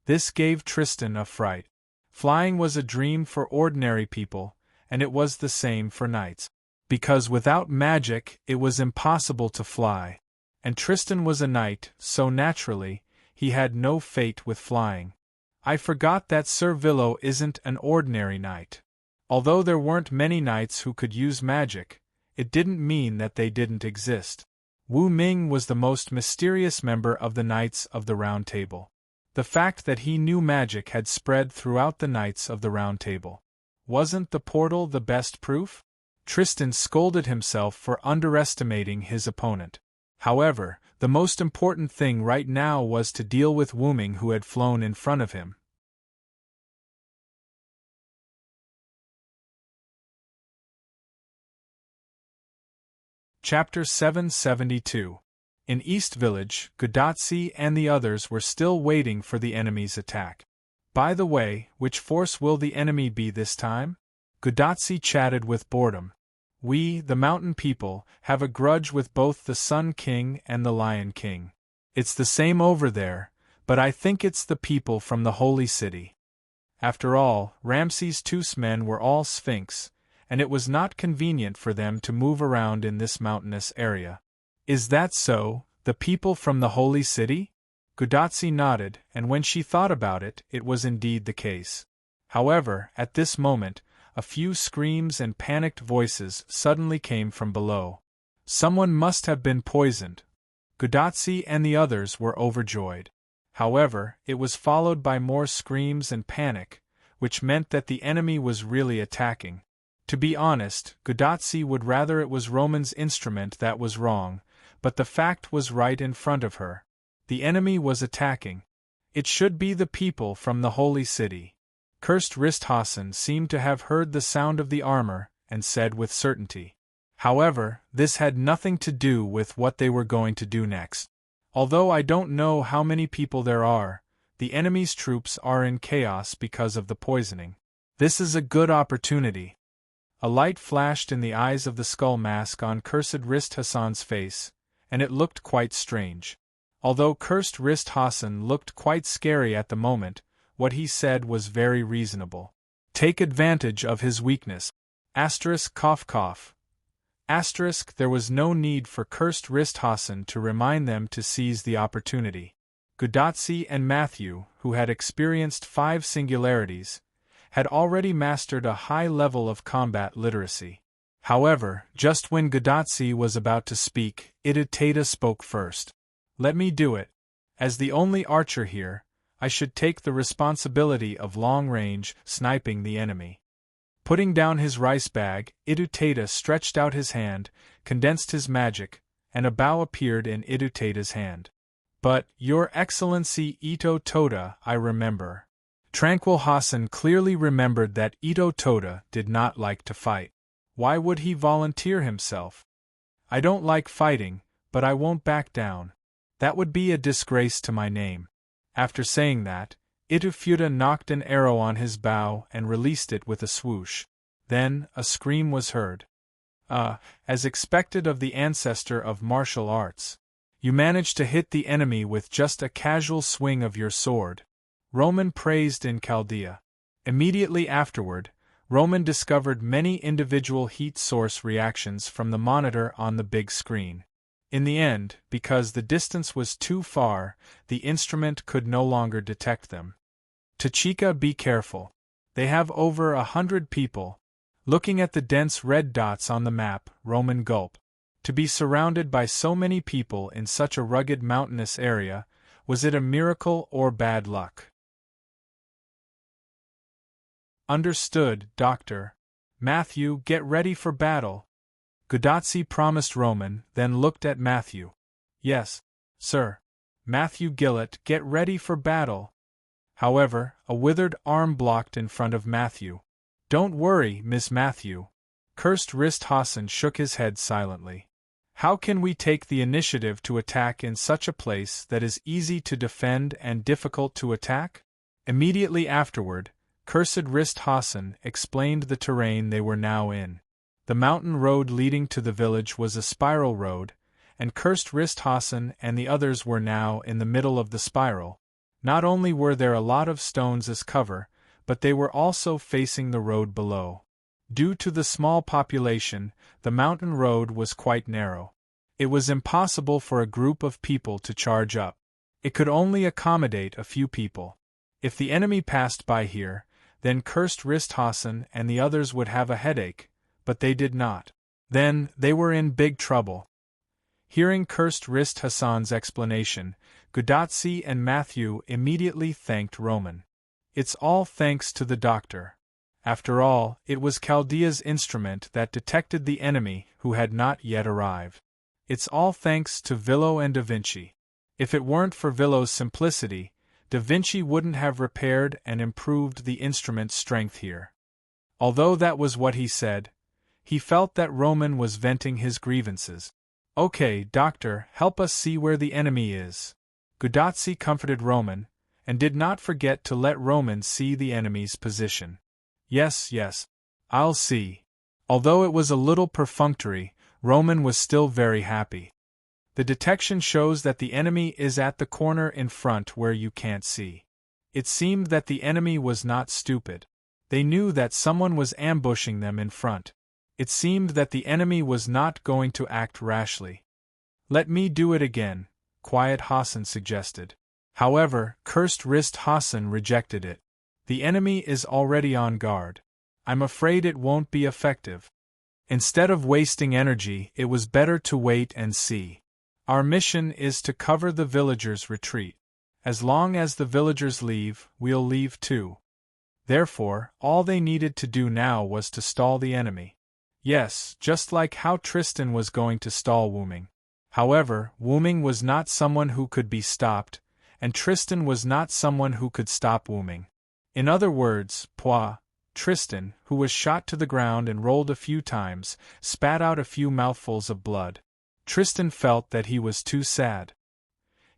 This gave Tristan a fright. Flying was a dream for ordinary people, and it was the same for knights. Because without magic, it was impossible to fly. And Tristan was a knight, so naturally, he had no fate with flying. I forgot that Sir Villo isn't an ordinary knight. Although there weren't many knights who could use magic, it didn't mean that they didn't exist. Wu Ming was the most mysterious member of the Knights of the Round Table. The fact that he knew magic had spread throughout the Knights of the Round Table. Wasn't the portal the best proof? Tristan scolded himself for underestimating his opponent. However, the most important thing right now was to deal with Wu Ming, who had flown in front of him. Chapter 772. In East Village, Gudatsi and the others were still waiting for the enemy's attack. By the way, which force will the enemy be this time? Gudatsi chatted with boredom. We, the Mountain People, have a grudge with both the Sun King and the Lion King. It's the same over there, but I think it's the people from the Holy City. After all, Ramses II's men were all Sphinx, and it was not convenient for them to move around in this mountainous area. Is that so, the people from the Holy City? Gudatsi nodded, and when she thought about it, it was indeed the case. However, at this moment, a few screams and panicked voices suddenly came from below. Someone must have been poisoned. Gudatsi and the others were overjoyed. However, it was followed by more screams and panic, which meant that the enemy was really attacking. To be honest, Gudatsi would rather it was Roman's instrument that was wrong, but the fact was right in front of her. The enemy was attacking. It should be the people from the Holy City. Cursed Wrist Hassan seemed to have heard the sound of the armor, and said with certainty. However, this had nothing to do with what they were going to do next. Although I don't know how many people there are, the enemy's troops are in chaos because of the poisoning. This is a good opportunity. A light flashed in the eyes of the skull mask on Cursed Wrist Hassan's face, and it looked quite strange. Although Cursed Wrist Hassan looked quite scary at the moment, what he said was very reasonable. Take advantage of his weakness. Asterisk cough cough. Asterisk there was no need for Cursed Wrist Hassan to remind them to seize the opportunity. Gudatsi and Matthew, who had experienced 5 singularities, had already mastered a high level of combat literacy. However, just when Gudatsi was about to speak, Idutata spoke first. Let me do it. As the only archer here, I should take the responsibility of long-range sniping the enemy. Putting down his rice bag, Idutata stretched out his hand, condensed his magic, and a bow appeared in Idutata's hand. But, Your Excellency Ito Toda, I remember. Tranquil Hassan clearly remembered that Ito Toda did not like to fight. Why would he volunteer himself? I don't like fighting, but I won't back down. That would be a disgrace to my name. After saying that, Itufuta knocked an arrow on his bow and released it with a swoosh. Then, a scream was heard. As expected of the ancestor of martial arts. You managed to hit the enemy with just a casual swing of your sword. Roman praised in Chaldea. Immediately afterward, Roman discovered many individual heat source reactions from the monitor on the big screen. In the end, because the distance was too far, the instrument could no longer detect them. Tachika, be careful. They have over 100 people. Looking at the dense red dots on the map, Roman gulped. To be surrounded by so many people in such a rugged mountainous area, was it a miracle or bad luck? Understood, Doctor. Matthew, get ready for battle. Gudatsi promised Roman, then looked at Matthew. Yes, sir. Matthew Gillett, get ready for battle. However, a withered arm blocked in front of Matthew. Don't worry, Miss Matthew. Cursed Wrist Hassan shook his head silently. How can we take the initiative to attack in such a place that is easy to defend and difficult to attack? Immediately afterward, Cursed Wrist Hassan explained the terrain they were now in. The mountain road leading to the village was a spiral road, and Cursed Wrist Hassan and the others were now in the middle of the spiral. Not only were there a lot of stones as cover, but they were also facing the road below. Due to the small population, the mountain road was quite narrow. It was impossible for a group of people to charge up. It could only accommodate a few people. If the enemy passed by here, then Cursed Wrist Hassan and the others would have a headache, but they did not. Then, they were in big trouble. Hearing Cursed Wrist Hassan's explanation, Gudatsi and Matthew immediately thanked Roman. It's all thanks to the doctor. After all, it was Chaldea's instrument that detected the enemy who had not yet arrived. It's all thanks to Villo and Da Vinci. If it weren't for Villo's simplicity, Da Vinci wouldn't have repaired and improved the instrument's strength here. Although that was what he said, he felt that Roman was venting his grievances. Okay, doctor, help us see where the enemy is. Gudatsi comforted Roman, and did not forget to let Roman see the enemy's position. Yes, I'll see. Although it was a little perfunctory, Roman was still very happy. The detection shows that the enemy is at the corner in front where you can't see. It seemed that the enemy was not stupid. They knew that someone was ambushing them in front. It seemed that the enemy was not going to act rashly. Let me do it again, Quiet Hassan suggested. However, Cursed Wrist Hassan rejected it. The enemy is already on guard. I'm afraid it won't be effective. Instead of wasting energy, it was better to wait and see. Our mission is to cover the villagers' retreat. As long as the villagers leave, we'll leave too. Therefore, all they needed to do now was to stall the enemy. Yes, just like how Tristan was going to stall Wuming. However, Wuming was not someone who could be stopped, and Tristan was not someone who could stop Wuming. In other words, Tristan, who was shot to the ground and rolled a few times, spat out a few mouthfuls of blood. Tristan felt that he was too sad.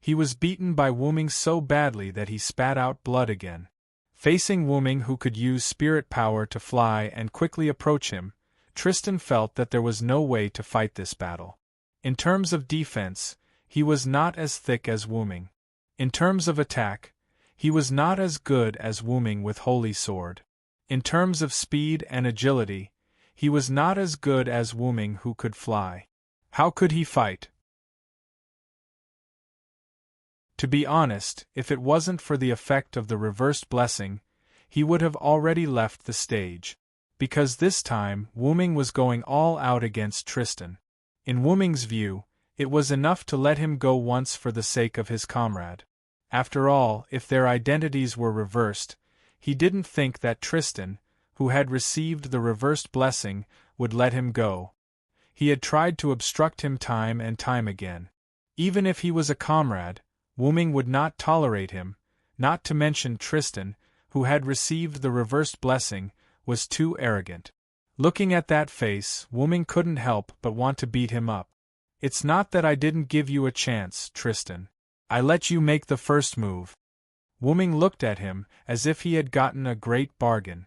He was beaten by Wuming so badly that he spat out blood again. Facing Wuming, who could use spirit power to fly and quickly approach him, Tristan felt that there was no way to fight this battle. In terms of defense, he was not as thick as Wuming. In terms of attack, he was not as good as Wuming with Holy Sword. In terms of speed and agility, he was not as good as Wuming who could fly. How could he fight? To be honest, if it wasn't for the effect of the reversed blessing, he would have already left the stage. Because this time, Wuming was going all out against Tristan. In Wuming's view, it was enough to let him go once for the sake of his comrade. After all, if their identities were reversed, he didn't think that Tristan, who had received the reversed blessing, would let him go. He had tried to obstruct him time and time again. Even if he was a comrade, Wuming would not tolerate him, not to mention Tristan, who had received the reversed blessing, was too arrogant. Looking at that face, Wuming couldn't help but want to beat him up. It's not that I didn't give you a chance, Tristan. I let you make the first move. Wuming looked at him as if he had gotten a great bargain.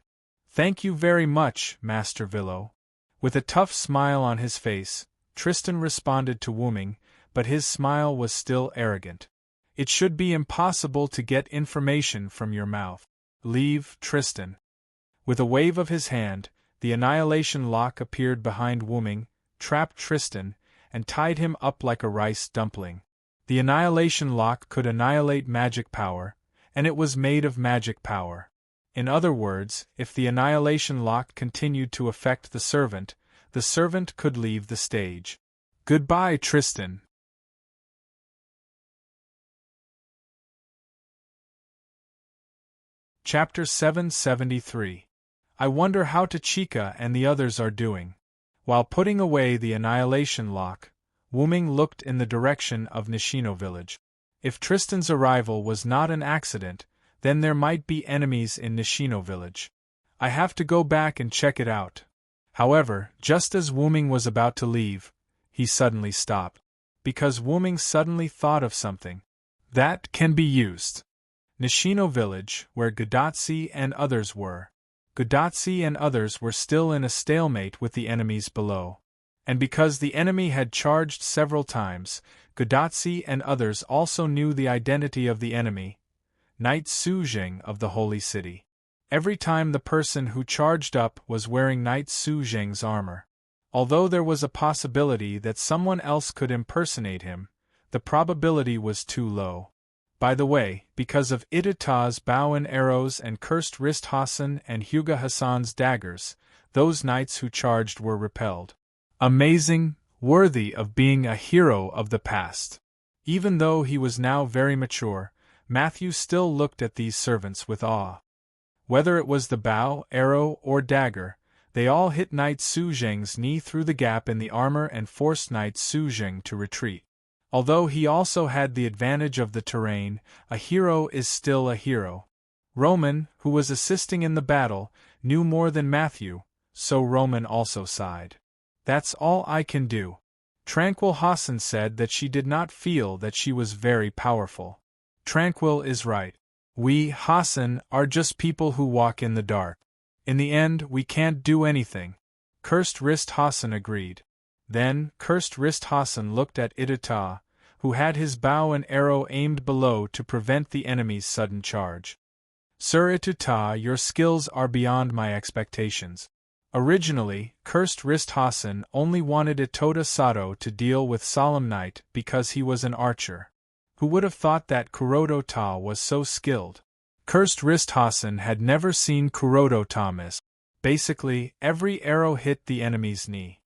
Thank you very much, Master Villo. With a tough smile on his face, Tristan responded to Wuming, but his smile was still arrogant. It should be impossible to get information from your mouth. Leave, Tristan. With a wave of his hand, the annihilation lock appeared behind Wuming, trapped Tristan, and tied him up like a rice dumpling. The annihilation lock could annihilate magic power, and it was made of magic power. In other words, if the annihilation lock continued to affect the servant could leave the stage. Goodbye, Tristan. Chapter 773. I wonder how Tachika and the others are doing. While putting away the annihilation lock, Wuming looked in the direction of Nishino village. If Tristan's arrival was not an accident, then there might be enemies in Nishino village. I have to go back and check it out. However, just as Wuming was about to leave, he suddenly stopped. Because Wuming suddenly thought of something that can be used. Nishino village, where Gudatsi and others were. Gudatsi and others were still in a stalemate with the enemies below. And because the enemy had charged several times, Gudatsi and others also knew the identity of the enemy, Knight Su Zheng of the Holy City. Every time the person who charged up was wearing Knight Su Zheng's armor. Although there was a possibility that someone else could impersonate him, the probability was too low. By the way, because of Idata's bow and arrows and cursed wrist Hassan and Huga Hassan's daggers, those knights who charged were repelled. Amazing, worthy of being a hero of the past. Even though he was now very mature, Matthew still looked at these servants with awe. Whether it was the bow, arrow, or dagger, they all hit Knight Su Zheng's knee through the gap in the armor and forced Knight Su Zheng to retreat. Although he also had the advantage of the terrain, a hero is still a hero. Roman, who was assisting in the battle, knew more than Matthew, so Roman also sighed. That's all I can do. Tranquil Hassan said that she did not feel that she was very powerful. Tranquil is right. We, Hassan, are just people who walk in the dark. In the end, we can't do anything. Cursed Wrist Hassan agreed. Then, Cursed Wrist Hassan looked at Idata, who had his bow and arrow aimed below to prevent the enemy's sudden charge. Sir Idata, your skills are beyond my expectations. Originally, Cursed Wrist Hassan only wanted Itoda Sato to deal with Solemn Knight because he was an archer. Who would have thought that Kurodo Ta was so skilled? Cursed Wrist Hassan had never seen Kurodo Ta miss. Basically, every arrow hit the enemy's knee.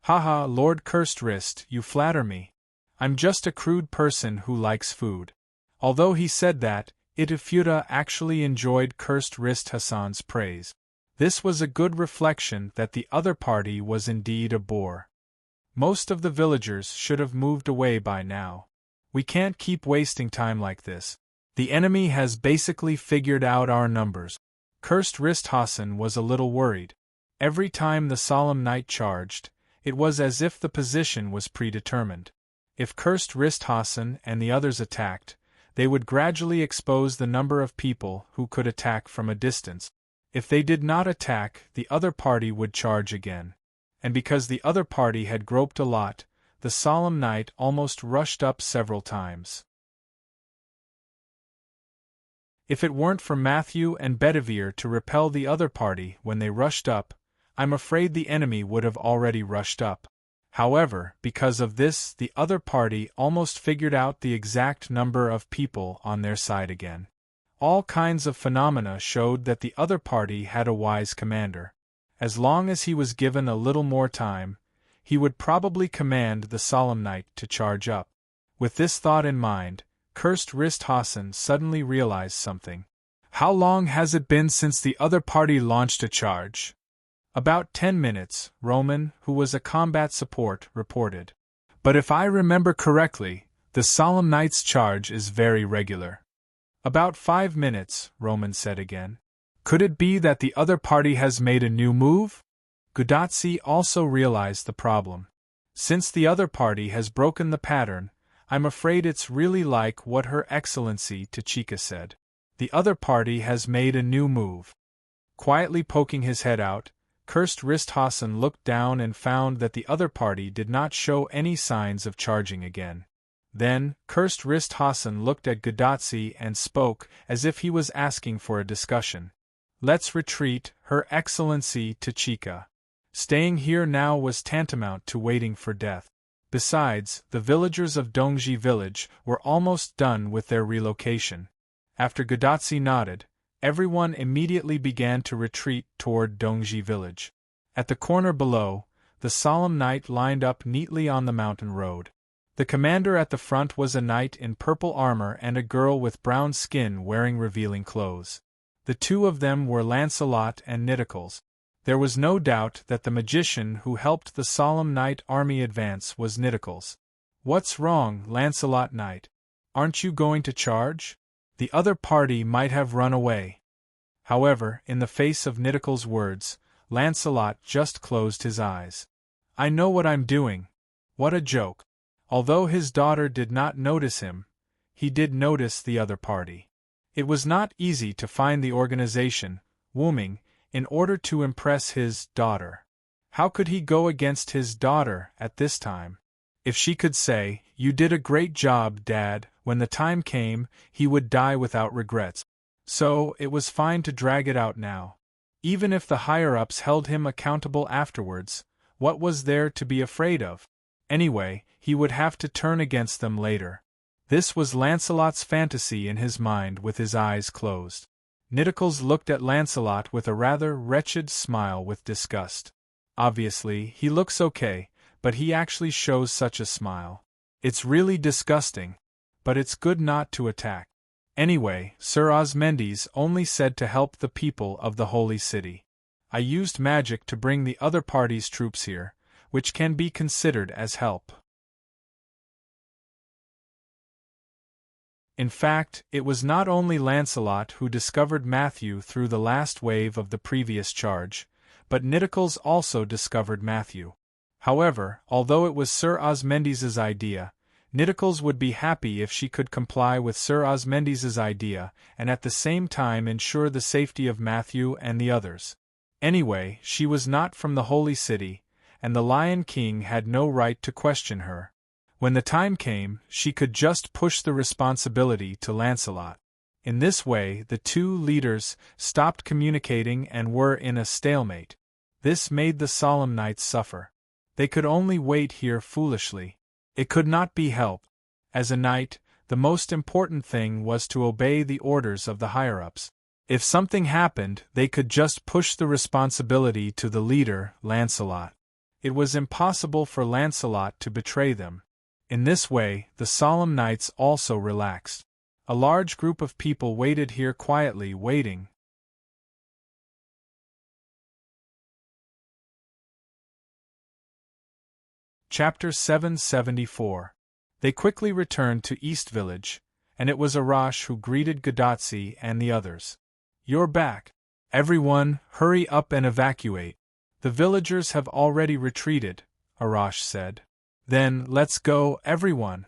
Haha, Lord Cursed Wrist, you flatter me. I'm just a crude person who likes food. Although he said that, Itafuda actually enjoyed Cursed Wrist Hassan's praise. This was a good reflection that the other party was indeed a bore. Most of the villagers should have moved away by now. We can't keep wasting time like this. The enemy has basically figured out our numbers. Cursed Wrist Hassan was a little worried. Every time the Solemn Knight charged, it was as if the position was predetermined. If Cursed Wrist Hassan and the others attacked, they would gradually expose the number of people who could attack from a distance. If they did not attack, the other party would charge again. And because the other party had groped a lot, the Solemn Knight almost rushed up several times. If it weren't for Matthew and Bedivere to repel the other party when they rushed up, I'm afraid the enemy would have already rushed up. However, because of this, the other party almost figured out the exact number of people on their side again. All kinds of phenomena showed that the other party had a wise commander. As long as he was given a little more time, he would probably command the Solemn Knight to charge up. With this thought in mind, Cursed Wrist Hassan suddenly realized something. How long has it been since the other party launched a charge? About 10 minutes, Roman, who was a combat support, reported. But if I remember correctly, the Solemn Knight's charge is very regular. About 5 minutes, Roman said again. Could it be that the other party has made a new move? Gudatsi also realized the problem. Since the other party has broken the pattern, I'm afraid it's really like what Her Excellency Tachika said. The other party has made a new move. Quietly poking his head out, Cursed Wrist Hassan looked down and found that the other party did not show any signs of charging again. Then, Cursed Wrist Hassan looked at Gudatsi and spoke as if he was asking for a discussion. Let's retreat, Her Excellency Tachika. Staying here now was tantamount to waiting for death. Besides, the villagers of Dongji village were almost done with their relocation. After Gudatsi nodded, everyone immediately began to retreat toward Dongji village. At the corner below, the Solemn Knight lined up neatly on the mountain road. The commander at the front was a knight in purple armor and a girl with brown skin wearing revealing clothes. The two of them were Lancelot and Nidicles. There was no doubt that the magician who helped the Solemn Knight army advance was Nidicles. What's wrong, Lancelot Knight? Aren't you going to charge? The other party might have run away. However, in the face of Nidicles' words, Lancelot just closed his eyes. I know what I'm doing. What a joke. Although his daughter did not notice him, he did notice the other party. It was not easy to find the organization, Wuming, in order to impress his daughter. How could he go against his daughter at this time? If she could say, "You did a great job, Dad," when the time came, he would die without regrets. So, it was fine to drag it out now. Even if the higher-ups held him accountable afterwards, what was there to be afraid of? Anyway, he would have to turn against them later. This was Lancelot's fantasy in his mind with his eyes closed. Nitocles looked at Lancelot with a rather wretched smile with disgust. Obviously, he looks okay, but he actually shows such a smile. It's really disgusting. But it's good not to attack. Anyway, Sir Osmendes only said to help the people of the Holy City. I used magic to bring the other party's troops here, which can be considered as help. In fact, it was not only Lancelot who discovered Matthew through the last wave of the previous charge, but Nitocles also discovered Matthew. However, although it was Sir Osmendes's idea, Nitocles would be happy if she could comply with Sir Osmendes's idea and at the same time ensure the safety of Matthew and the others. Anyway, she was not from the Holy City, and the Lion King had no right to question her. When the time came, she could just push the responsibility to Lancelot. In this way, the two leaders stopped communicating and were in a stalemate. This made the solemn knights suffer. They could only wait here foolishly. It could not be helped. As a knight, the most important thing was to obey the orders of the higher-ups. If something happened, they could just push the responsibility to the leader, Lancelot. It was impossible for Lancelot to betray them. In this way, the solemn knights also relaxed. A large group of people waited here quietly, waiting. Chapter 774. They quickly returned to East Village, and it was Arash who greeted Gadotsi and the others. "You're back. Everyone, hurry up and evacuate. The villagers have already retreated," Arash said. "Then, let's go, everyone."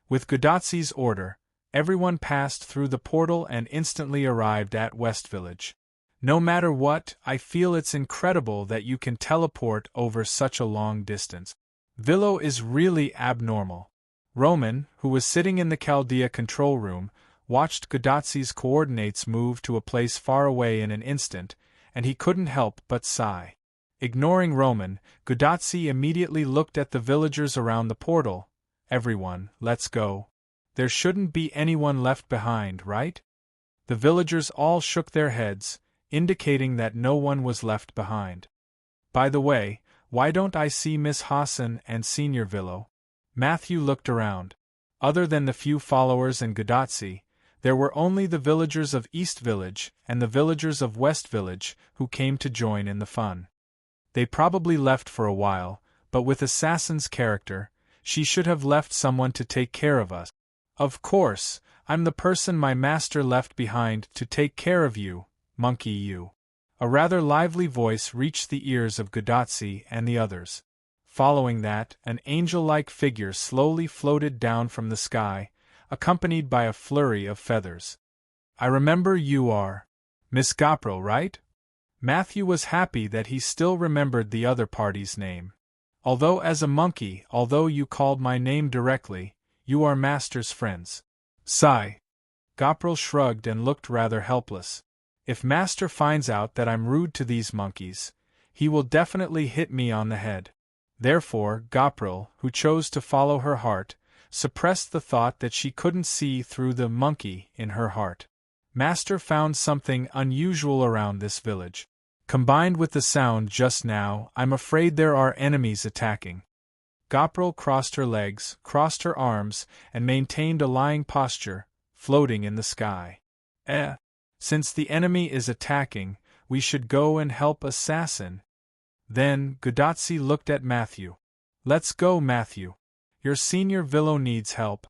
With Gadotsi's order, everyone passed through the portal and instantly arrived at West Village. No matter what, I feel it's incredible that you can teleport over such a long distance. Villo is really abnormal. Roman, who was sitting in the Chaldea control room, watched Gadotsi's coordinates move to a place far away in an instant, and he couldn't help but sigh. Ignoring Roman, Gadotsi immediately looked at the villagers around the portal. "Everyone, let's go. There shouldn't be anyone left behind, right?" The villagers all shook their heads, indicating that no one was left behind. "By the way, why don't I see Miss Hassan and Senior Villo?" Matthew looked around. Other than the few followers and Gadotsi, there were only the villagers of East Village and the villagers of West Village who came to join in the fun. They probably left for a while, but with Assassin's character, she should have left someone to take care of us. "Of course, I'm the person my master left behind to take care of you, monkey you." A rather lively voice reached the ears of Gadotsi and the others. Following that, an angel-like figure slowly floated down from the sky, accompanied by a flurry of feathers. "I remember you are Miss Gapril, right?" Matthew was happy that he still remembered the other party's name. "Although as a monkey, although you called my name directly, you are Master's friends." Sigh. Gapril shrugged and looked rather helpless. "If Master finds out that I'm rude to these monkeys, he will definitely hit me on the head." Therefore, Gapril, who chose to follow her heart, suppressed the thought that she couldn't see through the monkey in her heart. Master found something unusual around this village. Combined with the sound just now, I'm afraid there are enemies attacking. Gapril crossed her legs, crossed her arms, and maintained a lying posture, floating in the sky. Since the enemy is attacking, we should go and help Assassin." Then, Gadotsi looked at Matthew. "Let's go, Matthew. Your Senior Villo needs help."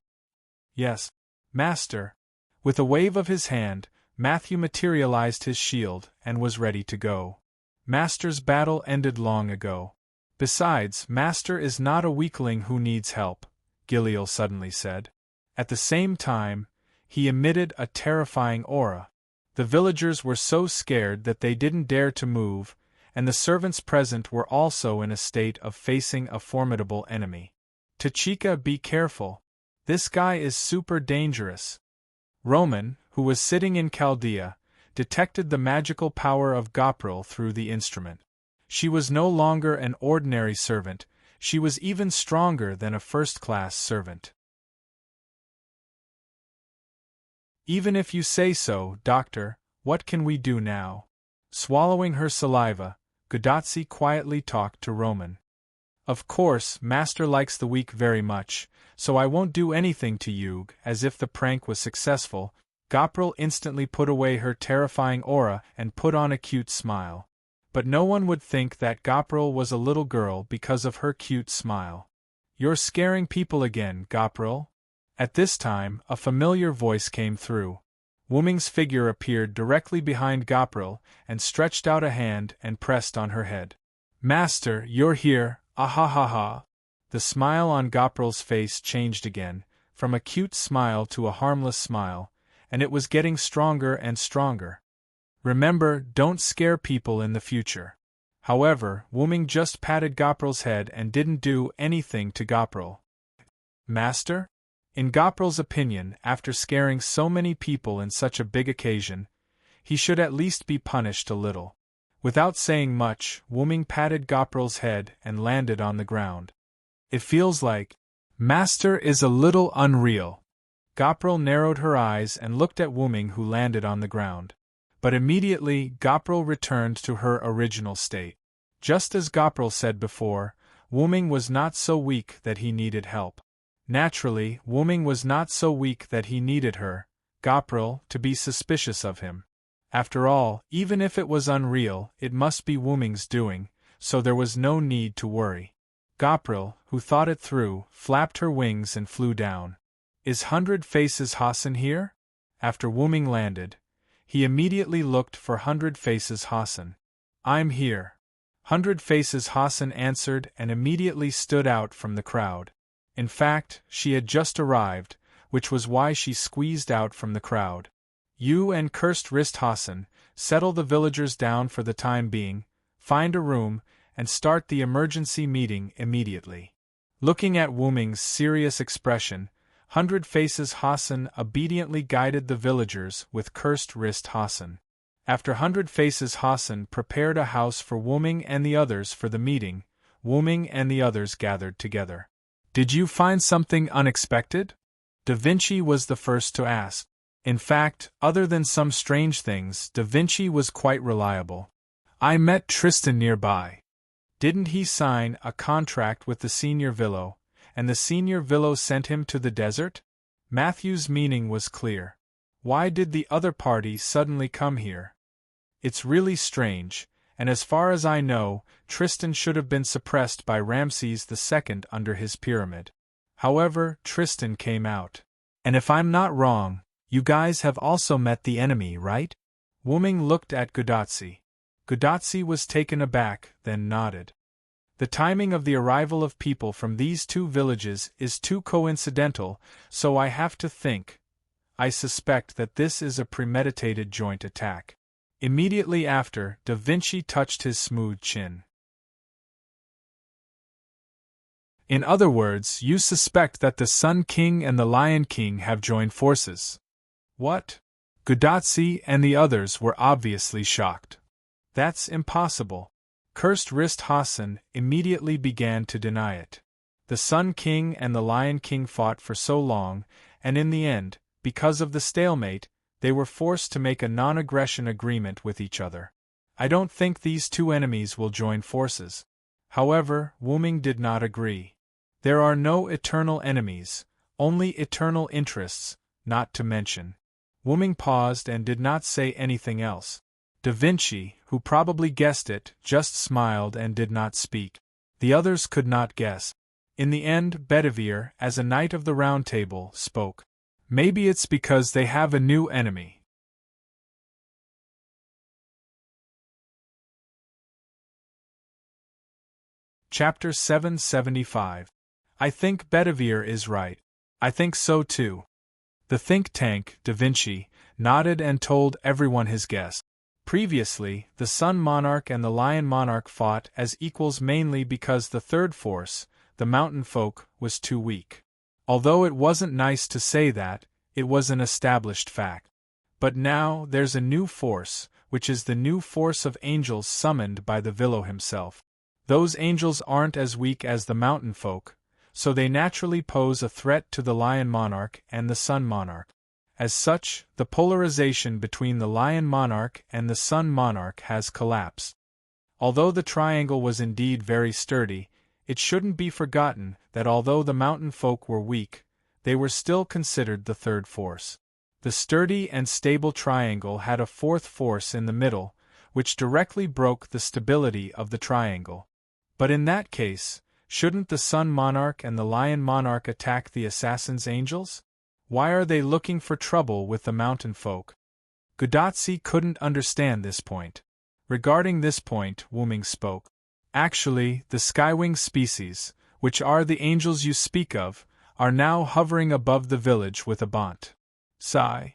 "Yes, Master." With a wave of his hand, Matthew materialized his shield and was ready to go. Master's battle ended long ago. "Besides, Master is not a weakling who needs help," Giliel suddenly said. At the same time, he emitted a terrifying aura. The villagers were so scared that they didn't dare to move, and the servants present were also in a state of facing a formidable enemy. "Tachika, be careful. This guy is super dangerous." Roman, who was sitting in Chaldea, detected the magical power of Gapril through the instrument. She was no longer an ordinary servant, she was even stronger than a first-class servant. Even if you say so, Doctor, what can we do now? Swallowing her saliva, Gudazzi quietly talked to Roman. Of course, Master likes the weak very much, so I won't do anything to you. As if the prank was successful, Gopral instantly put away her terrifying aura and put on a cute smile. But no one would think that Gopral was a little girl because of her cute smile. You're scaring people again, Gopral. At this time, a familiar voice came through. Wuming's figure appeared directly behind Gopral and stretched out a hand and pressed on her head. Master, you're here, ah-ha-ha-ha. The smile on Gopral's face changed again, from a cute smile to a harmless smile, and it was getting stronger and stronger. Remember, don't scare people in the future. However, Wuming just patted Gopral's head and didn't do anything to Gopral. Master? In Gopral's opinion, after scaring so many people in such a big occasion, he should at least be punished a little. Without saying much, Wuming patted Gopral's head and landed on the ground. It feels like, Master is a little unreal. Gopral narrowed her eyes and looked at Wuming, who landed on the ground. But immediately, Gopral returned to her original state. Just as Gopral said before, Wuming was not so weak that he needed help. Naturally, Wuming was not so weak that he needed her, Gopral, to be suspicious of him. After all, even if it was unreal, it must be Wuming's doing, so there was no need to worry. Gopral, who thought it through, flapped her wings and flew down. Is 100 Faces Hassan here? After Wuming landed, he immediately looked for 100 Faces Hassan. I'm here. 100 Faces Hassan answered and immediately stood out from the crowd. In fact, she had just arrived, which was why she squeezed out from the crowd. You and Cursed Wrist Hassan, settle the villagers down for the time being, find a room, and start the emergency meeting immediately. Looking at Wuming's serious expression, 100 Faces Hassan obediently guided the villagers with Cursed Wrist Hassan. After 100 Faces Hassan prepared a house for Wuming and the others for the meeting, Wuming and the others gathered together. Did you find something unexpected? Da Vinci was the first to ask. In fact, other than some strange things, Da Vinci was quite reliable. I met Tristan nearby. Didn't he sign a contract with the Senior Villo, and the Senior Villo sent him to the desert? Matthew's meaning was clear. Why did the other party suddenly come here? It's really strange, and as far as I know, Tristan should have been suppressed by Ramses II under his pyramid. However, Tristan came out. And if I'm not wrong, you guys have also met the enemy, right? Wuming looked at Gudazzi. Gudazzi was taken aback, then nodded. The timing of the arrival of people from these two villages is too coincidental, so I have to think. I suspect that this is a premeditated joint attack. Immediately after, Da Vinci touched his smooth chin. In other words, you suspect that the Sun King and the Lion King have joined forces. What? Gudazzi and the others were obviously shocked. That's impossible. Cursed Wrist Hassan immediately began to deny it. The Sun King and the Lion King fought for so long, and in the end, because of the stalemate, they were forced to make a non-aggression agreement with each other. I don't think these two enemies will join forces. However, Wuming did not agree. There are no eternal enemies, only eternal interests, not to mention. Wuming paused and did not say anything else. Da Vinci, who probably guessed it, just smiled and did not speak. The others could not guess. In the end, Bedivere, as a Knight of the Round Table, spoke. Maybe it's because they have a new enemy. Chapter 775. I think Bedivere is right. I think so too. The think tank, Da Vinci, nodded and told everyone his guess. Previously, the Sun Monarch and the Lion Monarch fought as equals mainly because the third force, the Mountain Folk, was too weak. Although it wasn't nice to say that, it was an established fact. But now there's a new force, which is the new force of angels summoned by the Villo himself. Those angels aren't as weak as the Mountain Folk, so they naturally pose a threat to the Lion Monarch and the Sun Monarch. As such, the polarization between the Lion Monarch and the Sun Monarch has collapsed. Although the triangle was indeed very sturdy, it shouldn't be forgotten that although the mountain folk were weak, they were still considered the third force. The sturdy and stable triangle had a fourth force in the middle, which directly broke the stability of the triangle. But in that case, shouldn't the Sun Monarch and the Lion Monarch attack the Assassin's Angels? Why are they looking for trouble with the mountain folk? Gudatsi couldn't understand this point. Regarding this point, Wuming spoke. Actually, the Skywing species, which are the angels you speak of, are now hovering above the village with Abant. Sigh.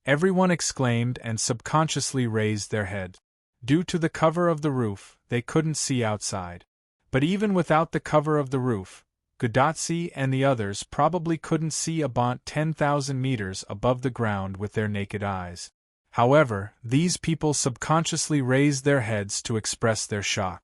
Everyone exclaimed and subconsciously raised their head. Due to the cover of the roof, they couldn't see outside. But even without the cover of the roof, Gudatsi and the others probably couldn't see Abant 10,000 meters above the ground with their naked eyes. However, these people subconsciously raised their heads to express their shock.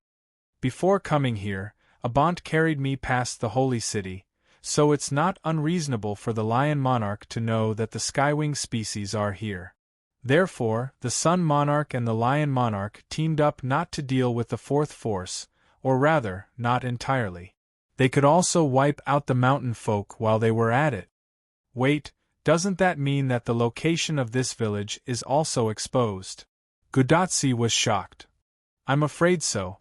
Before coming here, Abant carried me past the holy city, so it's not unreasonable for the Lion Monarch to know that the Skywing species are here. Therefore, the Sun Monarch and the Lion Monarch teamed up not to deal with the fourth force, or rather, not entirely. They could also wipe out the mountain folk while they were at it. Wait, doesn't that mean that the location of this village is also exposed? Gudatsi was shocked. I'm afraid so.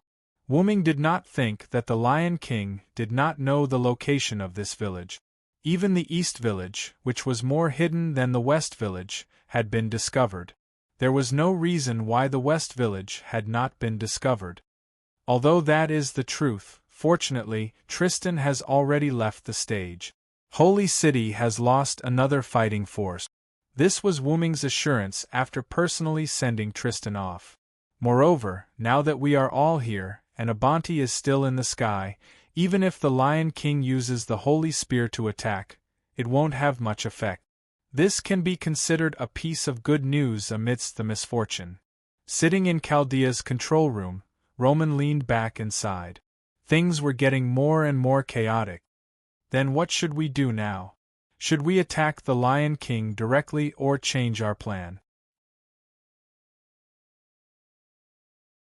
Wuming did not think that the Lion King did not know the location of this village. Even the East Village, which was more hidden than the West Village, had been discovered. There was no reason why the West Village had not been discovered. Although that is the truth, fortunately, Tristan has already left the stage. Holy City has lost another fighting force. This was Wuming's assurance after personally sending Tristan off. Moreover, now that we are all here, and Abanti is still in the sky, even if the Lion King uses the Holy Spear to attack, it won't have much effect. This can be considered a piece of good news amidst the misfortune. Sitting in Chaldea's control room, Roman leaned back and sighed. Things were getting more and more chaotic. Then what should we do now? Should we attack the Lion King directly or change our plan?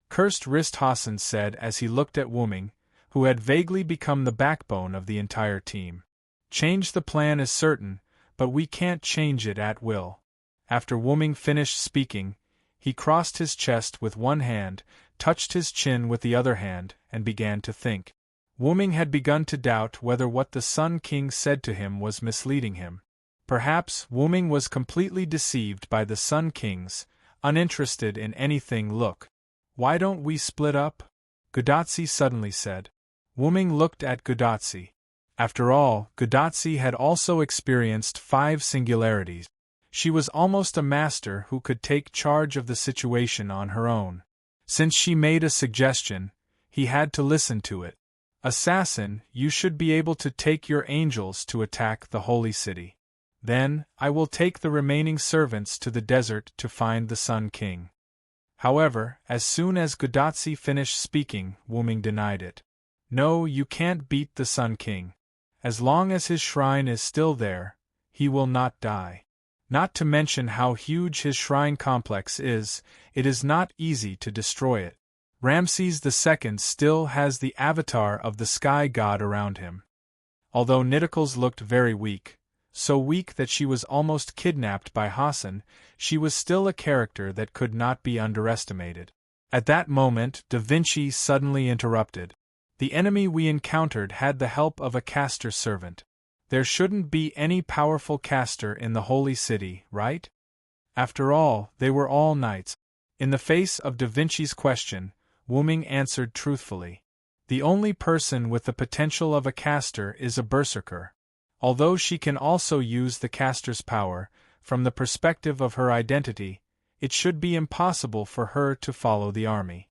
Cursed wrist, Hassan said as he looked at Wuming, who had vaguely become the backbone of the entire team. Change the plan is certain, but we can't change it at will. After Wuming finished speaking, he crossed his chest with one hand, touched his chin with the other hand, and began to think. Wuming had begun to doubt whether what the Sun King said to him was misleading him. Perhaps Wuming was completely deceived by the Sun King's uninterested in anything look. Why don't we split up? Gudatsi suddenly said. Wuming looked at Gudatsi. After all, Gudatsi had also experienced 5 singularities. She was almost a master who could take charge of the situation on her own. Since she made a suggestion, he had to listen to it. Assassin, you should be able to take your angels to attack the holy city. Then, I will take the remaining servants to the desert to find the Sun King. However, as soon as Gudatsi finished speaking, Wuming denied it. No, you can't beat the Sun King. As long as his shrine is still there, he will not die. Not to mention how huge his shrine complex is, it is not easy to destroy it. Ramses II still has the avatar of the sky god around him. Although Nidicles looked very weak, so weak that she was almost kidnapped by Hassan, she was still a character that could not be underestimated. At that moment, Da Vinci suddenly interrupted. The enemy we encountered had the help of a caster servant. There shouldn't be any powerful caster in the holy city, right? After all, they were all knights. In the face of Da Vinci's question, Wuming answered truthfully. The only person with the potential of a caster is a berserker. Although she can also use the caster's power, from the perspective of her identity, it should be impossible for her to follow the army.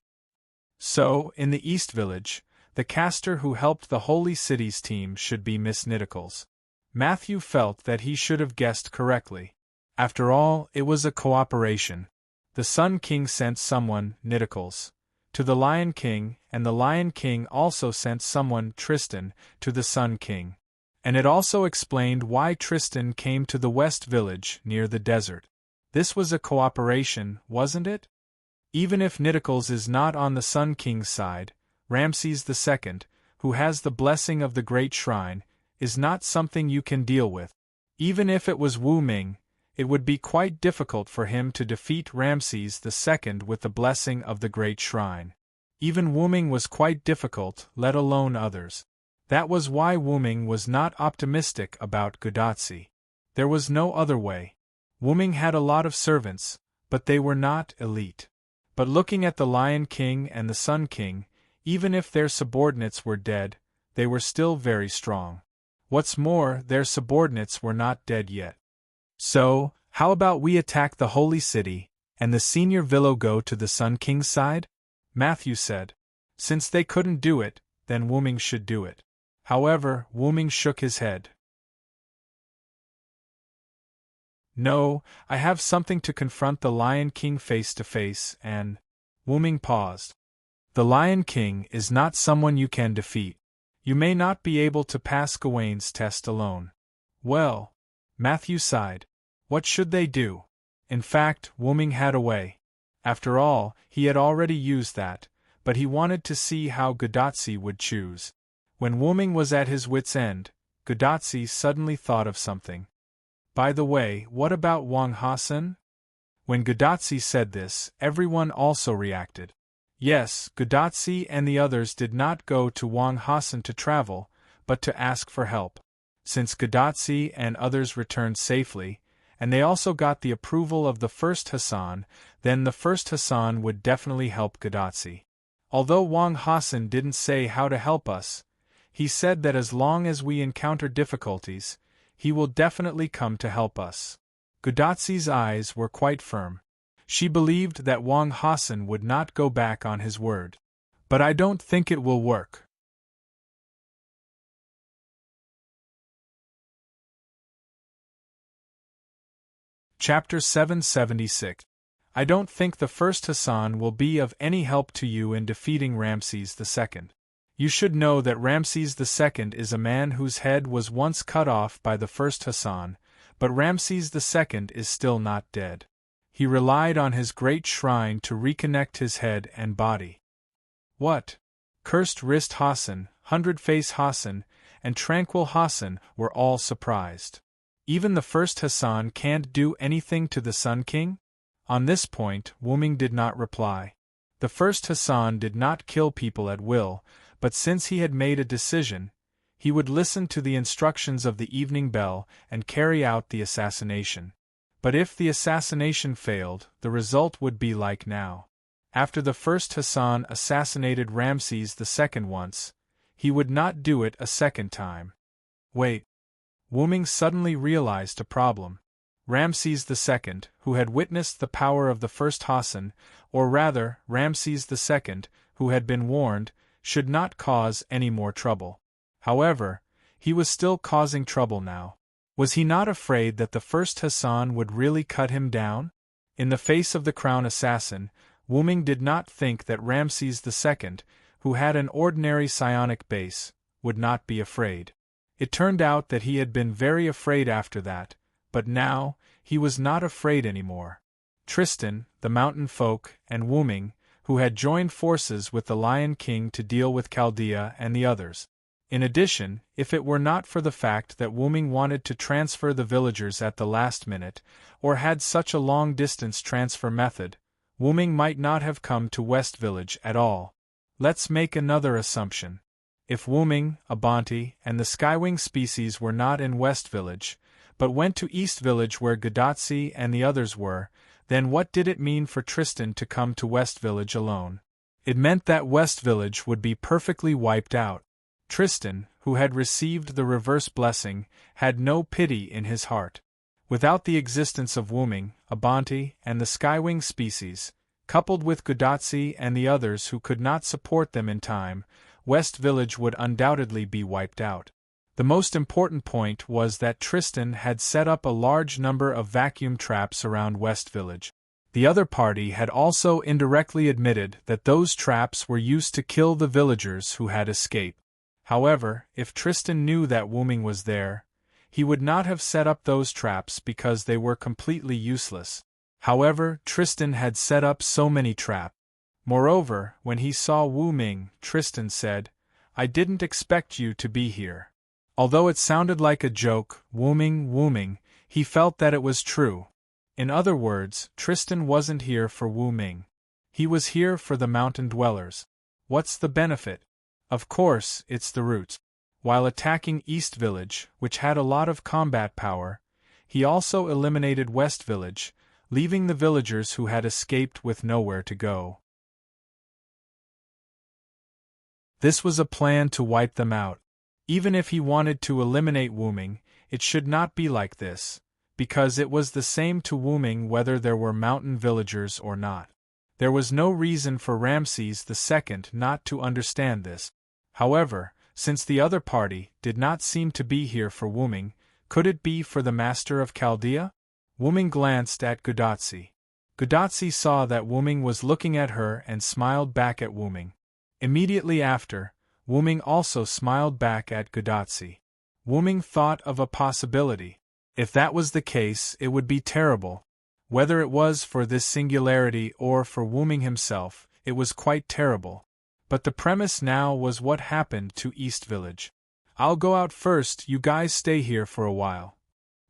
So, in the East Village, the caster who helped the Holy City's team should be Miss Nidicles. Matthew felt that he should have guessed correctly. After all, it was a cooperation. The Sun King sent someone, Nidicles, to the Lion King, and the Lion King also sent someone, Tristan, to the Sun King. And it also explained why Tristan came to the West Village near the desert. This was a cooperation, wasn't it? Even if Nitocles is not on the Sun King's side, Ramses II, who has the blessing of the Great Shrine, is not something you can deal with. Even if it was Wu Ming, it would be quite difficult for him to defeat Ramses II with the blessing of the Great Shrine. Even Wu Ming was quite difficult, let alone others. That was why Wu Ming was not optimistic about Gudatsi. There was no other way. Wu Ming had a lot of servants, but they were not elite. But looking at the Lion King and the Sun King, even if their subordinates were dead, they were still very strong. What's more, their subordinates were not dead yet. So, how about we attack the Holy City, and the senior Vilo go to the Sun King's side? Matthew said. Since they couldn't do it, then Wu Ming should do it. However, Wu Ming shook his head. No, I have something to confront the Lion King face to face, and… Wu Ming paused. The Lion King is not someone you can defeat. You may not be able to pass Gawain's test alone. Well, Matthew sighed. What should they do? In fact, Wu Ming had a way. After all, he had already used that, but he wanted to see how Gudatsi would choose. When Wu Ming was at his wits' end, Gudatsi suddenly thought of something. By the way, what about Wang Hasan? When Gudatsi said this, everyone also reacted. Yes, Gudatsi and the others did not go to Wang Hasan to travel, but to ask for help. Since Gudatsi and others returned safely, and they also got the approval of the first Hasan, then the first Hasan would definitely help Gudatsi. Although Wang Hasan didn't say how to help us, he said that as long as we encounter difficulties, he will definitely come to help us. Gudatsi's eyes were quite firm. She believed that Wang Hasan would not go back on his word. But I don't think it will work. Chapter 776. I don't think the first Hasan will be of any help to you in defeating Ramses II. You should know that Ramses II is a man whose head was once cut off by the first Hasan, but Ramses II is still not dead. He relied on his great shrine to reconnect his head and body. What? Cursed Wrist Hasan, Hundred-Face Hasan, and Tranquil Hasan were all surprised. Even the first Hasan can't do anything to the Sun King? On this point, Wu Ming did not reply. The first Hasan did not kill people at will, but since he had made a decision, he would listen to the instructions of the evening bell and carry out the assassination. But if the assassination failed, the result would be like now. After the first Hasan assassinated Ramses II once, he would not do it a second time. Wait. Wu Ming suddenly realized a problem. Ramses II, who had witnessed the power of the first Hasan, or rather, Ramses II, who had been warned, should not cause any more trouble. However, he was still causing trouble now. Was he not afraid that the first Hasan would really cut him down? In the face of the crown assassin, Wu Ming did not think that Ramses II, who had an ordinary psionic base, would not be afraid. It turned out that he had been very afraid after that, but now, he was not afraid anymore. Tristan, the mountain folk, and Wu Ming, who had joined forces with the Lion King to deal with Chaldea and the others. In addition, if it were not for the fact that Wu Ming wanted to transfer the villagers at the last minute, or had such a long-distance transfer method, Wu Ming might not have come to West Village at all. Let's make another assumption. If Wu Ming, Abanti, and the Skywing species were not in West Village, but went to East Village where Gudatsi and the others were, then what did it mean for Tristan to come to West Village alone? It meant that West Village would be perfectly wiped out. Tristan, who had received the reverse blessing, had no pity in his heart. Without the existence of Wu Ming, Abanti, and the Skywing species, coupled with Gudatsi and the others who could not support them in time, West Village would undoubtedly be wiped out. The most important point was that Tristan had set up a large number of vacuum traps around West Village. The other party had also indirectly admitted that those traps were used to kill the villagers who had escaped. However, if Tristan knew that Wuming was there, he would not have set up those traps because they were completely useless. However, Tristan had set up so many traps. Moreover, when he saw Wuming, Tristan said, "I didn't expect you to be here." Although it sounded like a joke, Wuming, he felt that it was true. In other words, Tristan wasn't here for Wuming. He was here for the mountain dwellers. What's the benefit? Of course, it's the roots. While attacking East Village, which had a lot of combat power, he also eliminated West Village, leaving the villagers who had escaped with nowhere to go. This was a plan to wipe them out. Even if he wanted to eliminate Wuming, it should not be like this, because it was the same to Wuming whether there were mountain villagers or not. There was no reason for Ramses II not to understand this. However, since the other party did not seem to be here for Wuming, could it be for the master of Chaldea? Wuming glanced at Gudatsi. Gudatsi saw that Wuming was looking at her and smiled back at Wuming. Immediately after, Wuming also smiled back at Gudatsi. Wuming thought of a possibility. If that was the case, it would be terrible. Whether it was for this singularity or for Wuming himself, it was quite terrible. But the premise now was what happened to East Village. "I'll go out first, you guys stay here for a while."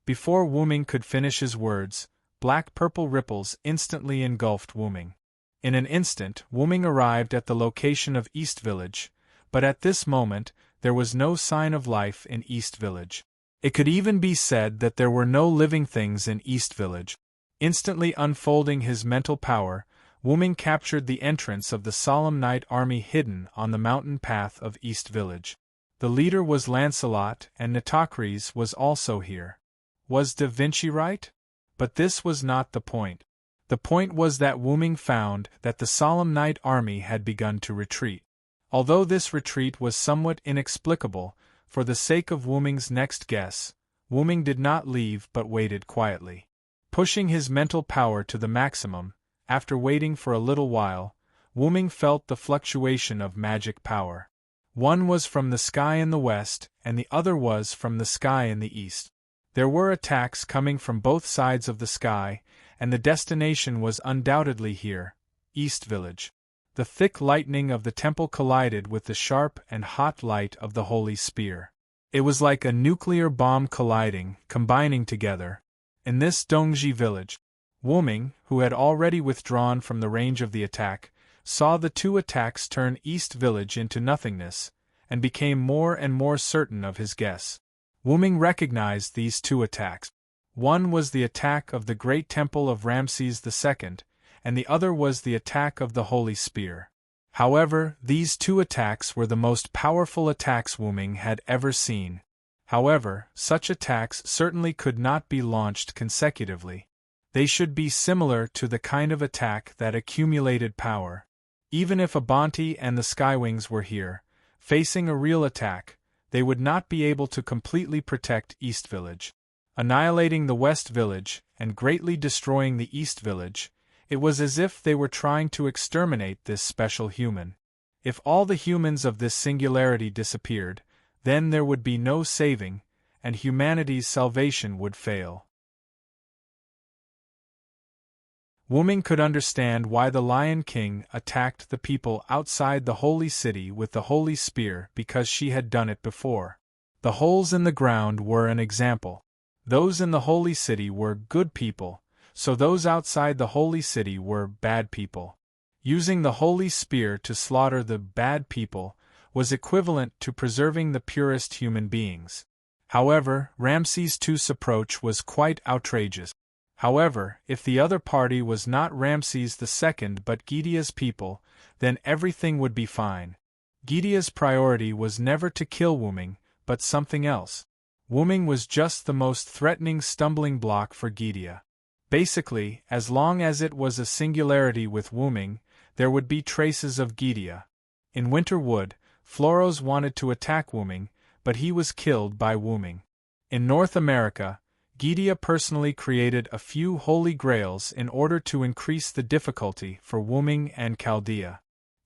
Before Wuming could finish his words, black-purple ripples instantly engulfed Wuming. In an instant, Wuming arrived at the location of East Village, but at this moment, there was no sign of life in East Village. It could even be said that there were no living things in East Village. Instantly unfolding his mental power, Wuming captured the entrance of the solemn night army hidden on the mountain path of East Village. The leader was Lancelot, and Nitocris was also here. Was Da Vinci right? But this was not the point. The point was that Wuming found that the solemn night army had begun to retreat. Although this retreat was somewhat inexplicable, for the sake of Wuming's next guess, Wuming did not leave but waited quietly. Pushing his mental power to the maximum, after waiting for a little while, Wuming felt the fluctuation of magic power. One was from the sky in the west, and the other was from the sky in the east. There were attacks coming from both sides of the sky, and the destination was undoubtedly here, East Village. The thick lightning of the temple collided with the sharp and hot light of the holy spear. It was like a nuclear bomb colliding, combining together. In this Dongji village, Wuming, who had already withdrawn from the range of the attack, saw the two attacks turn East Village into nothingness, and became more and more certain of his guess. Wuming recognized these two attacks. One was the attack of the great temple of Ramses II, and the other was the attack of the Holy Spear. However, these two attacks were the most powerful attacks Wuming had ever seen. However, such attacks certainly could not be launched consecutively. They should be similar to the kind of attack that accumulated power. Even if Abanti and the Skywings were here, facing a real attack, they would not be able to completely protect East Village. Annihilating the West Village and greatly destroying the East Village, it was as if they were trying to exterminate this special human. If all the humans of this singularity disappeared, then there would be no saving, and humanity's salvation would fail. Wuming could understand why the Lion King attacked the people outside the holy city with the holy spear because she had done it before. The holes in the ground were an example. Those in the holy city were good people, so those outside the holy city were bad people. Using the holy spear to slaughter the bad people was equivalent to preserving the purest human beings. However, Ramses II's approach was quite outrageous. However, if the other party was not Ramses II but Gidea's people, then everything would be fine. Gidea's priority was never to kill Wuming, but something else. Wuming was just the most threatening stumbling block for Gidea. Basically, as long as it was a singularity with Wuming, there would be traces of Gidea. In Winter Wood, Floros wanted to attack Wuming, but he was killed by Wuming. In North America, Gidea personally created a few holy grails in order to increase the difficulty for Wuming and Chaldea.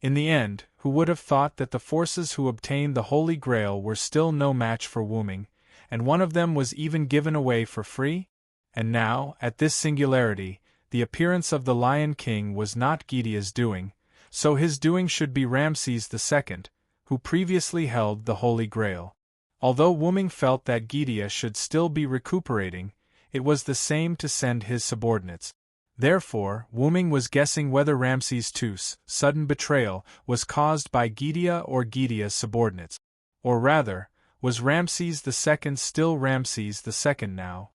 In the end, who would have thought that the forces who obtained the Holy Grail were still no match for Wuming, and one of them was even given away for free? And now, at this singularity, the appearance of the Lion King was not Gidea's doing, so his doing should be Ramses II, who previously held the Holy Grail. Although Wuming felt that Gidea should still be recuperating, it was the same to send his subordinates. Therefore, Wuming was guessing whether Ramses II's sudden betrayal was caused by Gidea or Gidea's subordinates. Or rather, was Ramses II still Ramses II now?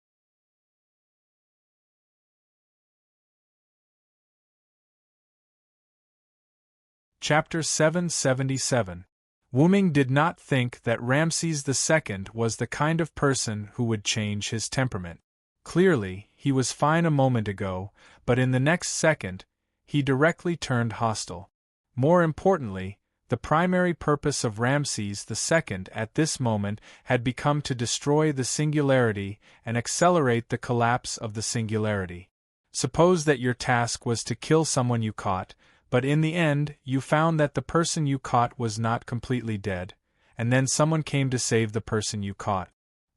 Chapter 777. Wuming did not think that Ramses II was the kind of person who would change his temperament. Clearly, he was fine a moment ago, but in the next second, he directly turned hostile. More importantly, the primary purpose of Ramses II at this moment had become to destroy the singularity and accelerate the collapse of the singularity. Suppose that your task was to kill someone you caught, but in the end, you found that the person you caught was not completely dead, and then someone came to save the person you caught.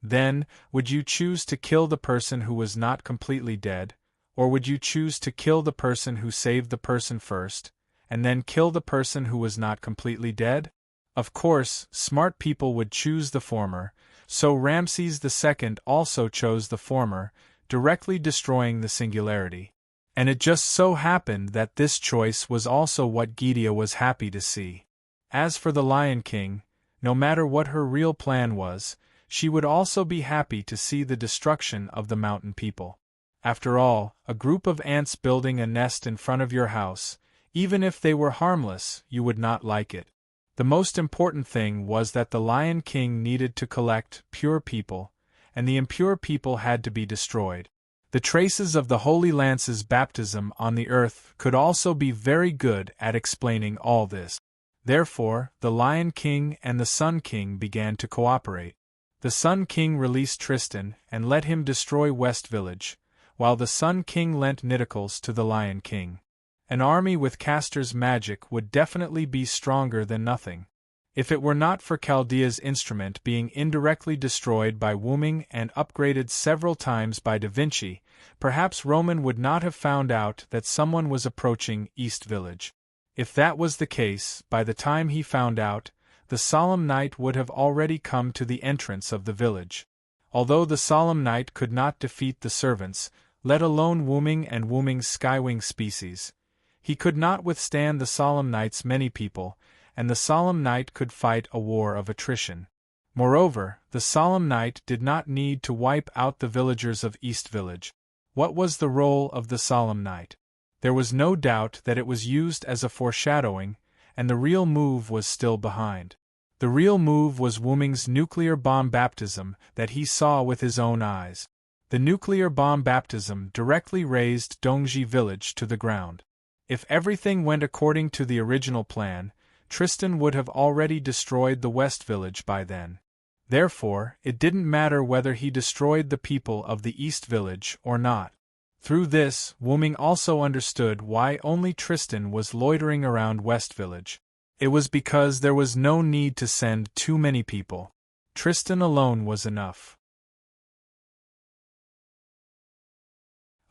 Then, would you choose to kill the person who was not completely dead, or would you choose to kill the person who saved the person first, and then kill the person who was not completely dead? Of course, smart people would choose the former, so Ramses II also chose the former, directly destroying the singularity. And it just so happened that this choice was also what Gidea was happy to see. As for the Lion King, no matter what her real plan was, she would also be happy to see the destruction of the mountain people. After all, a group of ants building a nest in front of your house, even if they were harmless, you would not like it. The most important thing was that the Lion King needed to collect pure people, and the impure people had to be destroyed. The traces of the Holy Lance's baptism on the earth could also be very good at explaining all this. Therefore, the Lion King and the Sun King began to cooperate. The Sun King released Tristan and let him destroy West Village, while the Sun King lent Nidicles to the Lion King. An army with Castor's magic would definitely be stronger than nothing. If it were not for Chaldea's instrument being indirectly destroyed by Wuming and upgraded several times by Da Vinci, perhaps Roman would not have found out that someone was approaching East Village. If that was the case, by the time he found out, the Solemn Night would have already come to the entrance of the village. Although the Solemn Night could not defeat the servants, let alone Wuming and Wuming's Skywing species, he could not withstand the Solemn Night's many people, and the Solemn Night could fight a war of attrition. Moreover, the Solemn Night did not need to wipe out the villagers of East Village. What was the role of the Solemn Night? There was no doubt that it was used as a foreshadowing, and the real move was still behind. The real move was Wuming's nuclear bomb baptism that he saw with his own eyes. The nuclear bomb baptism directly razed Dongji village to the ground. If everything went according to the original plan, Tristan would have already destroyed the West Village by then. Therefore, it didn't matter whether he destroyed the people of the East Village or not. Through this, Wuming also understood why only Tristan was loitering around West Village. It was because there was no need to send too many people. Tristan alone was enough.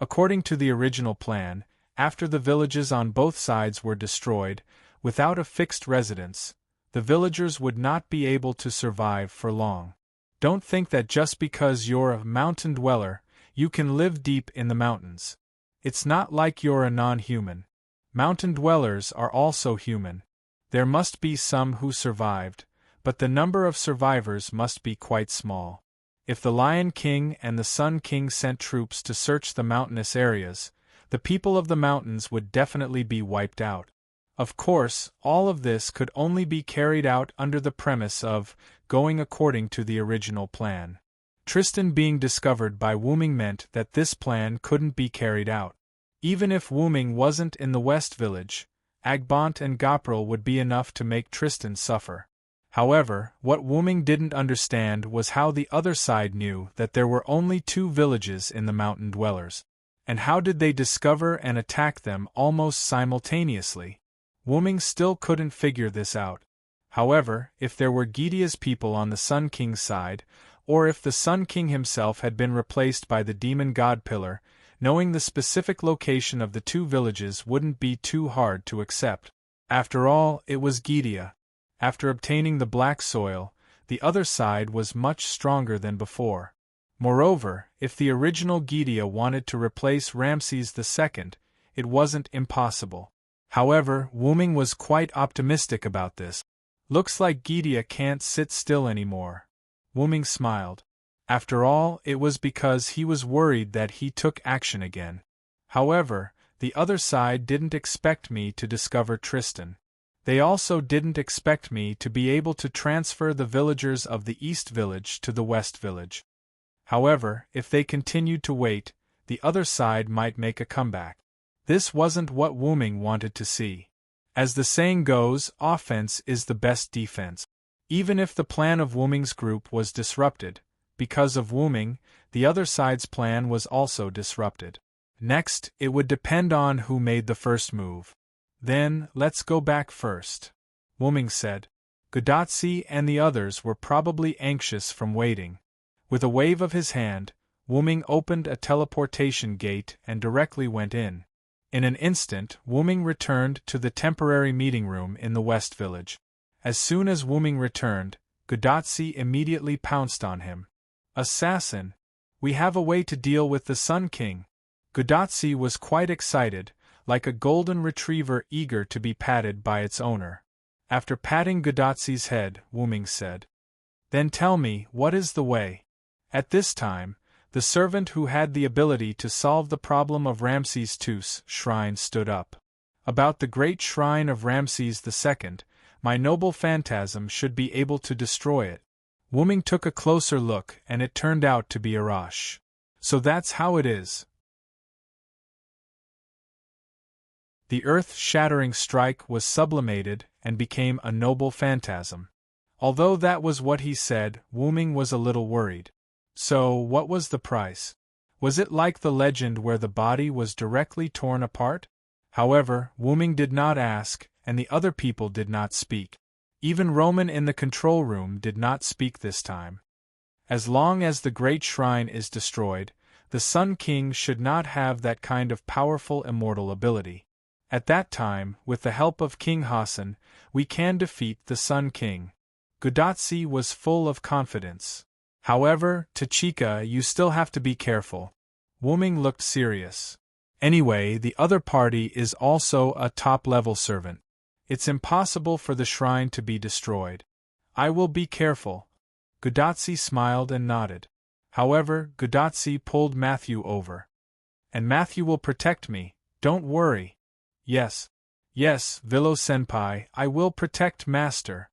According to the original plan, after the villages on both sides were destroyed, without a fixed residence, the villagers would not be able to survive for long. Don't think that just because you're a mountain dweller, you can live deep in the mountains. It's not like you're a non-human. Mountain dwellers are also human. There must be some who survived, but the number of survivors must be quite small. If the Lion King and the Sun King sent troops to search the mountainous areas, the people of the mountains would definitely be wiped out. Of course, all of this could only be carried out under the premise of going according to the original plan. Tristan being discovered by Wuming meant that this plan couldn't be carried out. Even if Wuming wasn't in the West Village, Agbont and Gopril would be enough to make Tristan suffer. However, what Wuming didn't understand was how the other side knew that there were only 2 villages in the mountain dwellers. And how did they discover and attack them almost simultaneously? Wu-Ming still couldn't figure this out. However, if there were Gidea's people on the Sun King's side, or if the Sun King himself had been replaced by the demon god Pillar, knowing the specific location of the two villages wouldn't be too hard to accept. After all, it was Gidea. After obtaining the black soil, the other side was much stronger than before. Moreover, if the original Gidea wanted to replace Ramses II, it wasn't impossible. However, Wu-Ming was quite optimistic about this. Looks like Gidea can't sit still anymore. Wu-Ming smiled. After all, it was because he was worried that he took action again. However, the other side didn't expect me to discover Tristan. They also didn't expect me to be able to transfer the villagers of the East Village to the West Village. However, if they continued to wait, the other side might make a comeback. This wasn't what Wu-Ming wanted to see. As the saying goes, offense is the best defense. Even if the plan of Wu-Ming's group was disrupted, because of Wu-Ming, the other side's plan was also disrupted. Next, it would depend on who made the first move. Then, let's go back first, Wu-Ming said. Gudatsi and the others were probably anxious from waiting. With a wave of his hand, Wu-Ming opened a teleportation gate and directly went in. In an instant, Wu-Ming returned to the temporary meeting room in the West Village. As soon as Wu-Ming returned, Gudatsi immediately pounced on him. Assassin! We have a way to deal with the Sun King! Gudatsi was quite excited, like a golden retriever eager to be patted by its owner. After patting Gudatsi's head, Wu-Ming said, "Then tell me, what is the way?" At this time, the servant who had the ability to solve the problem of Ramses II's shrine stood up. About the great shrine of Ramses II, my noble phantasm should be able to destroy it. Wu-Ming took a closer look and it turned out to be Arash. So that's how it is. The earth-shattering strike was sublimated and became a noble phantasm. Although that was what he said, Wu-Ming was a little worried. So, what was the price? Was it like the legend where the body was directly torn apart? However, Wu-Ming did not ask, and the other people did not speak. Even Roman in the control room did not speak this time. As long as the great shrine is destroyed, the Sun King should not have that kind of powerful immortal ability. At that time, with the help of King Hassan, we can defeat the Sun King. Gudatsi was full of confidence. However, Tachika, you still have to be careful. Wu-Ming looked serious. Anyway, the other party is also a top-level servant. It's impossible for the shrine to be destroyed. I will be careful. Gudatsi smiled and nodded. However, Gudatsi pulled Matthew over. And Matthew will protect me, don't worry. Yes, Vilo-senpai, I will protect Master.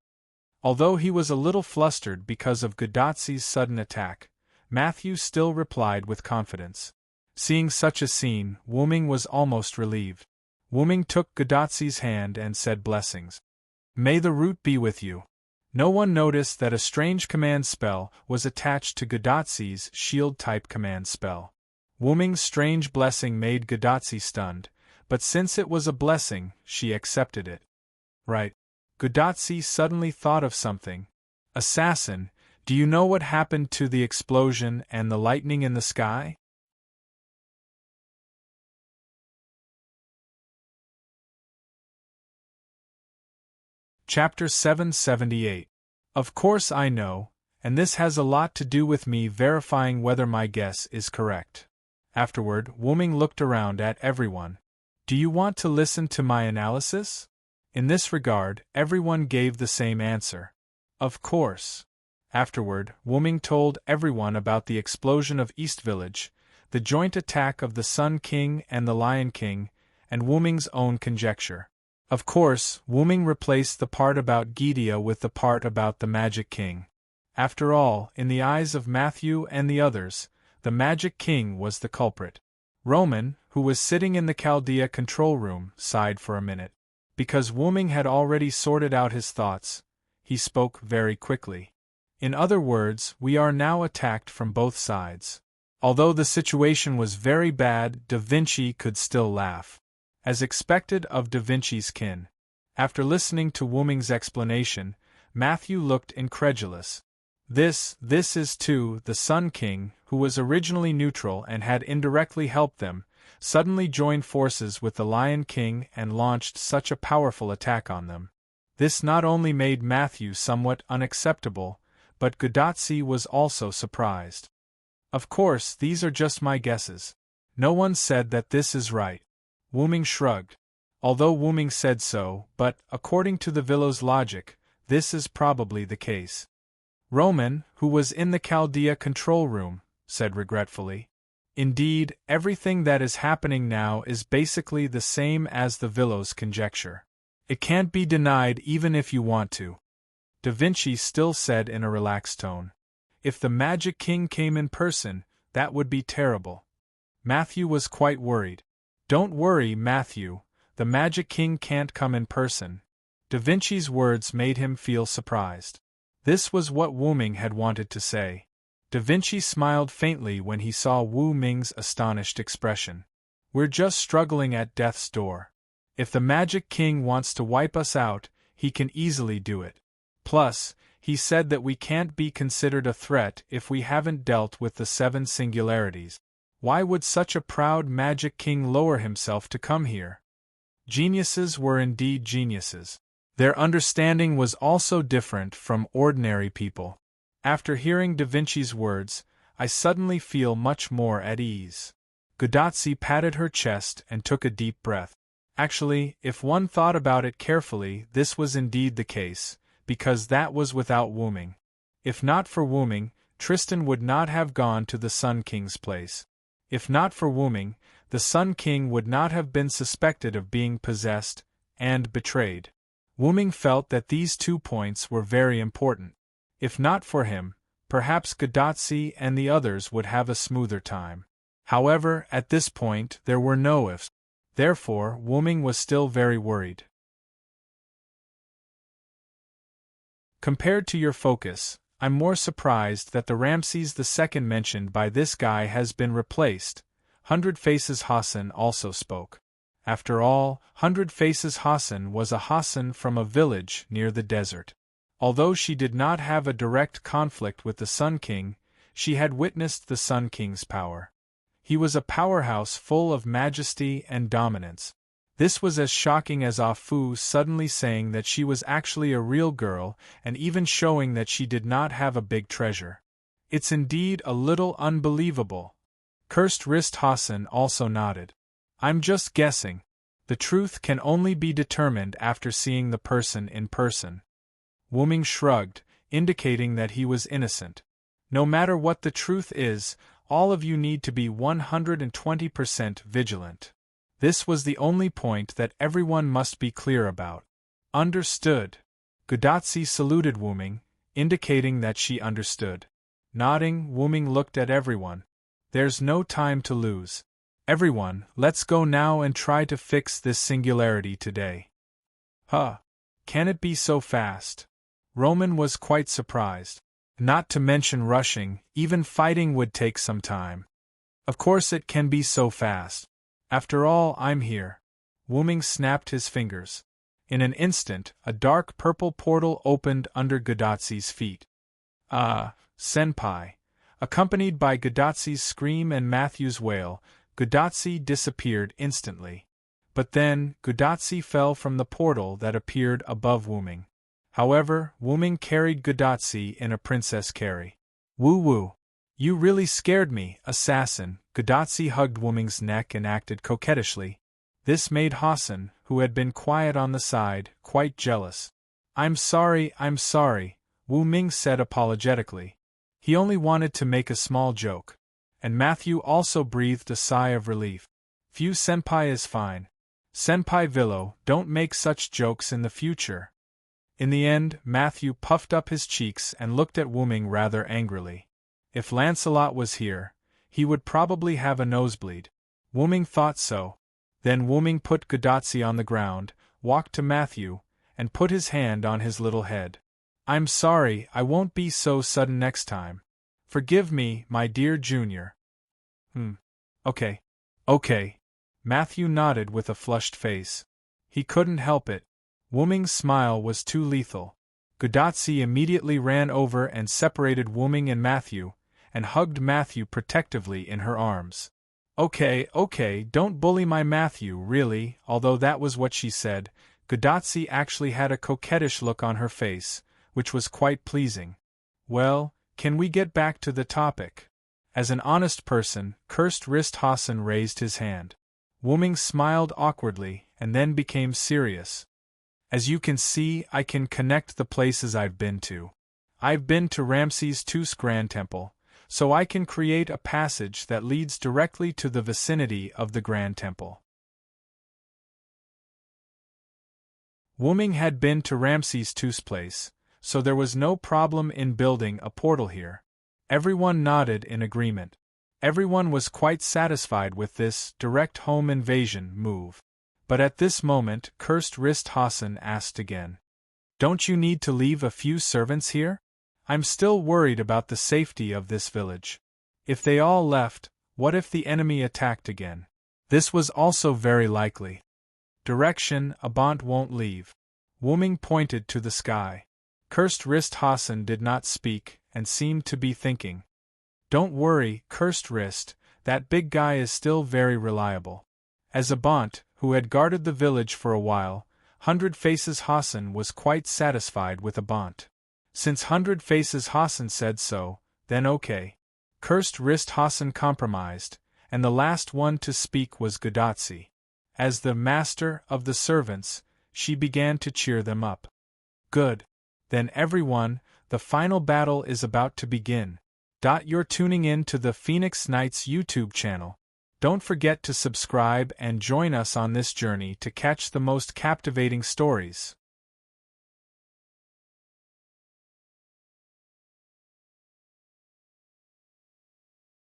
Although he was a little flustered because of Gudatsi's sudden attack, Matthew still replied with confidence. Seeing such a scene, Wu-Ming was almost relieved. Wu-Ming took Gudatsi's hand and said blessings. May the root be with you. No one noticed that a strange command spell was attached to Gudatsi's shield-type command spell. Wu-Ming's strange blessing made Gudatsi stunned, but since it was a blessing, she accepted it. Right. Gudatsi suddenly thought of something. Assassin, do you know what happened to the explosion and the lightning in the sky? Chapter 778. Of course I know, and this has a lot to do with me verifying whether my guess is correct. Afterward, Wu-Ming looked around at everyone. Do you want to listen to my analysis? In this regard, everyone gave the same answer. Of course. Afterward, Wu-Ming told everyone about the explosion of East Village, the joint attack of the Sun King and the Lion King, and Wu-Ming's own conjecture. Of course, Wu-Ming replaced the part about Gidea with the part about the Magic King. After all, in the eyes of Matthew and the others, the Magic King was the culprit. Roman, who was sitting in the Chaldea control room, sighed for a minute. Because Wu-Ming had already sorted out his thoughts, he spoke very quickly. In other words, we are now attacked from both sides. Although the situation was very bad, Da Vinci could still laugh. As expected of Da Vinci's kin. After listening to Wu Ming's explanation, Matthew looked incredulous. This is too, the Sun King, who was originally neutral and had indirectly helped them, suddenly joined forces with the Lion King and launched such a powerful attack on them. This not only made Matthew somewhat unacceptable, but Gudatsi was also surprised. Of course, these are just my guesses. No one said that this is right. Wu Ming shrugged. Although Wu Ming said so, but, according to the Villow's logic, this is probably the case. Roman, who was in the Chaldea control room, said regretfully, "Indeed, everything that is happening now is basically the same as the Villow's conjecture. It can't be denied even if you want to." Da Vinci still said in a relaxed tone, "If the Magic King came in person, that would be terrible." Matthew was quite worried. "Don't worry, Matthew, the Magic King can't come in person." Da Vinci's words made him feel surprised. This was what Wu Ming had wanted to say. Da Vinci smiled faintly when he saw Wu Ming's astonished expression. "We're just struggling at death's door. If the Magic King wants to wipe us out, he can easily do it. Plus, he said that we can't be considered a threat if we haven't dealt with the 7 singularities. Why would such a proud Magic King lower himself to come here?" Geniuses were indeed geniuses. Their understanding was also different from ordinary people. After hearing Da Vinci's words, I suddenly feel much more at ease. Gudatsi patted her chest and took a deep breath. Actually, if one thought about it carefully, this was indeed the case, because that was without Wu Ming. If not for Wu Ming, Tristan would not have gone to the Sun King's place. If not for Wu Ming, the Sun King would not have been suspected of being possessed and betrayed. Wu Ming felt that these 2 points were very important. If not for him, perhaps Gudatsi and the others would have a smoother time. However, at this point there were no ifs. Therefore, Wu Ming was still very worried. Compared to your focus, I'm more surprised that the Ramses II mentioned by this guy has been replaced. 100 Faces Hassan also spoke. After all, 100 Faces Hassan was a Hassan from a village near the desert. Although she did not have a direct conflict with the Sun King, she had witnessed the Sun King's power. He was a powerhouse full of majesty and dominance. This was as shocking as Ah Fu suddenly saying that she was actually a real girl and even showing that she did not have a big treasure. It's indeed a little unbelievable. Cursed Wrist Hassan also nodded. I'm just guessing. The truth can only be determined after seeing the person in person. Wu Ming shrugged, indicating that he was innocent. No matter what the truth is, all of you need to be 120% vigilant. This was the only point that everyone must be clear about. Understood. Gudatsi saluted Wu Ming, indicating that she understood. Nodding, Wu Ming looked at everyone. There's no time to lose. Everyone, let's go now and try to fix this singularity today. Huh. Can it be so fast? Roman was quite surprised. Not to mention rushing, even fighting would take some time. Of course it can be so fast. After all, I'm here. Wu Ming snapped his fingers. In an instant, a dark purple portal opened under Gudatsi's feet. Ah, senpai. Accompanied by Gudatsi's scream and Matthew's wail, Gudatsi disappeared instantly. But then, Gudatsi fell from the portal that appeared above Wu Ming. However, Wu Ming carried Gudatsi in a princess carry. Woo-woo. You really scared me, assassin. Gudatsi hugged Wu Ming's neck and acted coquettishly. This made Hassan, who had been quiet on the side, quite jealous. I'm sorry, Wu Ming said apologetically. He only wanted to make a small joke. And Matthew also breathed a sigh of relief. Phew, senpai is fine. Senpai Villo, don't make such jokes in the future. In the end, Matthew puffed up his cheeks and looked at Wu Ming rather angrily. If Lancelot was here, he would probably have a nosebleed. Wu Ming thought so. Then Wu Ming put Gudatsi on the ground, walked to Matthew, and put his hand on his little head. I'm sorry, I won't be so sudden next time. Forgive me, my dear Junior. Okay. Matthew nodded with a flushed face. He couldn't help it. Wu Ming's smile was too lethal. Gudatsi immediately ran over and separated Wu Ming and Matthew, and hugged Matthew protectively in her arms. Okay, don't bully my Matthew, really," although that was what she said. Gudatsi actually had a coquettish look on her face, which was quite pleasing. "Well, can we get back to the topic?" As an honest person, Cursed Wrist Hassan raised his hand. Wu Ming smiled awkwardly, and then became serious. "As you can see, I can connect the places I've been to. I've been to Ramses II's Grand Temple, so I can create a passage that leads directly to the vicinity of the Grand Temple." Wu Ming had been to Ramses II's place, so there was no problem in building a portal here. Everyone nodded in agreement. Everyone was quite satisfied with this direct home invasion move. But at this moment, Cursed Wrist Hassan asked again. "Don't you need to leave a few servants here? I'm still worried about the safety of this village. If they all left, what if the enemy attacked again?" This was also very likely. "Direction, Abant won't leave." Wu Ming pointed to the sky. Cursed Wrist Hassan did not speak, and seemed to be thinking. "Don't worry, Cursed Wrist, that big guy is still very reliable." As Abant, who had guarded the village for a while, 100 Faces Hassan was quite satisfied with Abant. Since 100 Faces Hassan said so, then okay. Cursed Wrist Hassan compromised, and the last one to speak was Gudatsi. As the master of the servants, she began to cheer them up. "Good. Then everyone, the final battle is about to begin. You're tuning in to the Phoenix Knights YouTube channel. Don't forget to subscribe and join us on this journey to catch the most captivating stories.